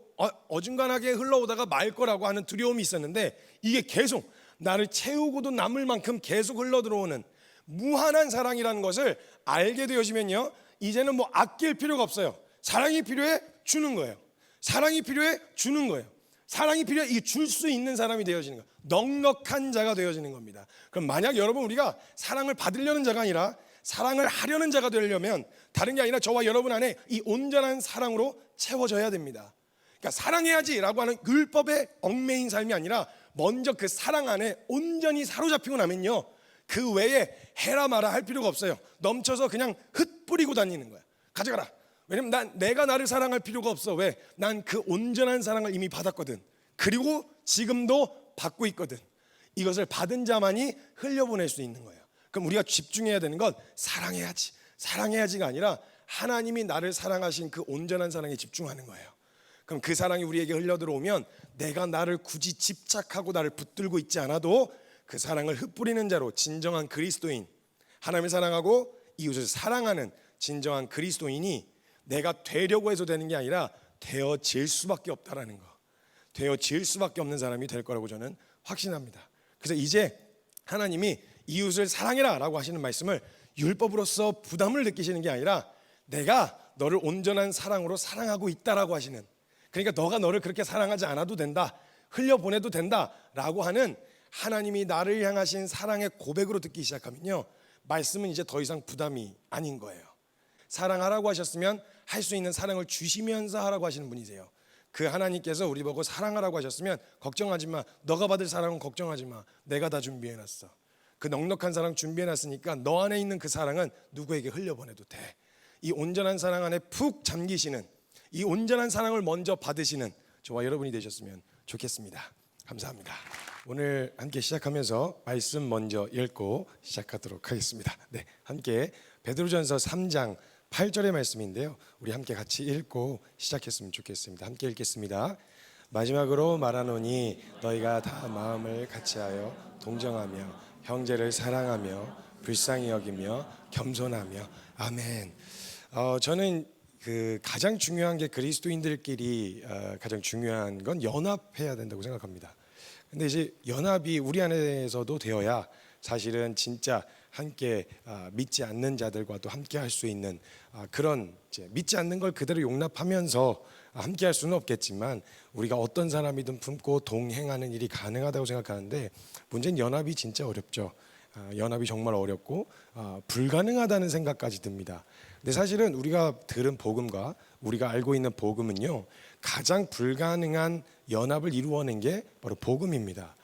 어중간하게 흘러오다가 말 거라고 하는 두려움이 있었는데 이게 계속 나를 채우고도 남을 만큼 계속 흘러들어오는 무한한 사랑이라는 것을 알게 되어지면요, 이제는 뭐 아낄 필요가 없어요. 사랑이 필요해? 주는 거예요. 사랑이 필요해? 주는 거예요. 사랑이 필요해? 이 줄 수 있는 사람이 되어지는 거예요. 넉넉한 자가 되어지는 겁니다. 그럼 만약 여러분 우리가 사랑을 받으려는 자가 아니라 사랑을 하려는 자가 되려면 다른 게 아니라 저와 여러분 안에 이 온전한 사랑으로 채워져야 됩니다. 그러니까 사랑해야지라고 하는 율법에 얽매인 삶이 아니라 먼저 그 사랑 안에 온전히 사로잡히고 나면요, 그 외에 해라 마라 할 필요가 없어요. 넘쳐서 그냥 흩뿌리고 다니는 거야. 가져가라. 왜냐면 내가 나를 사랑할 필요가 없어. 왜? 난 그 온전한 사랑을 이미 받았거든. 그리고 지금도 받고 있거든. 이것을 받은 자만이 흘려보낼 수 있는 거예요. 그럼 우리가 집중해야 되는 건 사랑해야지가 아니라 하나님이 나를 사랑하신 그 온전한 사랑에 집중하는 거예요. 그럼 그 사랑이 우리에게 흘러들어오면 내가 나를 굳이 집착하고 나를 붙들고 있지 않아도 그 사랑을 흩뿌리는 자로 진정한 그리스도인, 하나님을 사랑하고 이웃을 사랑하는 진정한 그리스도인이 내가 되려고 해서 되는 게 아니라 되어질 수밖에 없다라는 거, 되어질 수밖에 없는 사람이 될 거라고 저는 확신합니다. 그래서 이제 하나님이 이웃을 사랑해라 라고 하시는 말씀을 율법으로서 부담을 느끼시는 게 아니라 내가 너를 온전한 사랑으로 사랑하고 있다라고 하시는, 그러니까 너가 너를 그렇게 사랑하지 않아도 된다, 흘려보내도 된다 라고 하는 하나님이 나를 향하신 사랑의 고백으로 듣기 시작하면요, 말씀은 이제 더 이상 부담이 아닌 거예요. 사랑하라고 하셨으면 할 수 있는 사랑을 주시면서 하라고 하시는 분이세요. 그 하나님께서 우리 보고 사랑하라고 하셨으면 걱정하지 마, 너가 받을 사랑은 걱정하지 마, 내가 다 준비해놨어. 그 넉넉한 사랑 준비해놨으니까 너 안에 있는 그 사랑은 누구에게 흘려보내도 돼. 이 온전한 사랑 안에 푹 잠기시는, 이 온전한 사랑을 먼저 받으시는 저와 여러분이 되셨으면 좋겠습니다. 감사합니다. 오늘 함께 시작하면서 말씀 먼저 읽고 시작하도록 하겠습니다. 네, 함께 베드로전서 3장 8절의 말씀인데요, 우리 함께 같이 읽고 시작했으면 좋겠습니다. 함께 읽겠습니다. 마지막으로 말하노니 너희가 다 마음을 같이하여 동정하며 형제를 사랑하며 불쌍히 여기며 겸손하며. 아멘. 저는 가장 중요한 게 그리스도인들끼리 가장 중요한 건 연합해야 된다고 생각합니다. 근데 이제 연합이 우리 안에서도 되어야 사실은 진짜 함께 믿지 않는 자들과도 함께 할 수 있는 그런, 이제 믿지 않는 걸 그대로 용납하면서 함께 할 수는 없겠지만 우리가 어떤 사람이든 품고 동행하는 일이 가능하다고 생각하는데, 문제는 연합이 진짜 어렵죠. 연합이 정말 어렵고 불가능하다는 생각까지 듭니다. 근데 사실은 우리가 들은 복음과 우리가 알고 있는 복음은요, 가장 불가능한 연합을 이루어낸 게 바로 복음입니다.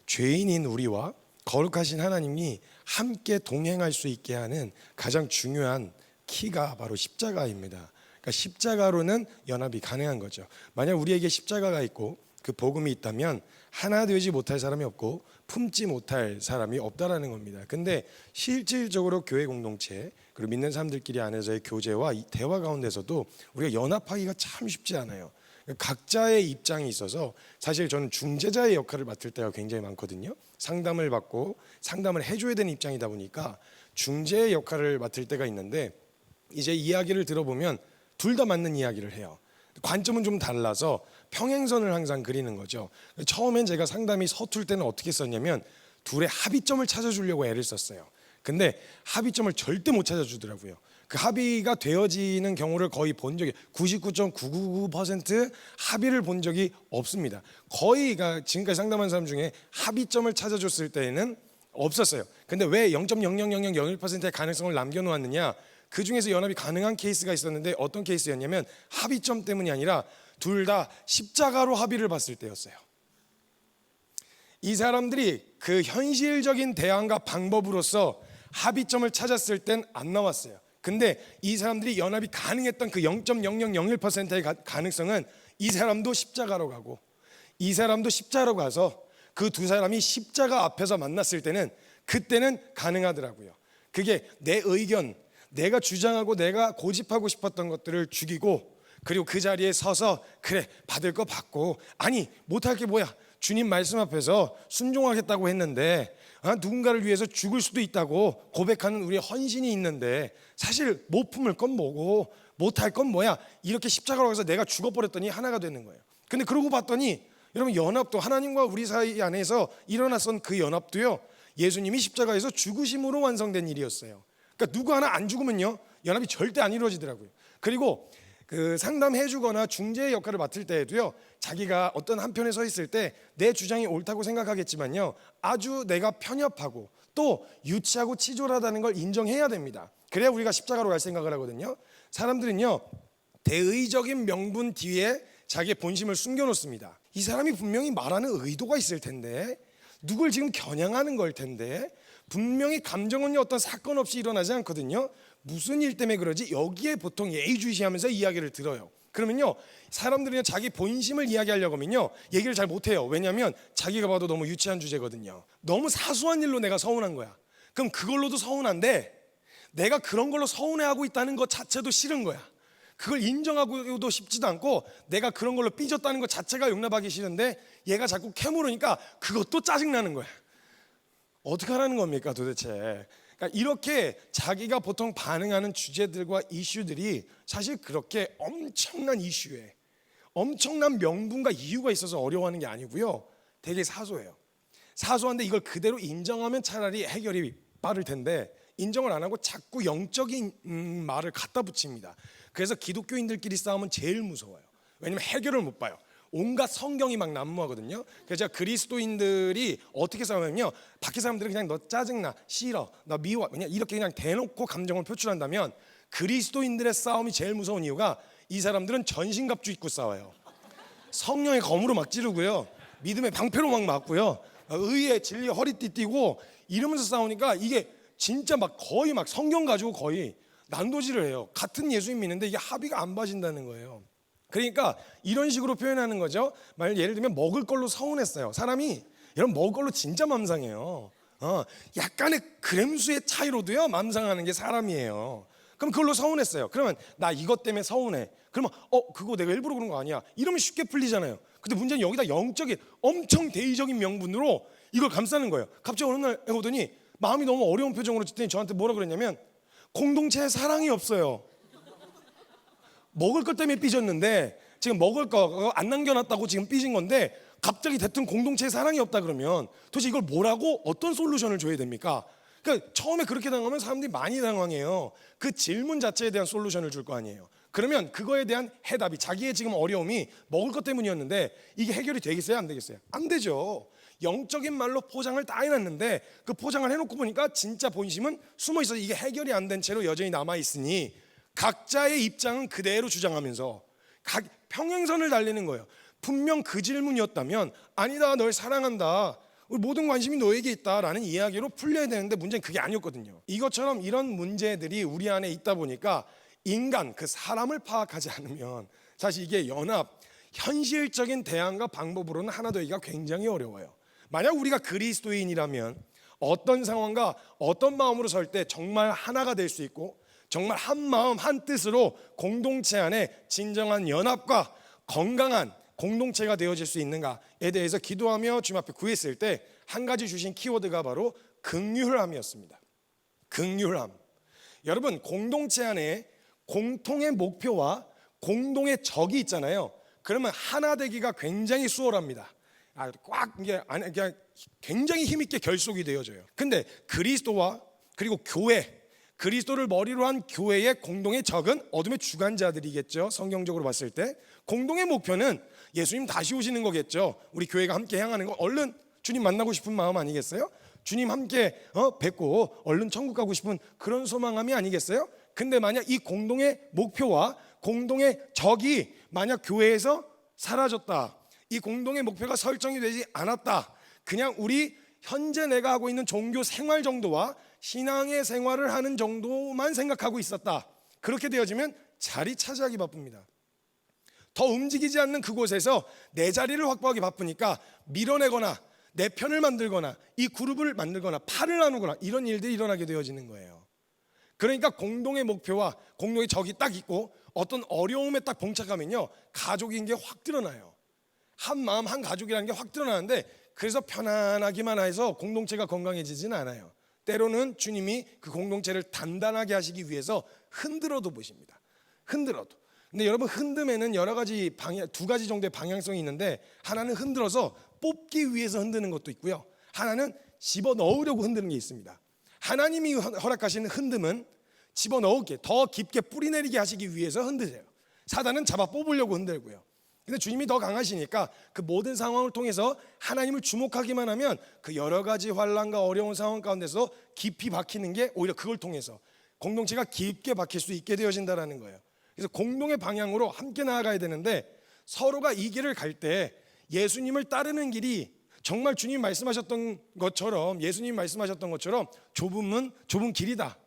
죄인인 우리와 거룩하신 하나님이 함께 동행할 수 있게 하는 가장 중요한 키가 바로 십자가입니다. 그러니까 십자가로는 연합이 가능한 거죠. 만약 우리에게 십자가가 있고 그 복음이 있다면 하나 되지 못할 사람이 없고 품지 못할 사람이 없다라는 겁니다. 근데 실질적으로 교회 공동체 그리고 믿는 사람들끼리 안에서의 교제와 이 대화 가운데서도 우리가 연합하기가 참 쉽지 않아요. 각자의 입장이 있어서 사실 저는 중재자의 역할을 맡을 때가 굉장히 많거든요. 상담을 받고 상담을 해줘야 되는 입장이다 보니까 중재의 역할을 맡을 때가 있는데, 이제 이야기를 들어보면 둘 다 맞는 이야기를 해요. 관점은 좀 달라서 평행선을 항상 그리는 거죠. 처음엔 제가 상담이 서툴 때는 어떻게 썼냐면 둘의 합의점을 찾아주려고 애를 썼어요. 근데 합의점을 절대 못 찾아주더라고요. 그 합의가 되어지는 경우를 거의 본 적이 99.999% 합의를 본 적이 없습니다. 거의가 지금까지 상담한 사람 중에 합의점을 찾아줬을 때는 없었어요. 근데 왜 0.00001%의 가능성을 남겨놓았느냐? 그 중에서 연합이 가능한 케이스가 있었는데 어떤 케이스였냐면 합의점 때문이 아니라 둘 다 십자가로 합의를 봤을 때였어요. 이 사람들이 그 현실적인 대안과 방법으로서 합의점을 찾았을 땐 안 나왔어요. 근데 이 사람들이 연합이 가능했던 그 0.0001%의 가능성은 이 사람도 십자가로 가고 이 사람도 십자가로 가서 그 두 사람이 십자가 앞에서 만났을 때는 그때는 가능하더라고요. 그게 내 의견, 내가 주장하고 내가 고집하고 싶었던 것들을 죽이고, 그리고 그 자리에 서서 그래 받을 거 받고, 아니 못할 게 뭐야, 주님 말씀 앞에서 순종하겠다고 했는데 누군가를 위해서 죽을 수도 있다고 고백하는 우리의 헌신이 있는데 사실 못 품을 건 뭐고 못할 건 뭐야, 이렇게 십자가로 가서 내가 죽어버렸더니 하나가 되는 거예요. 근데 그러고 봤더니 여러분, 연합도 하나님과 우리 사이 안에서 일어났던 그 연합도요, 예수님이 십자가에서 죽으심으로 완성된 일이었어요. 그러니까 누구 하나 안 죽으면요 연합이 절대 안 이루어지더라고요. 그리고 그 상담해주거나 중재의 역할을 맡을 때에도요, 자기가 어떤 한편에 서 있을 때 내 주장이 옳다고 생각하겠지만요, 아주 내가 편협하고 또 유치하고 치졸하다는 걸 인정해야 됩니다. 그래야 우리가 십자가로 갈 생각을 하거든요. 사람들은요, 대의적인 명분 뒤에 자기의 본심을 숨겨놓습니다. 이 사람이 분명히 말하는 의도가 있을 텐데, 누굴 지금 겨냥하는 걸 텐데, 분명히 감정은요 어떤 사건 없이 일어나지 않거든요. 무슨 일 때문에 그러지? 여기에 보통 예의주시하면서 이야기를 들어요. 그러면요, 사람들은 자기 본심을 이야기하려고 하면요 얘기를 잘 못해요. 왜냐하면 자기가 봐도 너무 유치한 주제거든요. 너무 사소한 일로 내가 서운한 거야. 그럼 그걸로도 서운한데 내가 그런 걸로 서운해하고 있다는 것 자체도 싫은 거야. 그걸 인정하고도 싶지도 않고 내가 그런 걸로 삐졌다는 것 자체가 용납하기 싫은데 얘가 자꾸 캐물으니까 그것도 짜증나는 거야. 어떻게 하라는 겁니까 도대체? 그러니까 이렇게 자기가 보통 반응하는 주제들과 이슈들이 사실 그렇게 엄청난 이슈에 엄청난 명분과 이유가 있어서 어려워하는 게 아니고요, 되게 사소해요. 사소한데 이걸 그대로 인정하면 차라리 해결이 빠를 텐데 인정을 안 하고 자꾸 영적인 말을 갖다 붙입니다. 그래서 기독교인들끼리 싸우면 제일 무서워요. 왜냐면 해결을 못 봐요. 온갖 성경이 막 난무하거든요. 그래서 제가 그리스도인들이 어떻게 싸우냐면요, 밖에 사람들은 그냥 너 짜증나, 싫어, 나 미워, 그냥 이렇게 그냥 대놓고 감정을 표출한다면, 그리스도인들의 싸움이 제일 무서운 이유가 이 사람들은 전신갑주 입고 싸워요. 성령의 검으로 막 찌르고요, 믿음의 방패로 막 맞고요, 의의 진리에 허리띠 띠고 이러면서 싸우니까 이게 진짜 막 거의 막 성경 가지고 거의 난도질을 해요. 같은 예수님 믿는데 이게 합의가 안 봐진다는 거예요. 그러니까 이런 식으로 표현하는 거죠. 예를 들면 먹을 걸로 서운했어요. 사람이 여러분 먹을 걸로 진짜 맘상해요. 약간의 그램수의 차이로도요 맘상하는 게 사람이에요. 그럼 그걸로 서운했어요. 그러면 나 이것 때문에 서운해. 그러면 그거 내가 일부러 그런 거 아니야, 이러면 쉽게 풀리잖아요. 근데 문제는 여기다 영적인 엄청 대의적인 명분으로 이걸 감싸는 거예요. 갑자기 어느 날 오더니 마음이 너무 어려운 표정으로 짓더니 저한테 뭐라 그랬냐면, 공동체에 사랑이 없어요. 먹을 것 때문에 삐졌는데 지금 먹을 거 안 남겨놨다고 지금 삐진 건데 갑자기 대뜸 공동체에 사랑이 없다 그러면 도대체 이걸 뭐라고 어떤 솔루션을 줘야 됩니까? 그러니까 처음에 그렇게 당하면 사람들이 많이 당황해요. 그 질문 자체에 대한 솔루션을 줄 거 아니에요. 그러면 그거에 대한 해답이, 자기의 지금 어려움이 먹을 것 때문이었는데 이게 해결이 되겠어요, 안 되겠어요? 안 되죠. 영적인 말로 포장을 다 해놨는데 그 포장을 해놓고 보니까 진짜 본심은 숨어있어서 이게 해결이 안 된 채로 여전히 남아있으니 각자의 입장은 그대로 주장하면서 평행선을 달리는 거예요. 분명 그 질문이었다면 아니다, 널 사랑한다, 모든 관심이 너에게 있다라는 이야기로 풀려야 되는데 문제는 그게 아니었거든요. 이것처럼 이런 문제들이 우리 안에 있다 보니까 인간, 그 사람을 파악하지 않으면 사실 이게 연합, 현실적인 대안과 방법으로는 하나 되기가 굉장히 어려워요. 만약 우리가 그리스도인이라면 어떤 상황과 어떤 마음으로 설 때 정말 하나가 될 수 있고 정말 한 마음 한 뜻으로 공동체 안에 진정한 연합과 건강한 공동체가 되어질 수 있는가에 대해서 기도하며 주님 앞에 구했을 때 한 가지 주신 키워드가 바로 긍휼함이었습니다. 긍휼함. 여러분, 공동체 안에 공통의 목표와 공동의 적이 있잖아요. 그러면 하나 되기가 굉장히 수월합니다. 그냥 굉장히 힘있게 결속이 되어져요. 근데 그리스도와 그리고 교회, 그리스도를 머리로 한 교회의 공동의 적은 어둠의 주관자들이겠죠. 성경적으로 봤을 때 공동의 목표는 예수님 다시 오시는 거겠죠. 우리 교회가 함께 향하는 거, 얼른 주님 만나고 싶은 마음 아니겠어요? 주님 함께 뵙고 얼른 천국 가고 싶은 그런 소망함이 아니겠어요? 근데 만약 이 공동의 목표와 공동의 적이 만약 교회에서 사라졌다, 이 공동의 목표가 설정이 되지 않았다, 그냥 우리 현재 내가 하고 있는 종교 생활 정도와 신앙의 생활을 하는 정도만 생각하고 있었다, 그렇게 되어지면 자리 차지하기 바쁩니다. 더 움직이지 않는 그곳에서 내 자리를 확보하기 바쁘니까 밀어내거나 내 편을 만들거나 이 그룹을 만들거나 팔을 나누거나 이런 일들이 일어나게 되어지는 거예요. 그러니까 공동의 목표와 공동의 적이 딱 있고 어떤 어려움에 딱 봉착하면요, 가족인 게 확 드러나요. 한 마음 한 가족이라는 게 확 드러나는데, 그래서 편안하기만 해서 공동체가 건강해지진 않아요. 때로는 주님이 그 공동체를 단단하게 하시기 위해서 흔들어도 보십니다. 흔들어도. 근데 여러분, 흔듦에는 여러 가지 두 가지 정도의 방향성이 있는데, 하나는 흔들어서 뽑기 위해서 흔드는 것도 있고요, 하나는 집어넣으려고 흔드는 게 있습니다. 하나님이 허락하시는 흔듦은 집어넣게, 더 깊게 뿌리내리게 하시기 위해서 흔드세요. 사단은 잡아 뽑으려고 흔들고요. 근데 주님이 더 강하시니까 그 모든 상황을 통해서 하나님을 주목하기만 하면 그 여러 가지 환난과 어려운 상황 가운데서 깊이 박히는 게 오히려 그걸 통해서 공동체가 깊게 박힐 수 있게 되어진다는 거예요. 그래서 공동의 방향으로 함께 나아가야 되는데, 서로가 이 길을 갈 때 예수님을 따르는 길이 정말 주님 말씀하셨던 것처럼, 예수님 말씀하셨던 것처럼 좁은 길이다.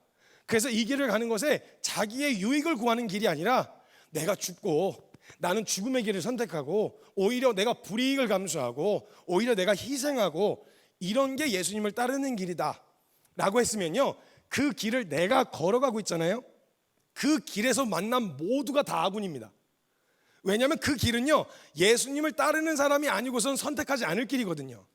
그래서 이 길을 가는 것에 자기의 유익을 구하는 길이 아니라 내가 죽고 나는 죽음의 길을 선택하고 오히려 내가 불이익을 감수하고 오히려 내가 희생하고 이런 게 예수님을 따르는 길이다 라고 했으면요, 그 길을 내가 걸어가고 있잖아요. 그 길에서 만난 모두가 다 아군입니다. 왜냐하면 그 길은요, 예수님을 따르는 사람이 아니고선 선택하지 않을 길이거든요.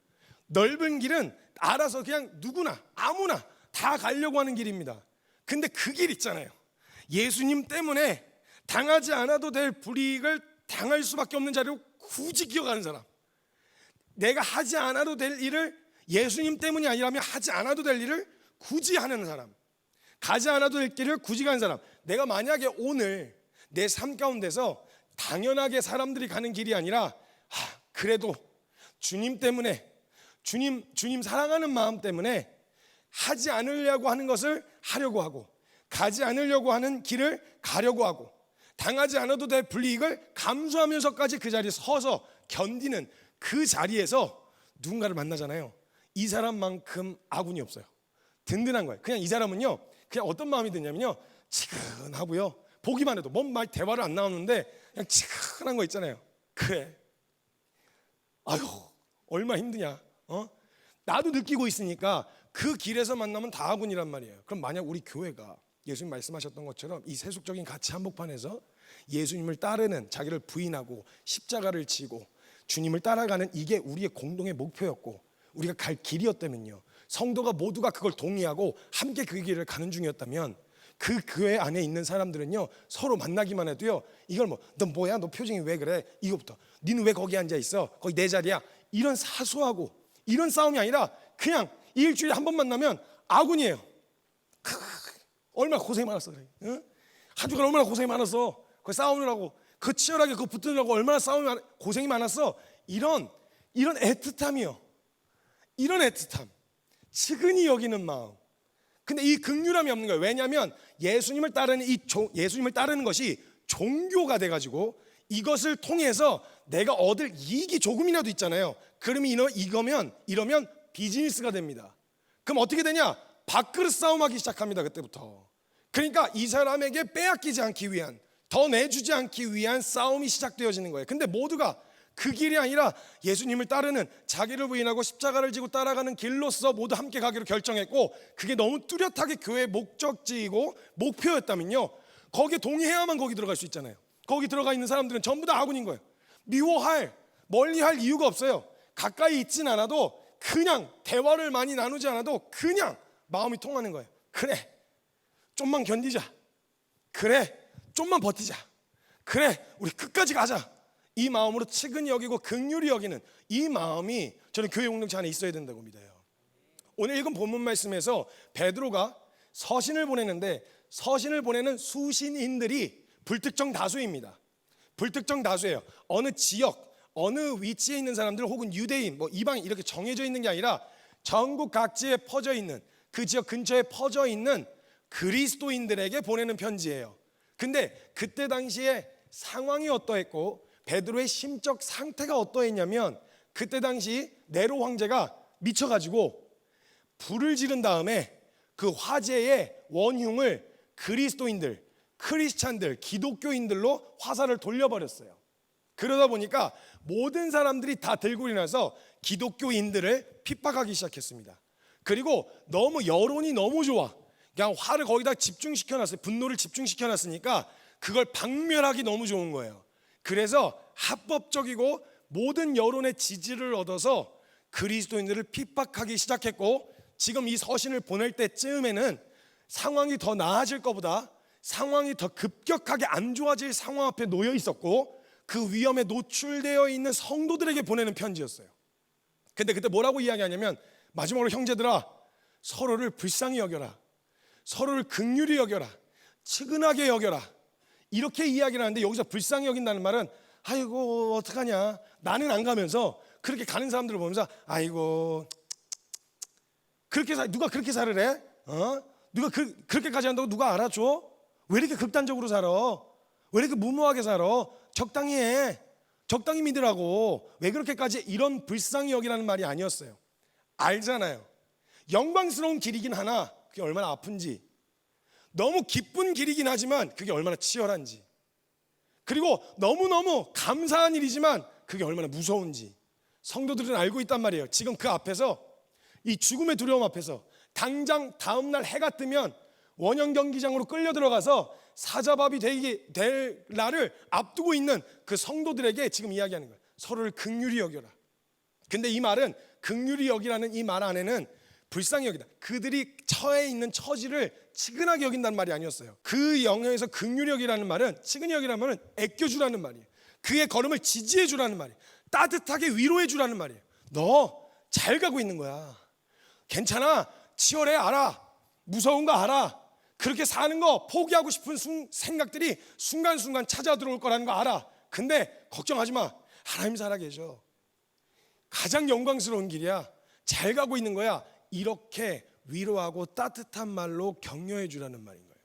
넓은 길은 알아서 그냥 누구나 아무나 다 가려고 하는 길입니다. 근데 그 길 있잖아요. 예수님 때문에 당하지 않아도 될 불이익을 당할 수밖에 없는 자리로 굳이 기어가는 사람, 내가 하지 않아도 될 일을 예수님 때문이 아니라면 하지 않아도 될 일을 굳이 하는 사람, 가지 않아도 될 길을 굳이 가는 사람. 내가 만약에 오늘 내 삶 가운데서 당연하게 사람들이 가는 길이 아니라 그래도 주님 때문에, 주님 사랑하는 마음 때문에 하지 않으려고 하는 것을 하려고 하고, 가지 않으려고 하는 길을 가려고 하고, 당하지 않아도 될 불이익을 감수하면서까지 그 자리에 서서 견디는 그 자리에서 누군가를 만나잖아요. 이 사람만큼 아군이 없어요. 든든한 거예요. 그냥 이 사람은요, 그냥 어떤 마음이 드냐면요, 치근하고요, 보기만 해도 뭔 말 대화를 안 나오는데 그냥 치근한 거 있잖아요. 그래, 아유 얼마나 힘드냐, 나도 느끼고 있으니까 그 길에서 만나면 다 아군이란 말이에요. 그럼 만약 우리 교회가 예수님 말씀하셨던 것처럼 이 세속적인 가치 한복판에서 예수님을 따르는, 자기를 부인하고 십자가를 지고 주님을 따라가는 이게 우리의 공동의 목표였고 우리가 갈 길이었다면요, 성도가 모두가 그걸 동의하고 함께 그 길을 가는 중이었다면, 그 교회 안에 있는 사람들은요, 서로 만나기만 해도요, 이걸 너 뭐야, 너 표정이 왜 그래, 이거부터, 니는 왜 거기 앉아 있어, 거기 내 자리야, 이런 사소하고 이런 싸움이 아니라 그냥 일주일에 한 번 만나면 아군이에요. 얼마나 고생이 많았어, 그래. 응? 한 주간 얼마나 고생이 많았어. 그 싸우느라고, 그 치열하게 그 붙으느라고 얼마나 고생이 많았어. 이런 애틋함이요, 이런 애틋함, 측은히 여기는 마음. 근데 이 긍휼함이 없는 거예요. 왜냐하면 예수님을 따르는 것이 종교가 돼가지고 이것을 통해서 내가 얻을 이익이 조금이라도 있잖아요. 그러면 이러면 비즈니스가 됩니다. 그럼 어떻게 되냐? 밥그릇 싸움하기 시작합니다. 그때부터. 그러니까 이 사람에게 빼앗기지 않기 위한, 더 내주지 않기 위한 싸움이 시작되어지는 거예요. 근데 모두가 그 길이 아니라 예수님을 따르는, 자기를 부인하고 십자가를 지고 따라가는 길로서 모두 함께 가기로 결정했고, 그게 너무 뚜렷하게 교회의 목적지이고 목표였다면요, 거기에 동의해야만 거기 들어갈 수 있잖아요. 거기 들어가 있는 사람들은 전부 다 아군인 거예요. 미워할, 멀리할 이유가 없어요. 가까이 있진 않아도, 그냥 대화를 많이 나누지 않아도 그냥 마음이 통하는 거예요. 그래, 좀만 견디자. 그래, 좀만 버티자. 그래, 우리 끝까지 가자. 이 마음으로 측은히 여기고 긍휼히 여기는 이 마음이 저는 교회 공동체 안에 있어야 된다고 믿어요. 오늘 읽은 본문 말씀에서 베드로가 서신을 보내는데, 서신을 보내는 수신인들이 불특정 다수입니다. 불특정 다수예요. 어느 지역, 어느 위치에 있는 사람들, 혹은 유대인, 이방인, 이렇게 정해져 있는 게 아니라 전국 각지에 퍼져 있는, 그 지역 근처에 퍼져 있는 그리스도인들에게 보내는 편지예요. 근데 그때 당시에 상황이 어떠했고 베드로의 심적 상태가 어떠했냐면, 그때 당시 네로 황제가 미쳐가지고 불을 지른 다음에 그 화재의 원흉을 그리스도인들, 크리스찬들, 기독교인들로 화살을 돌려버렸어요. 그러다 보니까 모든 사람들이 다 들고 일어나서 기독교인들을 핍박하기 시작했습니다. 그리고 너무 여론이 너무 좋아, 그냥 화를 거기다 집중시켜놨어요. 분노를 집중시켜놨으니까 그걸 박멸하기 너무 좋은 거예요. 그래서 합법적이고 모든 여론의 지지를 얻어서 그리스도인들을 핍박하기 시작했고, 지금 이 서신을 보낼 때쯤에는 상황이 더 나아질 것보다 상황이 더 급격하게 안 좋아질 상황 앞에 놓여 있었고, 그 위험에 노출되어 있는 성도들에게 보내는 편지였어요. 근데 그때 뭐라고 이야기하냐면, 마지막으로 형제들아, 서로를 불쌍히 여겨라, 서로를 긍휼히 여겨라, 측은하게 여겨라, 이렇게 이야기를 하는데, 여기서 불쌍히 여긴다는 말은 아이고 어떡하냐, 나는 안 가면서 그렇게 가는 사람들을 보면서 아이고 누가 그렇게 살을 해? 누가 그렇게까지 한다고 누가 알아줘? 왜 이렇게 극단적으로 살아? 왜 이렇게 무모하게 살아? 적당히 해, 적당히 믿으라고, 왜 그렇게까지, 이런 불쌍히 여기라는 말이 아니었어요. 알잖아요, 영광스러운 길이긴 하나 그게 얼마나 아픈지, 너무 기쁜 길이긴 하지만 그게 얼마나 치열한지, 그리고 너무너무 감사한 일이지만 그게 얼마나 무서운지 성도들은 알고 있단 말이에요. 지금 그 앞에서, 이 죽음의 두려움 앞에서 당장 다음날 해가 뜨면 원형 경기장으로 끌려 들어가서 사자밥이 될 날을 앞두고 있는 그 성도들에게 지금 이야기하는 거예요. 서로를 긍휼히 여겨라. 근데 이 말은 긍휼히 여기라는 이 말 안에는 불쌍히 여기다, 그들이 처해 있는 처지를 치근하게 여긴다는 말이 아니었어요. 그 영어에서 긍휼히 여기라는 말은, 치근히 여기라는 말은 애껴주라는 말이에요. 그의 걸음을 지지해 주라는 말이에요. 따뜻하게 위로해 주라는 말이에요. 너 잘 가고 있는 거야. 괜찮아. 치열해. 알아. 무서운 거 알아. 그렇게 사는 거 포기하고 싶은 생각들이 순간순간 찾아 들어올 거라는 거 알아. 근데 걱정하지 마. 하나님 살아계셔. 가장 영광스러운 길이야. 잘 가고 있는 거야. 이렇게 위로하고 따뜻한 말로 격려해 주라는 말인 거예요.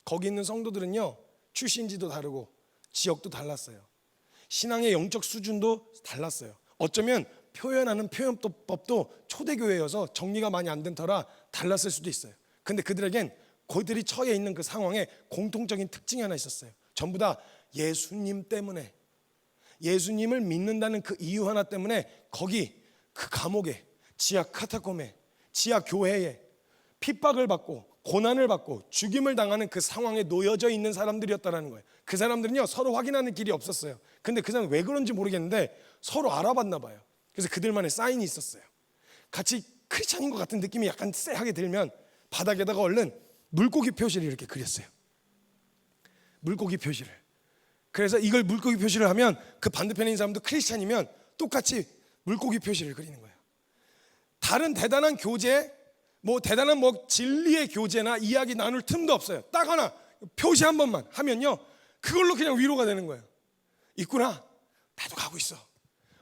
거기 있는 성도들은요, 출신지도 다르고 지역도 달랐어요. 신앙의 영적 수준도 달랐어요. 어쩌면 표현하는 표현법도 초대교회여서 정리가 많이 안 된 터라 달랐을 수도 있어요. 근데 그들에겐 그들이 처해 있는 그 상황에 공통적인 특징이 하나 있었어요. 전부 다 예수님 때문에, 예수님을 믿는다는 그 이유 하나 때문에 거기 그 감옥에, 지하 카타콤에, 지하 교회에 핍박을 받고 고난을 받고 죽임을 당하는 그 상황에 놓여져 있는 사람들이었다는 거예요. 그 사람들은요, 서로 확인하는 길이 없었어요. 근데 그 사람은 왜 그런지 모르겠는데 서로 알아봤나 봐요. 그래서 그들만의 사인이 있었어요. 같이 크리스찬인 것 같은 느낌이 약간 쎄하게 들면 바닥에다가 얼른 물고기 표시를 이렇게 그렸어요. 물고기 표시를. 그래서 이걸 물고기 표시를 하면 그 반대편에 있는 사람도 크리스찬이면 똑같이 물고기 표시를 그리는 거예요. 다른 대단한 교제, 대단한 진리의 교제나 이야기 나눌 틈도 없어요. 딱 하나 표시 한 번만 하면요, 그걸로 그냥 위로가 되는 거예요. 있구나, 나도 가고 있어.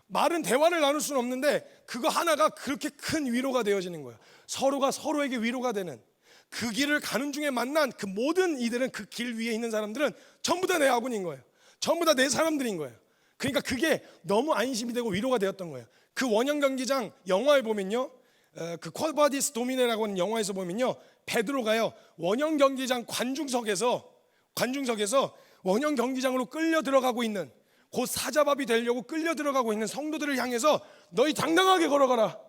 말은 대화를 나눌 수는 없는데 그거 하나가 그렇게 큰 위로가 되어지는 거예요. 서로가 서로에게 위로가 되는, 그 길을 가는 중에 만난 그 모든 이들은, 그 길 위에 있는 사람들은 전부 다 내 아군인 거예요. 전부 다 내 사람들인 거예요. 그러니까 그게 너무 안심이 되고 위로가 되었던 거예요. 그 원형 경기장 영화에 보면요, 그 쿼바디스 도미네라고 하는 영화에서 보면요, 베드로가요 원형 경기장 관중석에서 원형 경기장으로 끌려 들어가고 있는, 곧 사자밥이 되려고 끌려 들어가고 있는 성도들을 향해서 너희 당당하게 걸어가라.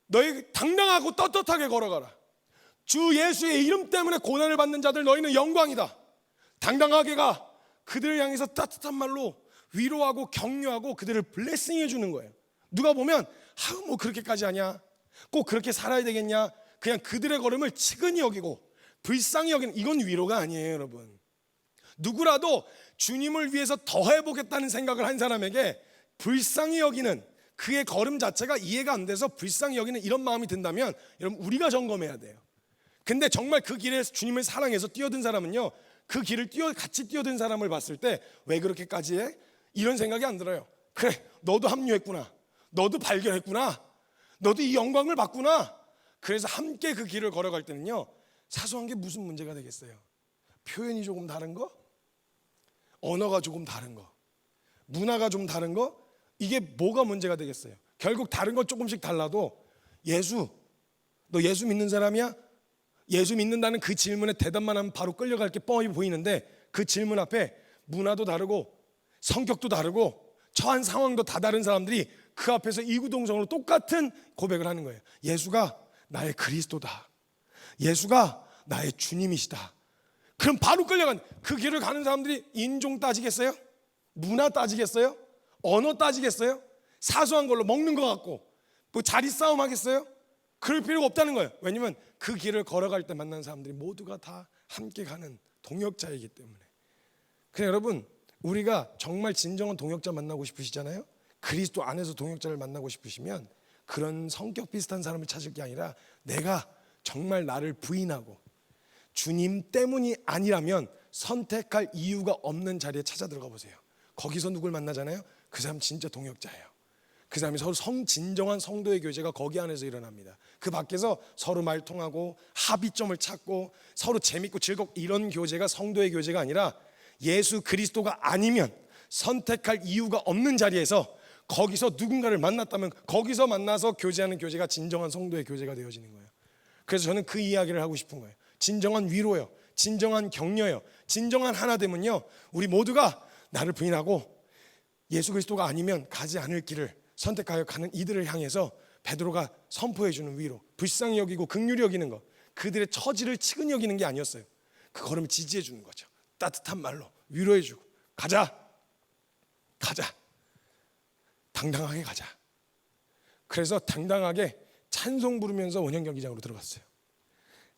너희 당당하고 떳떳하게 걸어가라. 주 예수의 이름 때문에 고난을 받는 자들, 너희는 영광이다. 당당하게 가. 그들을 향해서 따뜻한 말로 위로하고 격려하고 그들을 블레싱해 주는 거예요. 누가 보면 그렇게까지 하냐, 꼭 그렇게 살아야 되겠냐, 그냥 그들의 걸음을 치근히 여기고 불쌍히 여기는, 이건 위로가 아니에요, 여러분. 누구라도 주님을 위해서 더 해보겠다는 생각을 한 사람에게 불쌍히 여기는 그의 걸음 자체가 이해가 안 돼서 불쌍히 여기는 이런 마음이 든다면, 여러분, 우리가 점검해야 돼요. 근데 정말 그 길에 주님을 사랑해서 뛰어든 사람은요, 그 길을 같이 뛰어든 사람을 봤을 때 왜 그렇게까지 해? 이런 생각이 안 들어요. 그래, 너도 합류했구나, 너도 발견했구나, 너도 이 영광을 받구나. 그래서 함께 그 길을 걸어갈 때는요, 사소한 게 무슨 문제가 되겠어요? 표현이 조금 다른 거, 언어가 조금 다른 거, 문화가 좀 다른 거, 이게 뭐가 문제가 되겠어요? 결국 다른 거 조금씩 달라도 너 예수 믿는 사람이야? 예수 믿는다는 그 질문에 대답만 하면 바로 끌려갈 게 뻔히 보이는데, 그 질문 앞에 문화도 다르고 성격도 다르고 처한 상황도 다 다른 사람들이 그 앞에서 이구동성으로 똑같은 고백을 하는 거예요. 예수가 나의 그리스도다. 예수가 나의 주님이시다. 그럼 바로 끌려간, 그 길을 가는 사람들이 인종 따지겠어요? 문화 따지겠어요? 언어 따지겠어요? 사소한 걸로 먹는 것 같고 자리 싸움 하겠어요? 그럴 필요가 없다는 거예요. 왜냐면 그 길을 걸어갈 때 만난 사람들이 모두가 다 함께 가는 동역자이기 때문에. 그래, 여러분, 우리가 정말 진정한 동역자 만나고 싶으시잖아요. 그리스도 안에서 동역자를 만나고 싶으시면 그런 성격 비슷한 사람을 찾을 게 아니라, 내가 정말 나를 부인하고 주님 때문이 아니라면 선택할 이유가 없는 자리에 찾아 들어가 보세요. 거기서 누굴 만나잖아요. 그 사람 진짜 동역자예요. 그 사람이 서로 진정한 성도의 교제가 거기 안에서 일어납니다. 그 밖에서 서로 말통하고 합의점을 찾고 서로 재밌고 즐겁고 이런 교제가 성도의 교제가 아니라, 예수 그리스도가 아니면 선택할 이유가 없는 자리에서 거기서 누군가를 만났다면 거기서 만나서 교제하는 교제가 진정한 성도의 교제가 되어지는 거예요. 그래서 저는 그 이야기를 하고 싶은 거예요. 진정한 위로요, 진정한 격려요, 진정한 하나됨은요, 우리 모두가 나를 부인하고 예수 그리스도가 아니면 가지 않을 길을 선택하여 가는 이들을 향해서 베드로가 선포해 주는 위로, 불쌍히 여기고 긍휼히 여기는 것, 그들의 처지를 치근히 여기는 게 아니었어요. 그 걸음을 지지해 주는 거죠. 따뜻한 말로 위로해 주고, 가자, 당당하게 가자. 그래서 당당하게 찬송 부르면서 원형 경기장으로 들어갔어요.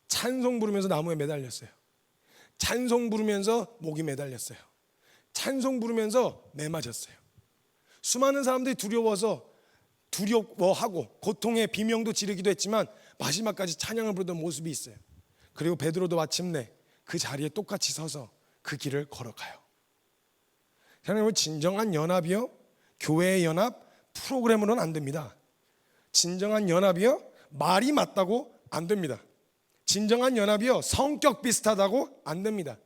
찬송 부르면서 나무에 매달렸어요. 찬송 부르면서 목이 매달렸어요. 찬송 부르면서 매 맞았어요. 수많은 사람들이 두려워하고 고통의 비명도 지르기도 했지만 마지막까지 찬양을 부르던 모습이 있어요. 그리고 베드로도 마침내 그 자리에 똑같이 서서 그 길을 걸어가요. 여러분, 진정한 연합이요, 교회의 연합 프로그램으로는 안 됩니다. 진정한 연합이요, 말이 맞다고 안 됩니다. 진정한 연합이요, 성격 비슷하다고 안 됩니다.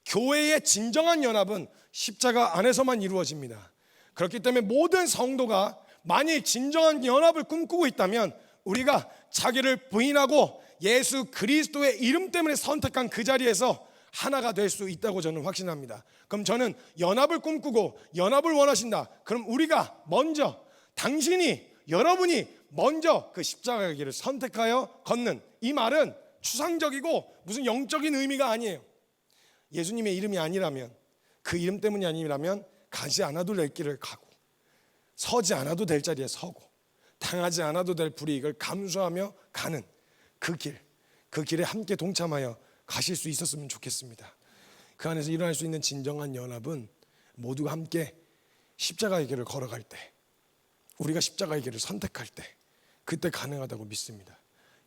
교회의 진정한 연합은 십자가 안에서만 이루어집니다. 그렇기 때문에 모든 성도가 만일 진정한 연합을 꿈꾸고 있다면 우리가 자기를 부인하고 예수 그리스도의 이름 때문에 선택한 그 자리에서 하나가 될 수 있다고 저는 확신합니다. 그럼 저는 연합을 꿈꾸고 연합을 원하신다. 그럼 우리가 먼저, 당신이, 여러분이 먼저 그 십자가의 길을 선택하여 걷는, 이 말은 추상적이고 무슨 영적인 의미가 아니에요. 예수님의 이름이 아니라면, 그 이름 때문이 아니라면 가지 않아도 될 길을 가고, 서지 않아도 될 자리에 서고, 당하지 않아도 될 불이익을 감수하며 가는 그 길에 함께 동참하여 가실 수 있었으면 좋겠습니다. 그 안에서 일어날 수 있는 진정한 연합은 모두가 함께 십자가의 길을 걸어갈 때, 우리가 십자가의 길을 선택할 때, 그때 가능하다고 믿습니다.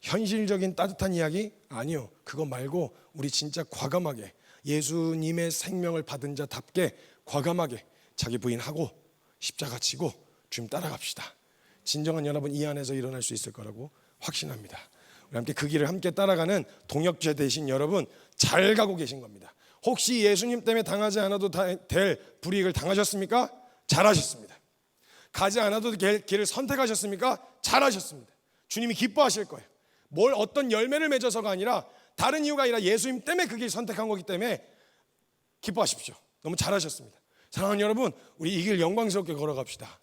현실적인 따뜻한 이야기? 아니요. 그거 말고 우리 진짜 과감하게 예수님의 생명을 받은 자답게 과감하게 자기 부인하고 십자가 지고 주님 따라갑시다. 진정한 연합은 이 안에서 일어날 수 있을 거라고 확신합니다. 우리 함께 그 길을 함께 따라가는 동역자 되신 여러분, 잘 가고 계신 겁니다. 혹시 예수님 때문에 당하지 않아도 될 불이익을 당하셨습니까? 잘하셨습니다. 가지 않아도 될 길을 선택하셨습니까? 잘하셨습니다. 주님이 기뻐하실 거예요. 어떤 열매를 맺어서가 아니라, 다른 이유가 아니라 예수님 때문에 그 길 선택한 거기 때문에 기뻐하십시오. 너무 잘하셨습니다. 사랑하는 여러분, 우리 이 길 영광스럽게 걸어갑시다.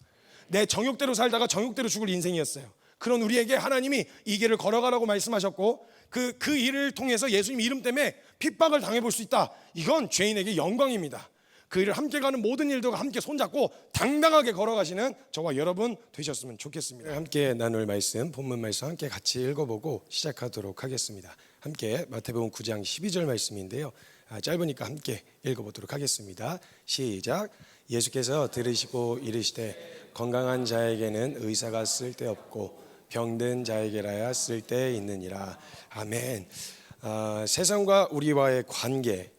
내 정욕대로 살다가 정욕대로 죽을 인생이었어요. 그런 우리에게 하나님이 이 길을 걸어가라고 말씀하셨고, 그 일을 통해서 예수님 이름 때문에 핍박을 당해볼 수 있다. 이건 죄인에게 영광입니다. 그 일을 함께 가는 모든 일들과 함께 손잡고 당당하게 걸어가시는 저와 여러분 되셨으면 좋겠습니다. 함께 나눌 말씀, 본문 말씀 함께 같이 읽어보고 시작하도록 하겠습니다. 함께 마태복음 9장 12절 말씀인데요, 짧으니까 함께 읽어보도록 하겠습니다. 시작. 예수께서 들으시고 이르시되 건강한 자에게는 의사가 쓸데없고 병든 자에게라야 쓸데 있느니라. 아멘. 세상과 우리와의 관계,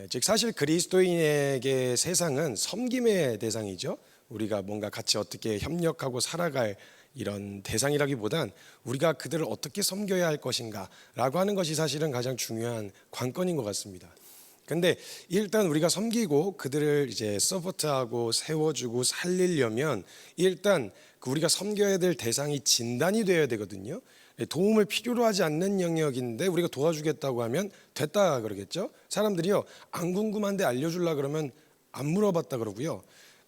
즉 사실 그리스도인에게 세상은 섬김의 대상이죠. 우리가 뭔가 같이 어떻게 협력하고 살아갈 이런 대상이라기보단 우리가 그들을 어떻게 섬겨야 할 것인가 라고 하는 것이 사실은 가장 중요한 관건인 것 같습니다. 근데 일단 우리가 섬기고 그들을 이제 서포트하고 세워주고 살리려면 일단 우리가 섬겨야 될 대상이 진단이 되어야 되거든요. 도움을 필요로 하지 않는 영역인데 우리가 도와주겠다고 하면 됐다 그러겠죠. 사람들이요, 안 궁금한데 알려주려 그러면 안 물어봤다 그러고요.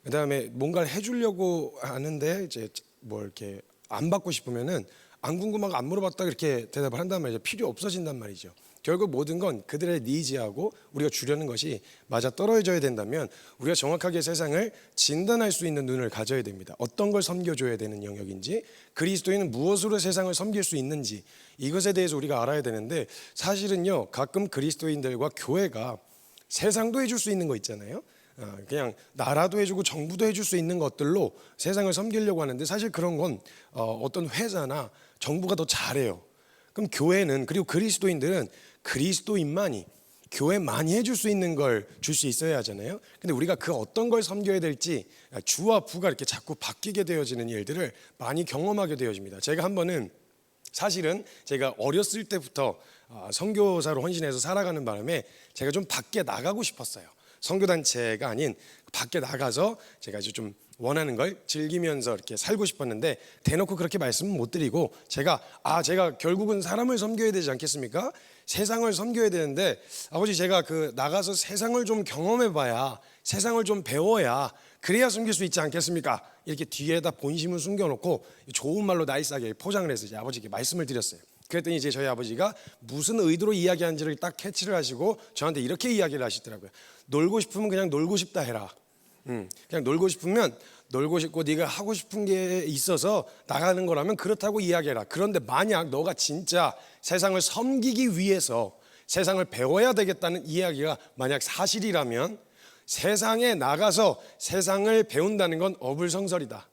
그다음에 뭔가를 해주려고 하는데 이제 뭐 이렇게 안 받고 싶으면은 안 궁금하고 안 물어봤다 그렇게 대답을 한단 말이죠. 필요 없어진단 말이죠. 결국 모든 건 그들의 니즈하고 우리가 주려는 것이 맞아 떨어져야 된다면 우리가 정확하게 세상을 진단할 수 있는 눈을 가져야 됩니다. 어떤 걸 섬겨줘야 되는 영역인지, 그리스도인은 무엇으로 세상을 섬길 수 있는지, 이것에 대해서 우리가 알아야 되는데, 사실은요, 가끔 그리스도인들과 교회가 세상도 해줄 수 있는 거 있잖아요. 그냥 나라도 해주고 정부도 해줄 수 있는 것들로 세상을 섬기려고 하는데, 사실 그런 건 어떤 회사나 정부가 더 잘해요. 그럼 교회는, 그리고 그리스도인들은 그리스도인만이 교회 많이 해줄 수 있는 걸 줄 수 있어야 하잖아요. 근데 우리가 그 어떤 걸 섬겨야 될지 주와 부가 이렇게 자꾸 바뀌게 되어지는 일들을 많이 경험하게 되어집니다. 제가 한 번은, 사실은 제가 어렸을 때부터 선교사로 헌신해서 살아가는 바람에 제가 좀 밖에 나가고 싶었어요. 선교단체가 아닌 밖에 나가서 제가 이제 좀 원하는 걸 즐기면서 이렇게 살고 싶었는데, 대놓고 그렇게 말씀은 못 드리고 제가 결국은 사람을 섬겨야 되지 않겠습니까? 세상을 섬겨야 되는데, 아버지 제가 나가서 세상을 좀 경험해봐야, 세상을 좀 배워야 그래야 섬길 수 있지 않겠습니까? 이렇게 뒤에다 본심을 숨겨놓고 좋은 말로 나이스하게 포장을 해서 이제 아버지께 말씀을 드렸어요. 그랬더니 이제 저희 아버지가 무슨 의도로 이야기하는지를 딱 캐치를 하시고 저한테 이렇게 이야기를 하시더라고요. 놀고 싶으면 그냥 놀고 싶다 해라. 그냥 놀고 싶으면 놀고 싶고 네가 하고 싶은 게 있어서 나가는 거라면 그렇다고 이야기해라. 그런데 만약 너가 진짜 세상을 섬기기 위해서 세상을 배워야 되겠다는 이야기가 만약 사실이라면 세상에 나가서 세상을 배운다는 건 어불성설이다.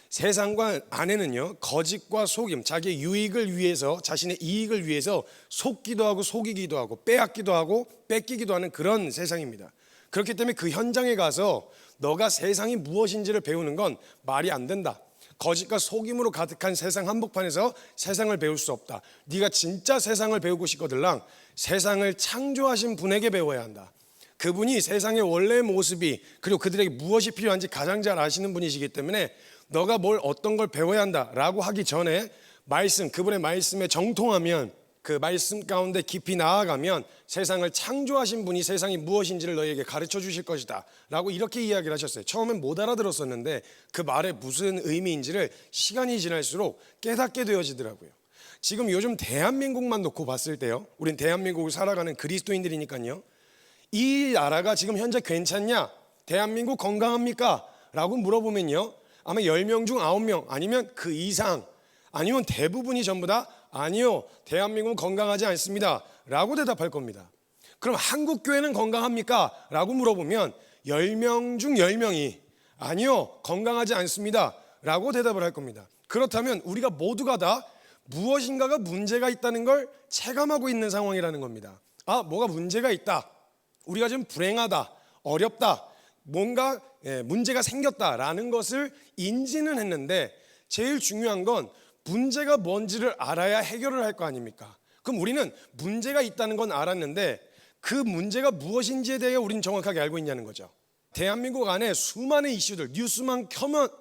세상과 안에는요, 거짓과 속임, 자기의 유익을 위해서, 자신의 이익을 위해서 속기도 하고 속이기도 하고 빼앗기도 하고 뺏기기도 하는 그런 세상입니다. 그렇기 때문에 그 현장에 가서 너가 세상이 무엇인지를 배우는 건 말이 안 된다. 거짓과 속임으로 가득한 세상 한복판에서 세상을 배울 수 없다. 네가 진짜 세상을 배우고 싶거들랑 세상을 창조하신 분에게 배워야 한다. 그분이 세상의 원래의 모습이 그리고 그들에게 무엇이 필요한지 가장 잘 아시는 분이시기 때문에 너가 뭘 어떤 걸 배워야 한다라고 하기 전에 말씀, 그분의 말씀에 정통하면 그 말씀 가운데 깊이 나아가면 세상을 창조하신 분이 세상이 무엇인지를 너희에게 가르쳐 주실 것이다 라고 이렇게 이야기를 하셨어요. 처음엔 못 알아들었었는데 그 말에 무슨 의미인지를 시간이 지날수록 깨닫게 되어지더라고요. 지금 요즘 대한민국만 놓고 봤을 때요, 우린 대한민국을 살아가는 그리스도인들이니까요, 이 나라가 지금 현재 괜찮냐? 대한민국 건강합니까? 라고 물어보면요, 아마 10명 중 9명 아니면 그 이상 아니면 대부분이 전부 다 아니요, 대한민국은 건강하지 않습니다 라고 대답할 겁니다. 그럼 한국교회는 건강합니까? 라고 물어보면 10명 중 10명이 아니요, 건강하지 않습니다 라고 대답을 할 겁니다. 그렇다면 우리가 모두가 다 무엇인가가 문제가 있다는 걸 체감하고 있는 상황이라는 겁니다. 아, 뭐가 문제가 있다, 우리가 좀 불행하다, 어렵다, 뭔가 문제가 생겼다라는 것을 인지는 했는데 제일 중요한 건 문제가 뭔지를 알아야 해결을 할 거 아닙니까? 그럼 우리는 문제가 있다는 건 알았는데 그 문제가 무엇인지에 대해 우리는 정확하게 알고 있냐는 거죠. 대한민국 안에 수많은 이슈들, 뉴스만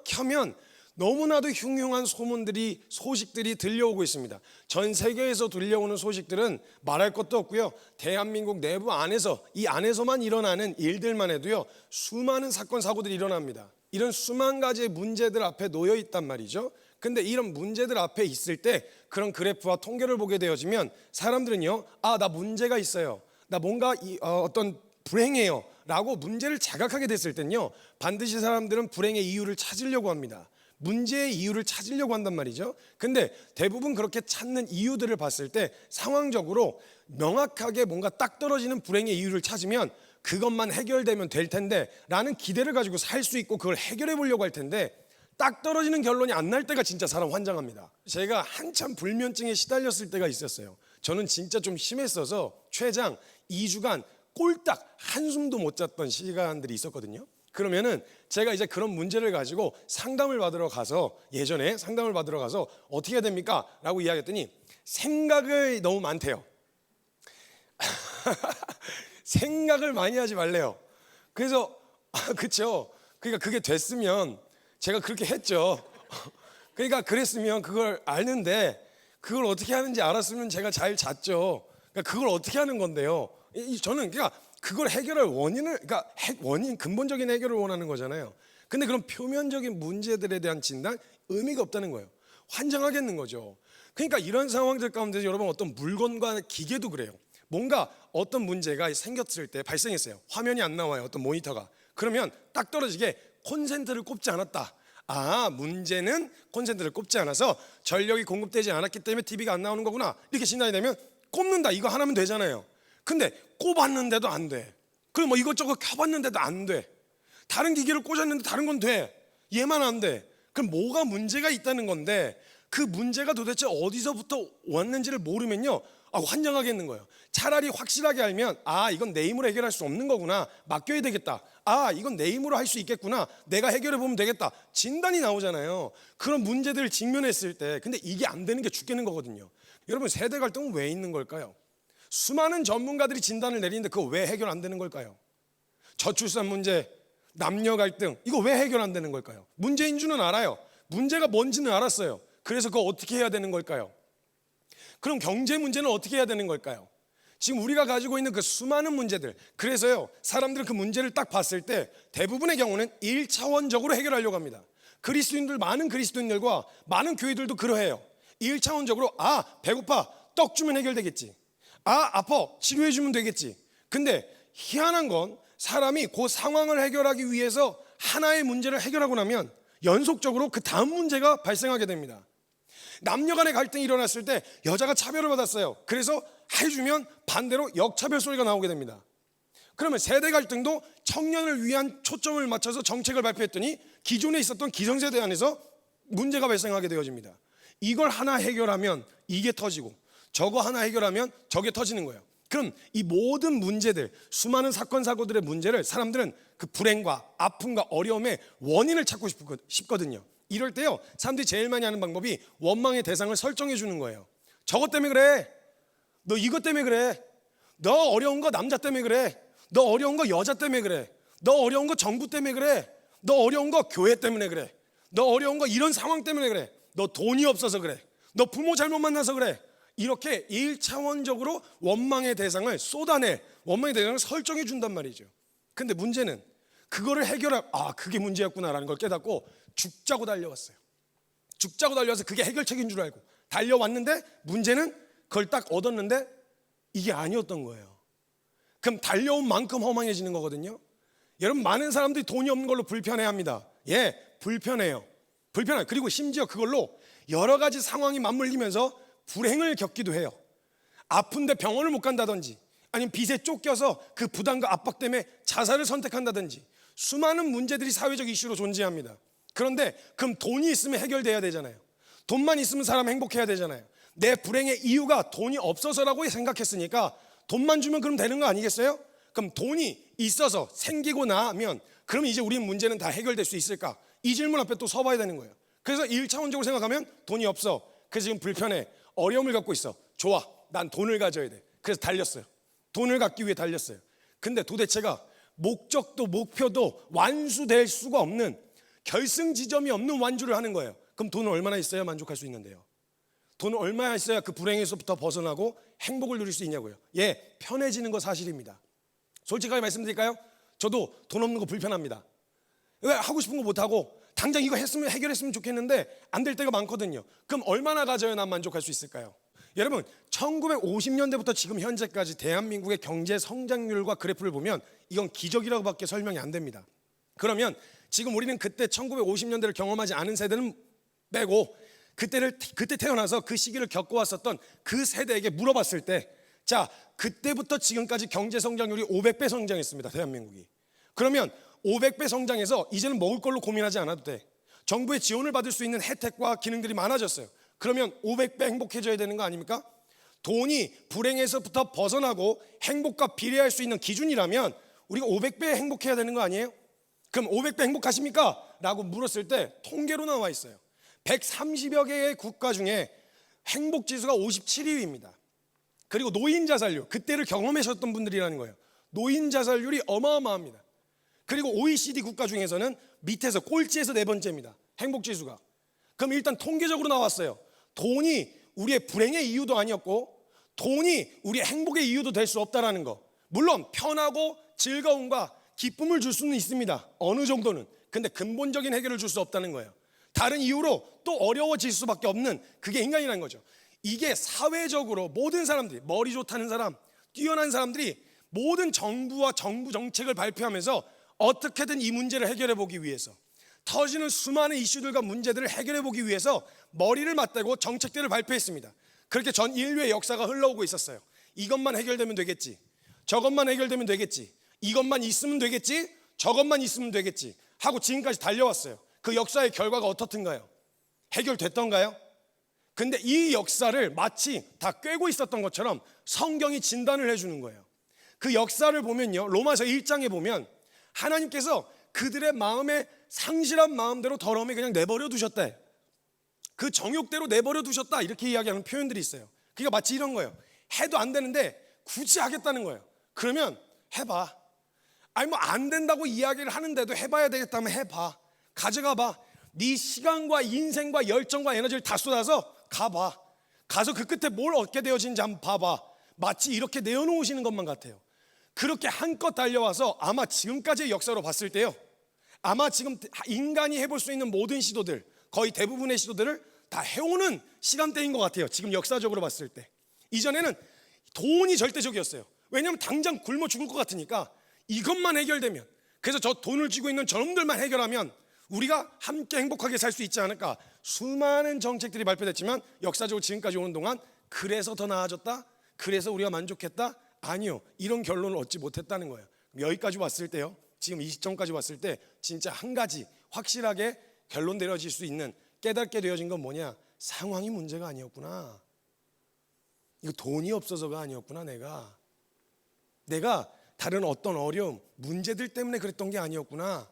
켜면 너무나도 흉흉한 소식들이 들려오고 있습니다. 전 세계에서 들려오는 소식들은 말할 것도 없고요, 대한민국 내부 안에서 이 안에서만 일어나는 일들만 해도요 수많은 사건 사고들이 일어납니다. 이런 수만 가지의 문제들 앞에 놓여 있단 말이죠. 근데 이런 문제들 앞에 있을 때 그런 그래프와 통계를 보게 되어지면 사람들은요, 아, 나 문제가 있어요, 나 뭔가 어떤 불행해요 라고 문제를 자각하게 됐을 땐요, 반드시 사람들은 불행의 이유를 찾으려고 합니다. 문제의 이유를 찾으려고 한단 말이죠. 근데 대부분 그렇게 찾는 이유들을 봤을 때 상황적으로 명확하게 뭔가 딱 떨어지는 불행의 이유를 찾으면 그것만 해결되면 될 텐데 라는 기대를 가지고 살 수 있고 그걸 해결해 보려고 할 텐데 딱 떨어지는 결론이 안 날 때가 진짜 사람 환장합니다. 제가 한참 불면증에 시달렸을 때가 있었어요. 저는 진짜 좀 심했어서 최장 2주간 꼴딱 한숨도 못 잤던 시간들이 있었거든요. 그러면은 제가 이제 그런 문제를 가지고 상담을 받으러 가서, 예전에 상담을 받으러 가서 어떻게 해야 됩니까? 라고 이야기했더니 생각이 너무 많대요. 생각을 많이 하지 말래요. 그래서 그렇죠. 그러니까 그게 됐으면 제가 그렇게 했죠. 그러니까 그랬으면 그걸 알는데 그걸 어떻게 하는지 알았으면 제가 잘 잤죠. 그러니까 그걸 어떻게 하는 건데요. 저는 그러니까 그걸 해결할 원인을, 그러니까 원인, 근본적인 해결을 원하는 거잖아요. 근데 그런 표면적인 문제들에 대한 진단 의미가 없다는 거예요. 환장하겠는 거죠. 그러니까 이런 상황들 가운데 여러분 어떤 물건과 기계도 그래요. 뭔가 어떤 문제가 생겼을 때 발생했어요. 화면이 안 나와요, 어떤 모니터가. 그러면 딱 떨어지게 콘센트를 꼽지 않았다. 아, 문제는 콘센트를 꼽지 않아서 전력이 공급되지 않았기 때문에 TV가 안 나오는 거구나, 이렇게 진단이 되면 꼽는다, 이거 하나면 되잖아요. 근데 꼽았는데도 안 돼. 그리고 뭐 이것저것 켜봤는데도 안 돼. 다른 기계를 꽂았는데 다른 건 돼, 얘만 안 돼. 그럼 뭐가 문제가 있다는 건데 그 문제가 도대체 어디서부터 왔는지를 모르면요, 환장하겠는 거예요. 차라리 확실하게 알면, 아, 이건 내 힘으로 해결할 수 없는 거구나, 맡겨야 되겠다. 아, 이건 내 힘으로 할 수 있겠구나, 내가 해결해 보면 되겠다, 진단이 나오잖아요. 그런 문제들을 직면했을 때. 근데 이게 안 되는 게 죽겠는 거거든요. 여러분, 세대 갈등은 왜 있는 걸까요? 수많은 전문가들이 진단을 내리는데 그거 왜 해결 안 되는 걸까요? 저출산 문제, 남녀 갈등, 이거 왜 해결 안 되는 걸까요? 문제인 줄은 알아요. 문제가 뭔지는 알았어요. 그래서 그거 어떻게 해야 되는 걸까요? 그럼 경제 문제는 어떻게 해야 되는 걸까요? 지금 우리가 가지고 있는 그 수많은 문제들, 그래서요, 사람들은 그 문제를 딱 봤을 때 대부분의 경우는 1차원적으로 해결하려고 합니다. 많은 그리스도인들과 많은 교회들도 그러해요. 1차원적으로, 아, 배고파, 떡 주면 해결되겠지. 아, 아파, 치료해 주면 되겠지. 근데 희한한 건 사람이 그 상황을 해결하기 위해서 하나의 문제를 해결하고 나면 연속적으로 그 다음 문제가 발생하게 됩니다. 남녀 간의 갈등이 일어났을 때 여자가 차별을 받았어요. 그래서 해주면 반대로 역차별 소리가 나오게 됩니다. 그러면 세대 갈등도 청년을 위한 초점을 맞춰서 정책을 발표했더니 기존에 있었던 기성세대 안에서 문제가 발생하게 되어집니다. 이걸 하나 해결하면 이게 터지고 저거 하나 해결하면 저게 터지는 거예요. 그럼 이 모든 문제들, 수많은 사건 사고들의 문제를 사람들은 그 불행과 아픔과 어려움의 원인을 찾고 싶거든요. 이럴 때요, 사람들이 제일 많이 하는 방법이 원망의 대상을 설정해 주는 거예요. 저것 때문에 그래, 너 이것 때문에 그래, 너 어려운 거 남자 때문에 그래, 너 어려운 거 여자 때문에 그래, 너 어려운 거 정부 때문에 그래, 너 어려운 거 교회 때문에 그래, 너 어려운 거 이런 상황 때문에 그래, 너 돈이 없어서 그래, 너 부모 잘못 만나서 그래. 이렇게 1차원적으로 원망의 대상을 쏟아내, 원망의 대상을 설정해 준단 말이죠. 근데 문제는 그거를 그게 문제였구나라는 걸 깨닫고 죽자고 달려왔어요. 죽자고 달려와서 그게 해결책인 줄 알고 달려왔는데, 문제는 그걸 딱 얻었는데 이게 아니었던 거예요. 그럼 달려온 만큼 허망해지는 거거든요. 여러분, 많은 사람들이 돈이 없는 걸로 불편해합니다. 예, 불편해요. 그리고 심지어 그걸로 여러 가지 상황이 맞물리면서 불행을 겪기도 해요. 아픈데 병원을 못 간다든지, 아니면 빚에 쫓겨서 그 부담과 압박 때문에 자살을 선택한다든지, 수많은 문제들이 사회적 이슈로 존재합니다. 그런데 그럼 돈이 있으면 해결돼야 되잖아요. 돈만 있으면 사람 행복해야 되잖아요. 내 불행의 이유가 돈이 없어서라고 생각했으니까 돈만 주면 그럼 되는 거 아니겠어요? 그럼 돈이 있어서 생기고 나면 그럼 이제 우리 문제는 다 해결될 수 있을까? 이 질문 앞에 또 서봐야 되는 거예요. 그래서 1차원적으로 생각하면 돈이 없어, 그래서 지금 불편해, 어려움을 갖고 있어. 좋아, 난 돈을 가져야 돼. 그래서 달렸어요. 돈을 갖기 위해 달렸어요. 근데 도대체가 목적도 목표도 완수될 수가 없는, 결승 지점이 없는 완주를 하는 거예요. 그럼 돈은 얼마나 있어야 만족할 수 있는데요? 돈은 얼마나 있어야 그 불행에서부터 벗어나고 행복을 누릴 수 있냐고요. 예, 편해지는 거 사실입니다. 솔직하게 말씀드릴까요? 저도 돈 없는 거 불편합니다. 왜 하고 싶은 거 못하고 당장 이거 했으면 해결했으면 좋겠는데 안 될 때가 많거든요. 그럼 얼마나 가져야 난 만족할 수 있을까요? 여러분, 1950년대부터 지금 현재까지 대한민국의 경제 성장률과 그래프를 보면 이건 기적이라고밖에 설명이 안 됩니다. 그러면 지금 우리는 그때 1950년대를 경험하지 않은 세대는 빼고 그때 태어나서 그 시기를 겪어왔었던 그 세대에게 물어봤을 때, 자, 그때부터 지금까지 경제 성장률이 500배 성장했습니다. 대한민국이. 그러면 500배 성장해서 이제는 먹을 걸로 고민하지 않아도 돼. 정부의 지원을 받을 수 있는 혜택과 기능들이 많아졌어요. 그러면 500배 행복해져야 되는 거 아닙니까? 돈이 불행에서부터 벗어나고 행복과 비례할 수 있는 기준이라면 우리가 500배 행복해야 되는 거 아니에요? 그럼 500배 행복하십니까? 라고 물었을 때 통계로 나와 있어요. 130여 개의 국가 중에 행복지수가 57위입니다. 그리고 노인 자살률, 그때를 경험하셨던 분들이라는 거예요. 노인 자살률이 어마어마합니다. 그리고 OECD 국가 중에서는 밑에서 꼴찌에서 네 번째입니다. 행복지수가. 그럼 일단 통계적으로 나왔어요. 돈이 우리의 불행의 이유도 아니었고 돈이 우리의 행복의 이유도 될 수 없다라는 거. 물론 편하고 즐거움과 기쁨을 줄 수는 있습니다. 어느 정도는. 근데 근본적인 해결을 줄 수 없다는 거예요. 다른 이유로 또 어려워질 수밖에 없는, 그게 인간이라는 거죠. 이게 사회적으로 모든 사람들이, 머리 좋다는 사람, 뛰어난 사람들이 모든 정부와 정부 정책을 발표하면서 어떻게든 이 문제를 해결해 보기 위해서, 터지는 수많은 이슈들과 문제들을 해결해 보기 위해서 머리를 맞대고 정책들을 발표했습니다. 그렇게 전 인류의 역사가 흘러오고 있었어요. 이것만 해결되면 되겠지, 저것만 해결되면 되겠지, 이것만 있으면 되겠지, 저것만 있으면 되겠지 하고 지금까지 달려왔어요. 그 역사의 결과가 어떻든가요? 해결됐던가요? 근데 이 역사를 마치 다 꿰고 있었던 것처럼 성경이 진단을 해주는 거예요. 그 역사를 보면요, 로마서 1장에 보면 하나님께서 그들의 마음에 상실한 마음대로 더러움에 그냥 내버려 두셨대. 그 정욕대로 내버려 두셨다, 이렇게 이야기하는 표현들이 있어요. 그러니까 마치 이런 거예요. 해도 안 되는데 굳이 하겠다는 거예요. 그러면 해봐. 아니 뭐 안 된다고 이야기를 하는데도 해봐야 되겠다면 해봐. 가져가 봐. 네 시간과 인생과 열정과 에너지를 다 쏟아서 가봐. 가서 그 끝에 뭘 얻게 되어진지 한번 봐봐. 마치 이렇게 내어놓으시는 것만 같아요. 그렇게 한껏 달려와서 아마 지금까지의 역사로 봤을 때요, 아마 지금 인간이 해볼 수 있는 모든 시도들, 거의 대부분의 시도들을 다 해오는 시간대인 것 같아요. 지금 역사적으로 봤을 때. 이전에는 돈이 절대적이었어요. 왜냐하면 당장 굶어 죽을 것 같으니까 이것만 해결되면, 그래서 저 돈을 쥐고 있는 저놈들만 해결하면 우리가 함께 행복하게 살 수 있지 않을까. 수많은 정책들이 발표됐지만 역사적으로 지금까지 오는 동안 그래서 더 나아졌다? 그래서 우리가 만족했다? 아니요. 이런 결론을 얻지 못했다는 거예요. 여기까지 왔을 때요, 지금 이 시점까지 왔을 때 진짜 한 가지 확실하게 결론 내려질 수 있는, 깨닫게 되어진 건 뭐냐? 상황이 문제가 아니었구나. 이거 돈이 없어서가 아니었구나. 내가 다른 어떤 어려움, 문제들 때문에 그랬던 게 아니었구나.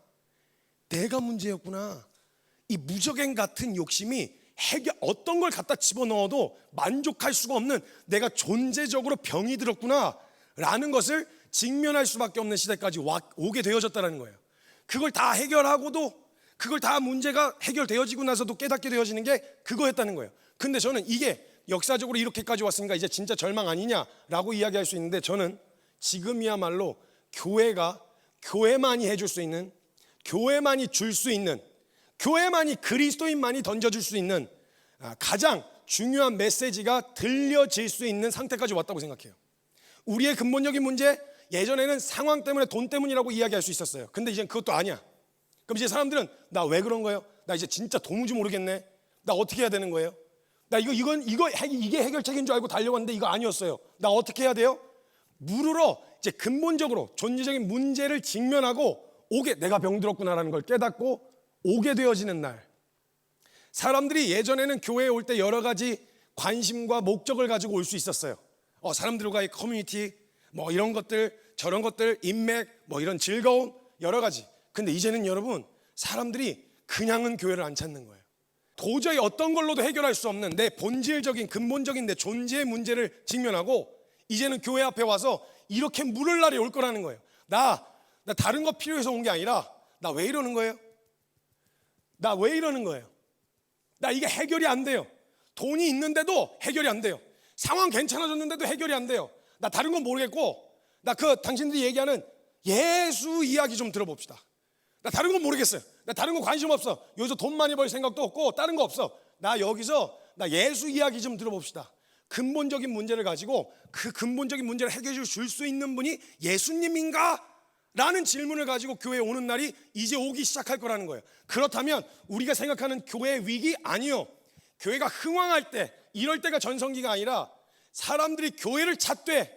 내가 문제였구나. 이 무적행 같은 욕심이 어떤 걸 갖다 집어넣어도 만족할 수가 없는, 내가 존재적으로 병이 들었구나 라는 것을 직면할 수밖에 없는 시대까지 오게 되어졌다는 거예요. 그걸 다 해결하고도, 그걸 다 문제가 해결되어지고 나서도 깨닫게 되어지는 게 그거였다는 거예요. 근데 저는 이게 역사적으로 이렇게까지 왔으니까 이제 진짜 절망 아니냐라고 이야기할 수 있는데, 저는 지금이야말로 교회가 교회만이 해줄 수 있는, 교회만이 줄 수 있는, 교회만이 그리스도인만이 던져줄 수 있는 가장 중요한 메시지가 들려질 수 있는 상태까지 왔다고 생각해요. 우리의 근본적인 문제, 예전에는 상황 때문에, 돈 때문이라고 이야기할 수 있었어요. 근데 이제는 그것도 아니야. 그럼 이제 사람들은 나 왜 그런 거예요? 나 이제 진짜 도무지 모르겠네. 나 어떻게 해야 되는 거예요? 나 이게 해결책인 줄 알고 달려왔는데 이거 아니었어요. 나 어떻게 해야 돼요? 물으러 이제 근본적으로 존재적인 문제를 직면하고 내가 병들었구나라는 걸 깨닫고 오게 되어지는 날. 사람들이 예전에는 교회에 올 때 여러 가지 관심과 목적을 가지고 올 수 있었어요. 사람들과의 커뮤니티, 뭐 이런 것들, 저런 것들, 인맥, 뭐 이런 즐거움, 여러 가지. 근데 이제는 여러분, 사람들이 그냥은 교회를 안 찾는 거예요. 도저히 어떤 걸로도 해결할 수 없는 내 본질적인, 근본적인 내 존재의 문제를 직면하고 이제는 교회 앞에 와서 이렇게 물을 날이 올 거라는 거예요. 나 다른 거 필요해서 온 게 아니라 나 왜 이러는 거예요? 나 왜 이러는 거예요? 나 이게 해결이 안 돼요. 돈이 있는데도 해결이 안 돼요. 상황 괜찮아졌는데도 해결이 안 돼요. 나 다른 건 모르겠고, 당신들이 얘기하는 예수 이야기 좀 들어봅시다. 나 다른 건 모르겠어요. 나 다른 거 관심 없어. 여기서 돈 많이 벌 생각도 없고 다른 거 없어. 나 예수 이야기 좀 들어봅시다. 근본적인 문제를 가지고 그 근본적인 문제를 해결해 줄 수 있는 분이 예수님인가? 라는 질문을 가지고 교회에 오는 날이 이제 오기 시작할 거라는 거예요. 그렇다면 우리가 생각하는 교회의 위기, 아니요. 교회가 흥왕할 때, 이럴 때가 전성기가 아니라 사람들이 교회를 찾되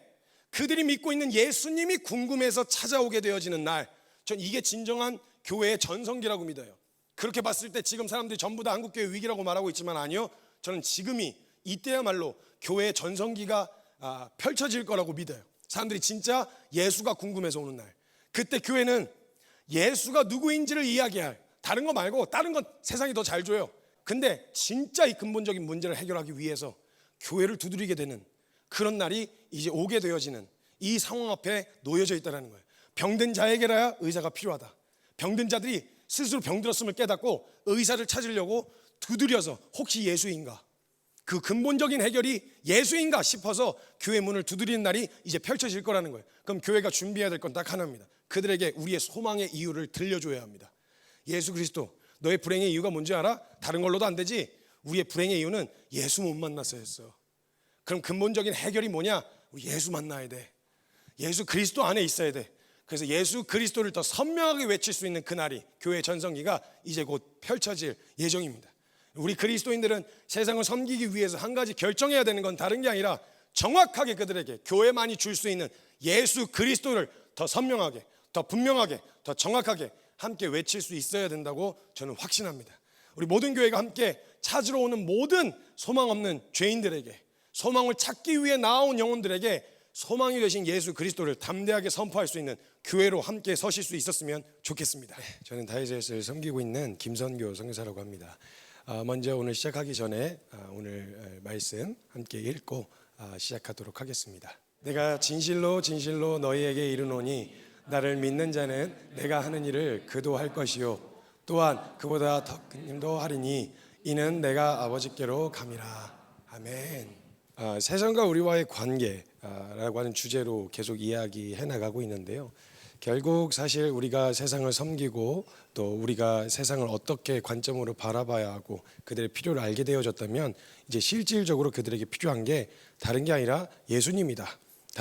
그들이 믿고 있는 예수님이 궁금해서 찾아오게 되어지는 날, 전 이게 진정한 교회의 전성기라고 믿어요. 그렇게 봤을 때 지금 사람들이 전부 다 한국교회 위기라고 말하고 있지만 아니요, 저는 지금이, 이때야말로 교회의 전성기가 펼쳐질 거라고 믿어요. 사람들이 진짜 예수가 궁금해서 오는 날, 그때 교회는 예수가 누구인지를 이야기할, 다른 거 말고 다른 건 세상이 더 잘 줘요. 근데 진짜 이 근본적인 문제를 해결하기 위해서 교회를 두드리게 되는 그런 날이 이제 오게 되어지는 이 상황 앞에 놓여져 있다는 거예요. 병든 자에게라야 의사가 필요하다. 병든 자들이 스스로 병들었음을 깨닫고 의사를 찾으려고 두드려서 혹시 예수인가, 그 근본적인 해결이 예수인가 싶어서 교회 문을 두드리는 날이 이제 펼쳐질 거라는 거예요. 그럼 교회가 준비해야 될 건 딱 하나입니다. 그들에게 우리의 소망의 이유를 들려줘야 합니다. 예수 그리스도, 너의 불행의 이유가 뭔지 알아? 다른 걸로도 안 되지. 우리의 불행의 이유는 예수 못 만나서였어. 그럼 근본적인 해결이 뭐냐? 우리 예수 만나야 돼. 예수 그리스도 안에 있어야 돼. 그래서 예수 그리스도를 더 선명하게 외칠 수 있는 그날이, 교회의 전성기가 이제 곧 펼쳐질 예정입니다. 우리 그리스도인들은 세상을 섬기기 위해서 한 가지 결정해야 되는 건 다른 게 아니라 정확하게 그들에게 교회만이 줄 수 있는 예수 그리스도를 더 선명하게, 더 분명하게, 더 정확하게 함께 외칠 수 있어야 된다고 저는 확신합니다. 우리 모든 교회가 함께 찾으러 오는 모든 소망 없는 죄인들에게, 소망을 찾기 위해 나온 영혼들에게 소망이 되신 예수 그리스도를 담대하게 선포할 수 있는 교회로 함께 서실 수 있었으면 좋겠습니다. 저는 다이제스를 섬기고 있는 김선교 선교사라고 합니다. 먼저 오늘 시작하기 전에 오늘 말씀 함께 읽고 시작하도록 하겠습니다. 내가 진실로 진실로 너희에게 이르노니 나를 믿는 자는 내가 하는 일을 그도 할 것이요 또한 그보다 더 큰 힘도 하리니 이는 내가 아버지께로 감이라. 아멘. 세상과 우리와의 관계라고 하는 주제로 계속 이야기해 나가고 있는데요. 결국 사실 우리가 세상을 섬기고 또 우리가 세상을 어떻게 관점으로 바라봐야 하고 그들의 필요를 알게 되어졌다면 이제 실질적으로 그들에게 필요한 게 다른 게 아니라 예수님이다.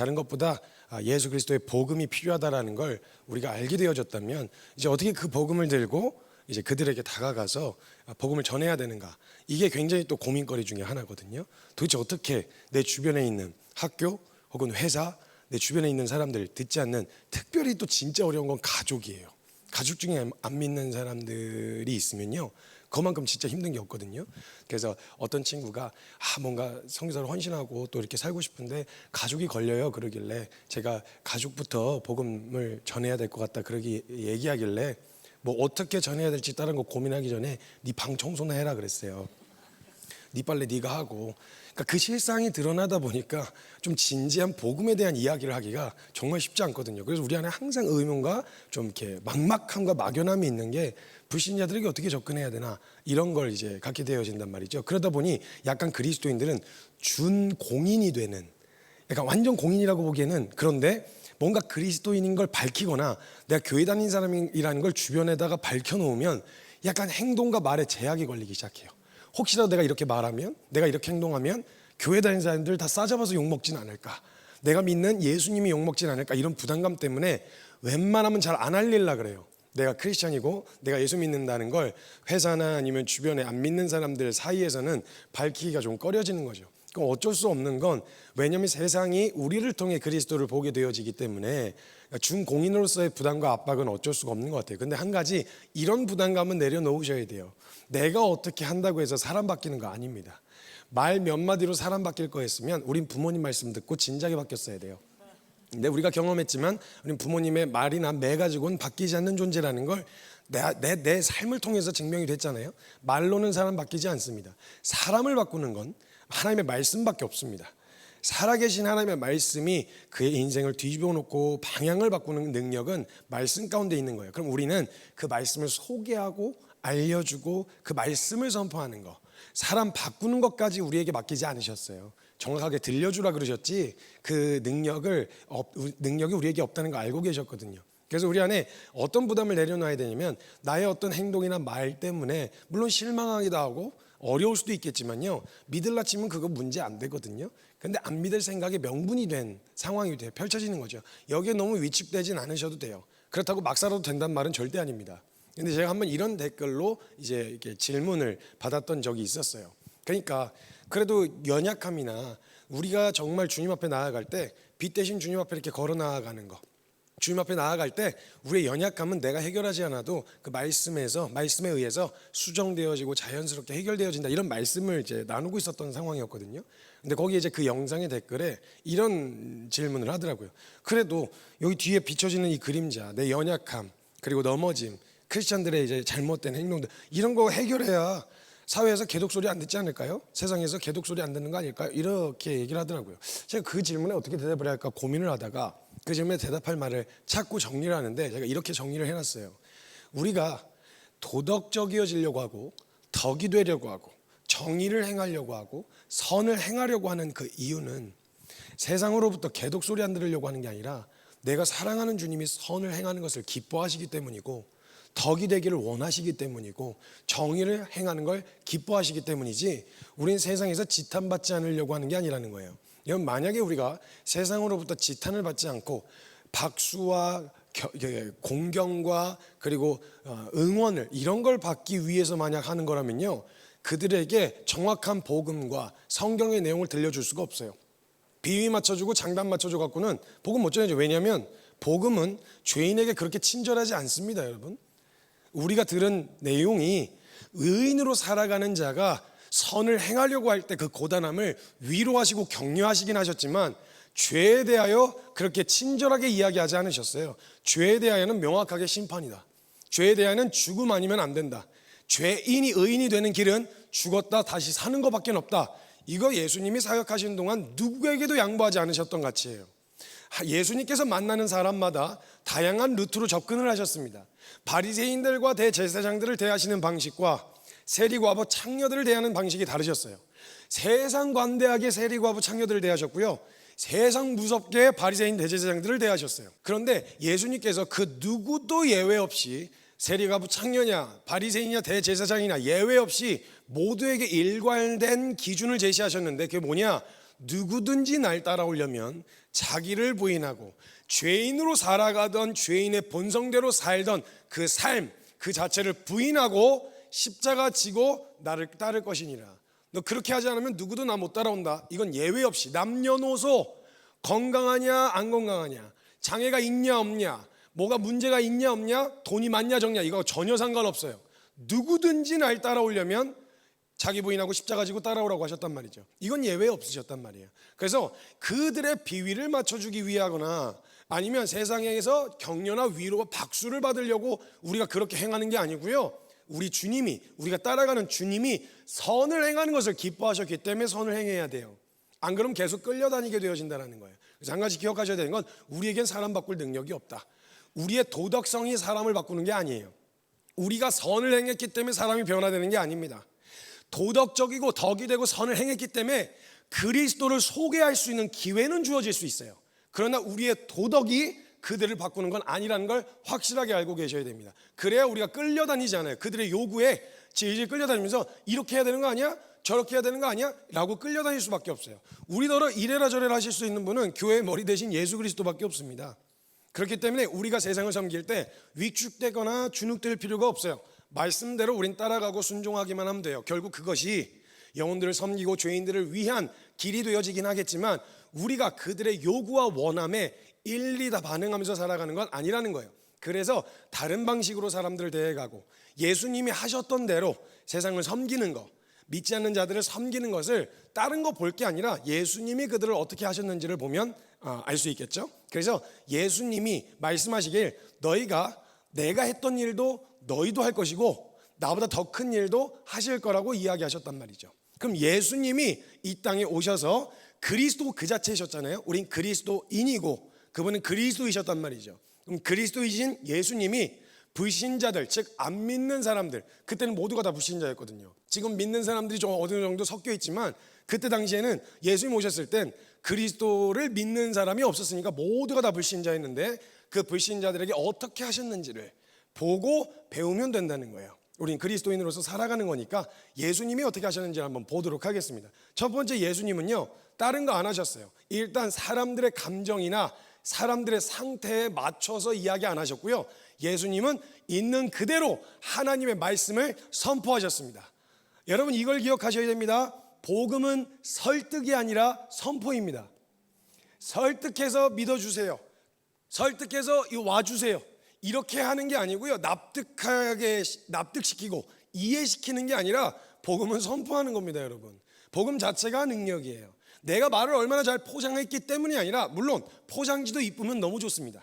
다른 것보다 예수 그리스도의 복음이 필요하다라는 걸 우리가 알게 되어졌다면 이제 어떻게 그 복음을 들고 이제 그들에게 다가가서 복음을 전해야 되는가, 이게 굉장히 또 고민거리 중에 하나거든요. 도대체 어떻게 내 주변에 있는 학교 혹은 회사, 내 주변에 있는 사람들 듣지 않는, 특별히 또 진짜 어려운 건 가족이에요. 가족 중에 안 믿는 사람들이 있으면요, 그만큼 진짜 힘든 게 없거든요. 그래서 어떤 친구가 뭔가 선교사로 헌신하고 또 이렇게 살고 싶은데 가족이 걸려요 그러길래, 제가 가족부터 복음을 전해야 될 것 같다 그러기 얘기하길래, 뭐 어떻게 전해야 될지 다른 거 고민하기 전에 네 방 청소나 해라 그랬어요. 네 빨래 네가 하고. 그러니까 그 실상이 드러나다 보니까 좀 진지한 복음에 대한 이야기를 하기가 정말 쉽지 않거든요. 그래서 우리 안에 항상 의문과 좀 이렇게 막막함과 막연함이 있는 게, 불신자들에게 어떻게 접근해야 되나, 이런 걸 이제 갖게 되어진단 말이죠. 그러다 보니 약간 그리스도인들은 준공인이 되는, 약간 완전 공인이라고 보기에는 그런데 뭔가 그리스도인인 걸 밝히거나 내가 교회 다닌 사람이라는 걸 주변에다가 밝혀놓으면 약간 행동과 말에 제약이 걸리기 시작해요. 혹시라도 내가 이렇게 말하면, 내가 이렇게 행동하면 교회 다니는 사람들 다 싸잡아서 욕먹진 않을까, 내가 믿는 예수님이 욕먹진 않을까, 이런 부담감 때문에 웬만하면 잘 안 알리려고 그래요. 내가 크리스찬이고 내가 예수 믿는다는 걸 회사나 아니면 주변에 안 믿는 사람들 사이에서는 밝히기가 좀 꺼려지는 거죠. 그럼 어쩔 수 없는 건, 왜냐하면 세상이 우리를 통해 그리스도를 보게 되어지기 때문에 준공인으로서의 부담과 압박은 어쩔 수가 없는 것 같아요. 근데 한 가지, 이런 부담감은 내려놓으셔야 돼요. 내가 어떻게 한다고 해서 사람 바뀌는 거 아닙니다. 말 몇 마디로 사람 바뀔 거였으면 우린 부모님 말씀 듣고 진작에 바뀌었어야 돼요. 근데 우리가 경험했지만 우린 부모님의 말이나 매 가지고는 바뀌지 않는 존재라는 걸 내 삶을 통해서 증명이 됐잖아요. 말로는 사람 바뀌지 않습니다. 사람을 바꾸는 건 하나님의 말씀밖에 없습니다. 살아계신 하나님의 말씀이 그의 인생을 뒤집어 놓고 방향을 바꾸는 능력은 말씀 가운데 있는 거예요. 그럼 우리는 그 말씀을 소개하고 알려주고 그 말씀을 선포하는 거, 사람 바꾸는 것까지 우리에게 맡기지 않으셨어요. 정확하게 들려주라 그러셨지, 그 능력이 우리에게 없다는 거 알고 계셨거든요. 그래서 우리 안에 어떤 부담을 내려놔야 되냐면, 나의 어떤 행동이나 말 때문에 물론 실망하기도 하고 어려울 수도 있겠지만요, 믿을라 치면 그거 문제 안 되거든요. 근데 안 믿을 생각에 명분이 된 상황이 펼쳐지는 거죠. 여기에 너무 위축되진 않으셔도 돼요. 그렇다고 막 살아도 된다는 말은 절대 아닙니다. 근데 제가 한번 이런 댓글로 이제 이렇게 질문을 받았던 적이 있었어요. 그러니까 그래도 연약함이나 우리가 정말 주님 앞에 나아갈 때 빛 대신 주님 앞에 이렇게 걸어 나아가는 거, 주님 앞에 나아갈 때 우리의 연약함은 내가 해결하지 않아도 그 말씀에 의해서 수정되어지고 자연스럽게 해결되어진다, 이런 말씀을 이제 나누고 있었던 상황이었거든요. 근데 거기에 이제 그 영상의 댓글에 이런 질문을 하더라고요. 그래도 여기 뒤에 비춰지는 이 그림자, 내 연약함, 그리고 넘어짐, 크리스찬들의 이제 잘못된 행동들, 이런 거 해결해야 사회에서 개독 소리 안 듣지 않을까요? 세상에서 개독 소리 안 듣는 거 아닐까요? 이렇게 얘기를 하더라고요. 제가 그 질문에 어떻게 대답을 할까 고민을 하다가 그 질문에 대답할 말을 찾고 정리를 하는데, 제가 이렇게 정리를 해놨어요. 우리가 도덕적이어지려고 하고 덕이 되려고 하고 정의를 행하려고 하고 선을 행하려고 하는 그 이유는 세상으로부터 개독 소리 안 들으려고 하는 게 아니라 내가 사랑하는 주님이 선을 행하는 것을 기뻐하시기 때문이고, 덕이 되기를 원하시기 때문이고, 정의를 행하는 걸 기뻐하시기 때문이지, 우린 세상에서 지탄받지 않으려고 하는 게 아니라는 거예요. 이건 만약에 우리가 세상으로부터 지탄을 받지 않고 박수와 공경과 그리고 응원을, 이런 걸 받기 위해서 만약 하는 거라면요, 그들에게 정확한 복음과 성경의 내용을 들려줄 수가 없어요. 비위 맞춰주고 장단 맞춰줘 갖고는 복음 못 전해줘. 왜냐하면 복음은 죄인에게 그렇게 친절하지 않습니다. 여러분, 우리가 들은 내용이 의인으로 살아가는 자가 선을 행하려고 할 때 그 고단함을 위로하시고 격려하시긴 하셨지만, 죄에 대하여 그렇게 친절하게 이야기하지 않으셨어요. 죄에 대하여는 명확하게 심판이다. 죄에 대하여는 죽음 아니면 안 된다. 죄인이 의인이 되는 길은 죽었다 다시 사는 것밖에 없다. 이거 예수님이 사역하시는 동안 누구에게도 양보하지 않으셨던 가치예요. 예수님께서 만나는 사람마다 다양한 루트로 접근을 하셨습니다. 바리새인들과 대제사장들을 대하시는 방식과 세리과부 창녀들을 대하는 방식이 다르셨어요. 세상 관대하게 세리과부 창녀들을 대하셨고요, 세상 무섭게 바리새인 대제사장들을 대하셨어요. 그런데 예수님께서 그 누구도 예외 없이 세리과부 창녀냐 바리새인이냐 대제사장이냐 예외 없이 모두에게 일관된 기준을 제시하셨는데, 그게 뭐냐? 누구든지 날 따라오려면 자기를 부인하고 죄인으로 살아가던 죄인의 본성대로 살던 그 삶, 그 자체를 부인하고 십자가 지고 나를 따를 것이니라. 너 그렇게 하지 않으면 누구도 나 못 따라온다. 이건 예외 없이 남녀노소, 건강하냐 안 건강하냐, 장애가 있냐 없냐, 뭐가 문제가 있냐 없냐, 돈이 많냐 적냐, 이거 전혀 상관없어요. 누구든지 날 따라오려면 자기 부인하고 십자가 지고 따라오라고 하셨단 말이죠. 이건 예외 없으셨단 말이에요. 그래서 그들의 비위를 맞춰주기 위하거나 아니면 세상에서 격려나 위로와 박수를 받으려고 우리가 그렇게 행하는 게 아니고요, 우리 주님이, 우리가 따라가는 주님이 선을 행하는 것을 기뻐하셨기 때문에 선을 행해야 돼요. 안 그러면 계속 끌려다니게 되어진다는 거예요. 그래서 한 가지 기억하셔야 되는 건, 우리에겐 사람 바꿀 능력이 없다. 우리의 도덕성이 사람을 바꾸는 게 아니에요. 우리가 선을 행했기 때문에 사람이 변화되는 게 아닙니다. 도덕적이고 덕이 되고 선을 행했기 때문에 그리스도를 소개할 수 있는 기회는 주어질 수 있어요. 그러나 우리의 도덕이 그들을 바꾸는 건 아니라는 걸 확실하게 알고 계셔야 됩니다. 그래야 우리가 끌려다니지 않아요. 그들의 요구에 질질 끌려다니면서 이렇게 해야 되는 거 아니야? 저렇게 해야 되는 거 아니야? 라고 끌려다닐 수밖에 없어요. 우리더러 이래라 저래라 하실 수 있는 분은 교회의 머리 대신 예수 그리스도밖에 없습니다. 그렇기 때문에 우리가 세상을 섬길 때 위축되거나 주눅될 필요가 없어요. 말씀대로 우린 따라가고 순종하기만 하면 돼요. 결국 그것이 영혼들을 섬기고 죄인들을 위한 길이 되어지긴 하겠지만, 우리가 그들의 요구와 원함에 일일이 다 반응하면서 살아가는 건 아니라는 거예요. 그래서 다른 방식으로 사람들을 대해가고 예수님이 하셨던 대로 세상을 섬기는 거, 믿지 않는 자들을 섬기는 것을 다른 거 볼 게 아니라 예수님이 그들을 어떻게 하셨는지를 보면 알 수 있겠죠. 그래서 예수님이 말씀하시길, 너희가 내가 했던 일도 너희도 할 것이고 나보다 더 큰 일도 하실 거라고 이야기하셨단 말이죠. 그럼 예수님이 이 땅에 오셔서 그리스도 그 자체이셨잖아요. 우린 그리스도인이고 그분은 그리스도이셨단 말이죠. 그럼 그리스도이신 예수님이 불신자들, 즉 안 믿는 사람들, 그때는 모두가 다 불신자였거든요. 지금 믿는 사람들이 좀 어느 정도 섞여 있지만, 그때 당시에는 예수님 오셨을 땐 그리스도를 믿는 사람이 없었으니까 모두가 다 불신자였는데, 그 불신자들에게 어떻게 하셨는지를 보고 배우면 된다는 거예요. 우린 그리스도인으로서 살아가는 거니까 예수님이 어떻게 하셨는지 한번 보도록 하겠습니다. 첫 번째, 예수님은요 다른 거 안 하셨어요. 일단 사람들의 감정이나 사람들의 상태에 맞춰서 이야기 안 하셨고요, 예수님은 있는 그대로 하나님의 말씀을 선포하셨습니다. 여러분, 이걸 기억하셔야 됩니다. 복음은 설득이 아니라 선포입니다. 설득해서 믿어주세요, 설득해서 와주세요, 이렇게 하는 게 아니고요, 납득시키고 이해시키는 게 아니라 복음은 선포하는 겁니다. 여러분, 복음 자체가 능력이에요. 내가 말을 얼마나 잘 포장했기 때문이 아니라, 물론 포장지도 이쁘면 너무 좋습니다.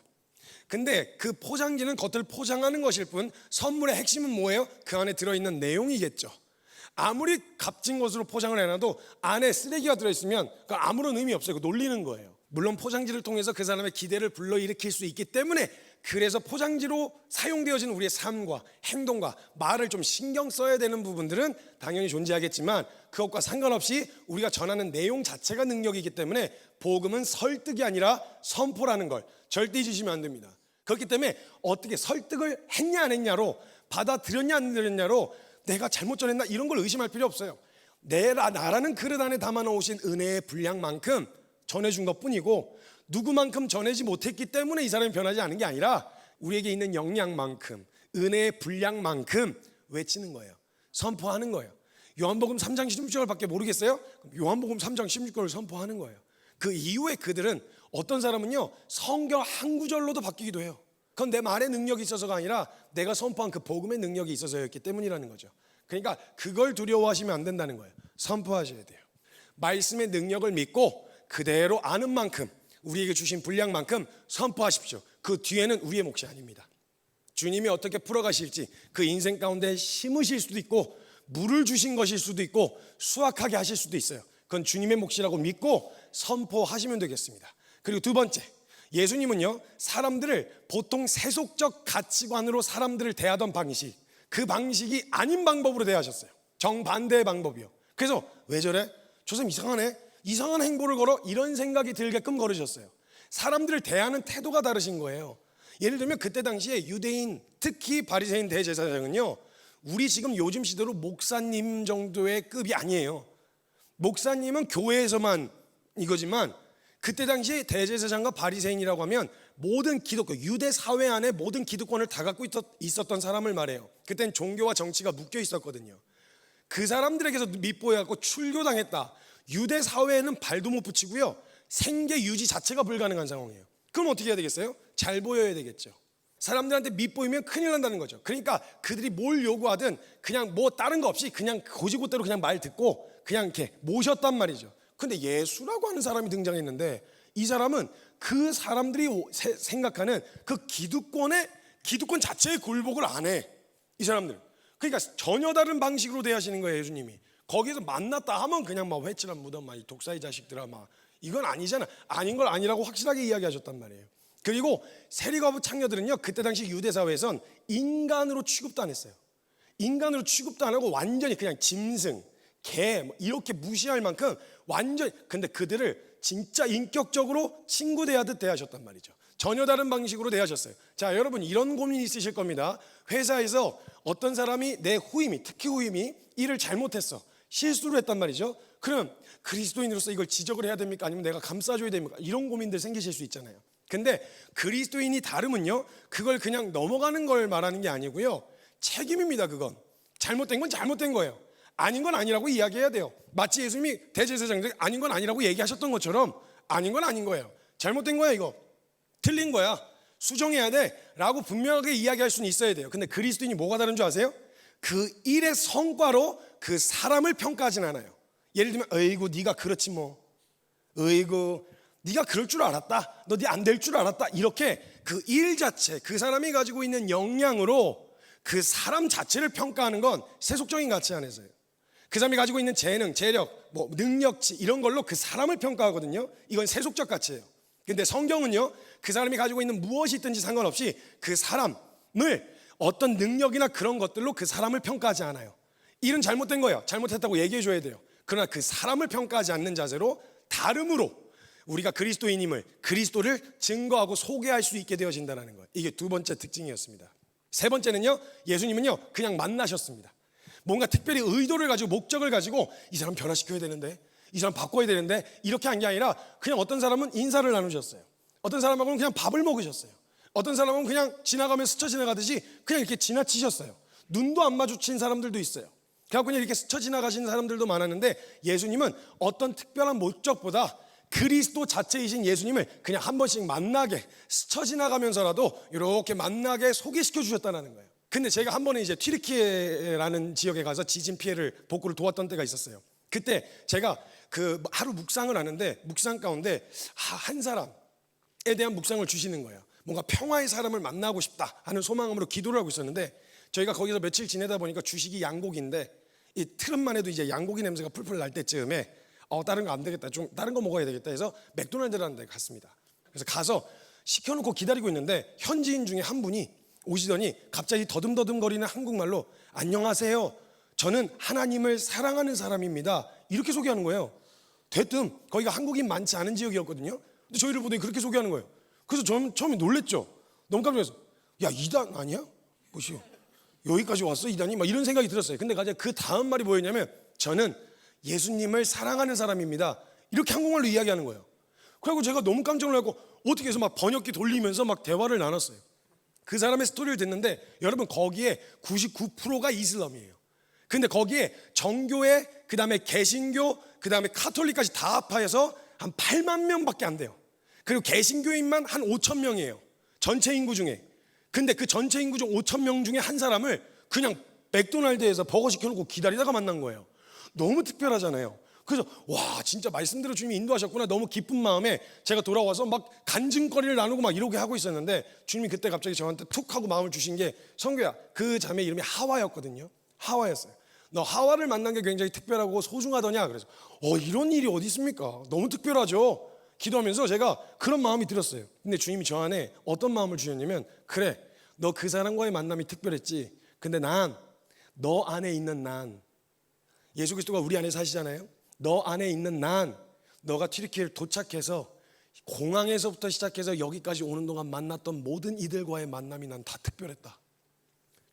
근데 그 포장지는 겉을 포장하는 것일 뿐, 선물의 핵심은 뭐예요? 그 안에 들어있는 내용이겠죠. 아무리 값진 것으로 포장을 해놔도 안에 쓰레기가 들어있으면 아무런 의미 없어요. 놀리는 거예요. 물론 포장지를 통해서 그 사람의 기대를 불러일으킬 수 있기 때문에, 그래서 포장지로 사용되어진 우리의 삶과 행동과 말을 좀 신경 써야 되는 부분들은 당연히 존재하겠지만, 그것과 상관없이 우리가 전하는 내용 자체가 능력이기 때문에 복음은 설득이 아니라 선포라는 걸 절대 잊으시면 안 됩니다. 그렇기 때문에 어떻게 설득을 했냐 안 했냐로, 받아들였냐 안 들였냐로 내가 잘못 전했나 이런 걸 의심할 필요 없어요. 나라는 그릇 안에 담아놓으신 은혜의 분량만큼 전해준 것뿐이고, 누구만큼 전하지 못했기 때문에 이 사람이 변하지 않은 게 아니라 우리에게 있는 역량만큼, 은혜의 분량만큼 외치는 거예요. 선포하는 거예요. 요한복음 3장 16절 밖에 모르겠어요? 요한복음 3장 16절을 선포하는 거예요. 그 이후에 그들은, 어떤 사람은요 성경 한 구절로도 바뀌기도 해요. 그건 내 말의 능력이 있어서가 아니라 내가 선포한 그 복음의 능력이 있어서였기 때문이라는 거죠. 그러니까 그걸 두려워하시면 안 된다는 거예요. 선포하셔야 돼요. 말씀의 능력을 믿고 그대로 아는 만큼, 우리에게 주신 분량만큼 선포하십시오. 그 뒤에는 우리의 몫이 아닙니다. 주님이 어떻게 풀어가실지 그 인생 가운데 심으실 수도 있고, 물을 주신 것일 수도 있고, 수확하게 하실 수도 있어요. 그건 주님의 몫이라고 믿고 선포하시면 되겠습니다. 그리고 두 번째, 예수님은요 사람들을 보통 세속적 가치관으로 사람들을 대하던 방식, 그 방식이 아닌 방법으로 대하셨어요. 정반대의 방법이요. 그래서 왜 저래? 저 사람 이상하네, 이상한 행보를 걸어, 이런 생각이 들게끔 걸으셨어요. 사람들을 대하는 태도가 다르신 거예요. 예를 들면 그때 당시에 유대인, 특히 바리새인 대제사장은요, 우리 지금 요즘 시대로 목사님 정도의 급이 아니에요. 목사님은 교회에서만 이거지만 그때 당시 대제사장과 바리새인이라고 하면 모든 기독교, 유대 사회 안에 모든 기득권을 다 갖고 있었던 사람을 말해요. 그땐 종교와 정치가 묶여 있었거든요. 그 사람들에게서 밉보여갖고 출교당했다. 유대 사회에는 발도 못 붙이고요, 생계 유지 자체가 불가능한 상황이에요. 그럼 어떻게 해야 되겠어요? 잘 보여야 되겠죠. 사람들한테 밉보이면 큰일 난다는 거죠. 그러니까 그들이 뭘 요구하든 그냥 뭐 다른 거 없이 그냥 고지고대로 그냥 말 듣고 그냥 이렇게 모셨단 말이죠. 근데 예수라고 하는 사람이 등장했는데 이 사람은 그 사람들이 생각하는 그 기득권 자체의 굴복을 안 해. 이 사람들. 그러니까 전혀 다른 방식으로 대하시는 거예요, 예수님이. 거기서 만났다 하면 그냥 막 회칠한 무덤, 막 독사의 자식들아, 막 이건 아니잖아. 아닌 걸 아니라고 확실하게 이야기하셨단 말이에요. 그리고 세리과부 창녀들은요, 그때 당시 유대 사회에선 인간으로 취급도 안 했어요. 인간으로 취급도 안 하고 완전히 그냥 짐승, 개 이렇게 무시할 만큼 완전. 근데 그들을 진짜 인격적으로 친구 대하듯 대하셨단 말이죠. 전혀 다른 방식으로 대하셨어요. 자, 여러분 이런 고민이 있으실 겁니다. 회사에서 어떤 사람이 내 후임이, 특히 후임이 일을 잘못했어, 실수를 했단 말이죠. 그럼 그리스도인으로서 이걸 지적을 해야 됩니까? 아니면 내가 감싸줘야 됩니까? 이런 고민들 생기실 수 있잖아요. 근데 그리스도인이 다름은요, 그걸 그냥 넘어가는 걸 말하는 게 아니고요, 책임입니다. 그건 잘못된 건 잘못된 거예요. 아닌 건 아니라고 이야기해야 돼요. 마치 예수님이 대제사장들이 아닌 건 아니라고 얘기하셨던 것처럼 아닌 건 아닌 거예요. 잘못된 거야, 이거 틀린 거야, 수정해야 돼 라고 분명하게 이야기할 수는 있어야 돼요. 근데 그리스도인이 뭐가 다른 줄 아세요? 그 일의 성과로 그 사람을 평가하진 않아요. 예를 들면 어이구 네가 그렇지 뭐, 어이구 네가 그럴 줄 알았다, 너 네 안 될 줄 알았다, 이렇게 그 일 자체, 그 사람이 가지고 있는 역량으로 그 사람 자체를 평가하는 건 세속적인 가치 안에서요. 그 사람이 가지고 있는 재능, 재력, 뭐 능력치 이런 걸로 그 사람을 평가하거든요. 이건 세속적 가치예요. 근데 성경은요, 그 사람이 가지고 있는 무엇이 있든지 상관없이 그 사람을 어떤 능력이나 그런 것들로 그 사람을 평가하지 않아요. 일은 잘못된 거예요. 잘못했다고 얘기해 줘야 돼요. 그러나 그 사람을 평가하지 않는 자세로 다름으로 우리가 그리스도인임을, 그리스도를 증거하고 소개할 수 있게 되어진다는 거예요. 이게 두 번째 특징이었습니다. 세 번째는요, 예수님은요 그냥 만나셨습니다. 뭔가 특별히 의도를 가지고, 목적을 가지고 이 사람 변화시켜야 되는데, 이 사람 바꿔야 되는데, 이렇게 한 게 아니라 그냥 어떤 사람은 인사를 나누셨어요. 어떤 사람하고는 그냥 밥을 먹으셨어요. 어떤 사람은 그냥 지나가면 스쳐 지나가듯이 그냥 이렇게 지나치셨어요. 눈도 안 마주친 사람들도 있어요. 그냥 이렇게 스쳐 지나가시는 사람들도 많았는데, 예수님은 어떤 특별한 목적보다 그리스도 자체이신 예수님을 그냥 한 번씩 만나게, 스쳐 지나가면서라도 이렇게 만나게 소개시켜 주셨다는 거예요. 근데 제가 한 번에 이제 튀르키예라는 지역에 가서 지진 피해를 복구를 도왔던 때가 있었어요. 그때 제가 그 하루 묵상을 하는데, 묵상 가운데 한 사람에 대한 묵상을 주시는 거예요. 뭔가 평화의 사람을 만나고 싶다 하는 소망으로 기도를 하고 있었는데, 저희가 거기서 며칠 지내다 보니까 주식이 양고기인데, 이 트름만 해도 이제 양고기 냄새가 풀풀 날 때쯤에 다른 거 안 되겠다, 좀 다른 거 먹어야 되겠다 해서 맥도날드라는 데 갔습니다. 그래서 가서 시켜놓고 기다리고 있는데 현지인 중에 한 분이 오시더니 갑자기 더듬더듬거리는 한국말로 안녕하세요, 저는 하나님을 사랑하는 사람입니다, 이렇게 소개하는 거예요. 대뜸 거기가 한국인 많지 않은 지역이었거든요. 근데 저희를 보더니 그렇게 소개하는 거예요. 그래서 저는 처음에 놀랬죠. 너무 깜짝 놀랐어요. 야, 이단 아니야? 뭐시오, 여기까지 왔어 이단이? 막 이런 생각이 들었어요. 근데 그 다음 말이 뭐였냐면, 저는 예수님을 사랑하는 사람입니다, 이렇게 한국말로 이야기하는 거예요. 그리고 제가 너무 깜짝 놀랐고 어떻게 해서 막 번역기 돌리면서 막 대화를 나눴어요. 그 사람의 스토리를 듣는데, 여러분 거기에 99%가 이슬람이에요. 근데 거기에 정교회, 그 다음에 개신교, 그 다음에 카톨릭까지 다 합하여서 한 8만 명밖에 안 돼요. 그리고 개신교인만 한 5천 명이에요, 전체 인구 중에. 근데 그 전체 인구 중 5천 명 중에 한 사람을 그냥 맥도날드에서 버거 시켜놓고 기다리다가 만난 거예요. 너무 특별하잖아요. 그래서 와, 진짜 말씀대로 주님이 인도하셨구나, 너무 기쁜 마음에 제가 돌아와서 막 간증거리를 나누고 막 이렇게 하고 있었는데, 주님이 그때 갑자기 저한테 툭 하고 마음을 주신 게, 성규야, 그 자매 이름이 하와였거든요. 하와였어요. 너 하와를 만난 게 굉장히 특별하고 소중하더냐. 그래서 이런 일이 어디 있습니까, 너무 특별하죠. 기도하면서 제가 그런 마음이 들었어요. 근데 주님이 저 안에 어떤 마음을 주셨냐면, 그래, 너 그 사람과의 만남이 특별했지. 근데 너 안에 있는 난, 예수 그리스도가 우리 안에 사시잖아요. 너 안에 있는 난, 너가 튀르키예를 도착해서 공항에서부터 시작해서 여기까지 오는 동안 만났던 모든 이들과의 만남이 난 다 특별했다.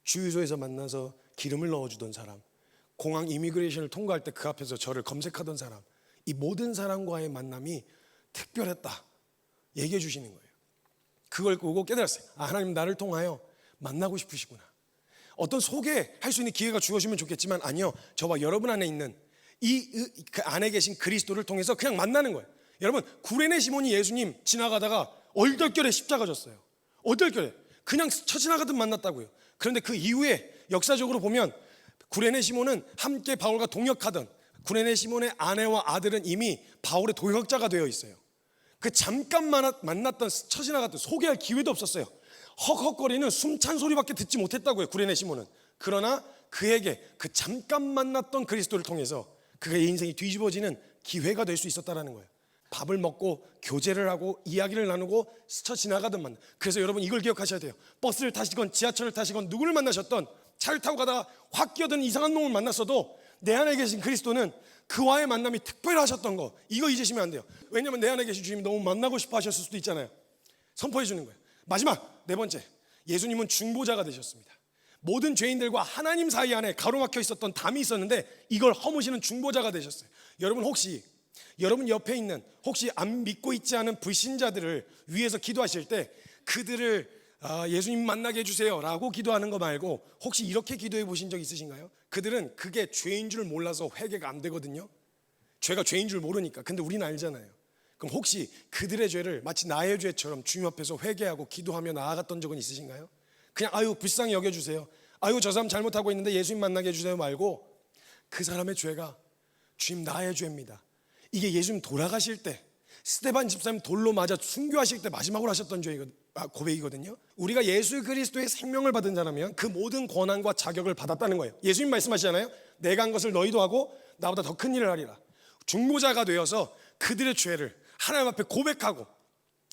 주유소에서 만나서 기름을 넣어주던 사람, 공항 이미그레이션을 통과할 때 그 앞에서 저를 검색하던 사람, 이 모든 사람과의 만남이 특별했다 얘기해 주시는 거예요. 그걸 보고 깨달았어요. 아, 하나님 나를 통하여 만나고 싶으시구나. 어떤 소개할 수 있는 기회가 주어지면 좋겠지만 아니요, 저와 여러분 안에 있는 그 안에 계신 그리스도를 통해서 그냥 만나는 거예요. 여러분, 구레네 시몬이 예수님 지나가다가 얼떨결에 십자가 졌어요. 얼떨결에 그냥 스쳐 지나가듯 만났다고요. 그런데 그 이후에 역사적으로 보면 구레네 시몬은 함께 바울과 동역하던 구레네 시몬의 아내와 아들은 이미 바울의 동역자가 되어 있어요. 그 잠깐 만났던 스쳐 지나갔던 소개할 기회도 없었어요. 헉헉거리는 숨찬 소리밖에 듣지 못했다고요, 구레네 시몬은. 그러나 그에게 그 잠깐 만났던 그리스도를 통해서 그의 인생이 뒤집어지는 기회가 될 수 있었다는 거예요. 밥을 먹고 교제를 하고 이야기를 나누고 스쳐 지나가던 만남. 그래서 여러분 이걸 기억하셔야 돼요. 버스를 타시건 지하철을 타시건 누구를 만나셨던 차를 타고 가다가 확 끼어드는 이상한 놈을 만났어도 내 안에 계신 그리스도는 그와의 만남이 특별하셨던 거, 이거 잊으시면 안 돼요. 왜냐하면 내 안에 계신 주님이 너무 만나고 싶어 하셨을 수도 있잖아요. 선포해 주는 거예요. 마지막 네 번째, 예수님은 중보자가 되셨습니다. 모든 죄인들과 하나님 사이 안에 가로막혀 있었던 담이 있었는데 이걸 허무시는 중보자가 되셨어요. 여러분 혹시 여러분 옆에 있는 혹시 안 믿고 있지 않은 불신자들을 위해서 기도하실 때 그들을 예수님 만나게 해주세요 라고 기도하는 거 말고 혹시 이렇게 기도해 보신 적 있으신가요? 그들은 그게 죄인 줄 몰라서 회개가 안 되거든요. 죄가 죄인 줄 모르니까. 근데 우리는 알잖아요. 그럼 혹시 그들의 죄를 마치 나의 죄처럼 주님 앞에서 회개하고 기도하며 나아갔던 적은 있으신가요? 그냥 아유 불쌍히 여겨주세요, 아유 저 사람 잘못하고 있는데 예수님 만나게 해주세요 말고 그 사람의 죄가 주님 나의 죄입니다. 이게 예수님 돌아가실 때 스데반 집사님 돌로 맞아 순교하실 때 마지막으로 하셨던 고백이거든요. 우리가 예수 그리스도의 생명을 받은 자라면 그 모든 권한과 자격을 받았다는 거예요. 예수님 말씀하시잖아요. 내가 한 것을 너희도 하고 나보다 더 큰 일을 하리라. 중보자가 되어서 그들의 죄를 하나님 앞에 고백하고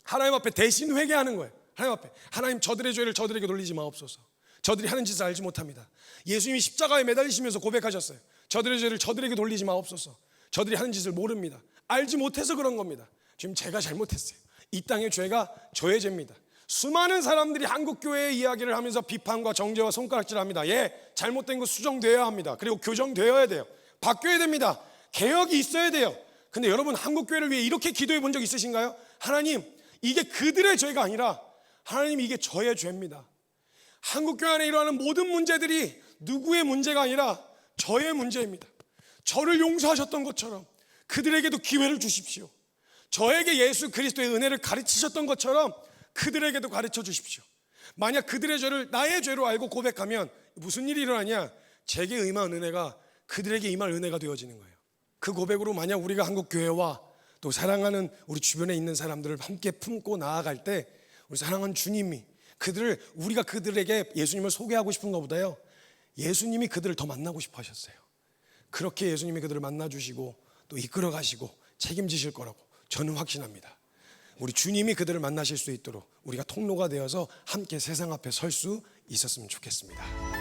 하나님 앞에 대신 회개하는 거예요. 하나님 앞에 하나님 저들의 죄를 저들에게 돌리지 마옵소서. 저들이 하는 짓을 알지 못합니다. 예수님이 십자가에 매달리시면서 고백하셨어요. 저들의 죄를 저들에게 돌리지 마옵소서. 저들이 하는 짓을 모릅니다. 알지 못해서 그런 겁니다. 지금 제가 잘못했어요. 이 땅의 죄가 저의 죄입니다. 수많은 사람들이 한국교회의 이야기를 하면서 비판과 정죄와 손가락질을 합니다. 예, 잘못된 거 수정되어야 합니다. 그리고 교정되어야 돼요. 바뀌어야 됩니다. 개혁이 있어야 돼요. 근데 여러분 한국교회를 위해 이렇게 기도해 본 적 있으신가요? 하나님, 이게 그들의 죄가 아니라 하나님 이게 저의 죄입니다. 한국교회 안에 일어나는 모든 문제들이 누구의 문제가 아니라 저의 문제입니다. 저를 용서하셨던 것처럼 그들에게도 기회를 주십시오. 저에게 예수 그리스도의 은혜를 가르치셨던 것처럼 그들에게도 가르쳐 주십시오. 만약 그들의 죄를 나의 죄로 알고 고백하면 무슨 일이 일어나냐? 제게 임한 은혜가 그들에게 임할 은혜가 되어지는 거예요. 그 고백으로 만약 우리가 한국교회와 또 사랑하는 우리 주변에 있는 사람들을 함께 품고 나아갈 때 우리 사랑하는 주님이 우리가 그들에게 예수님을 소개하고 싶은 것보다요, 예수님이 그들을 더 만나고 싶어 하셨어요. 그렇게 예수님이 그들을 만나주시고 또 이끌어 가시고 책임지실 거라고 저는 확신합니다. 우리 주님이 그들을 만나실 수 있도록 우리가 통로가 되어서 함께 세상 앞에 설 수 있었으면 좋겠습니다.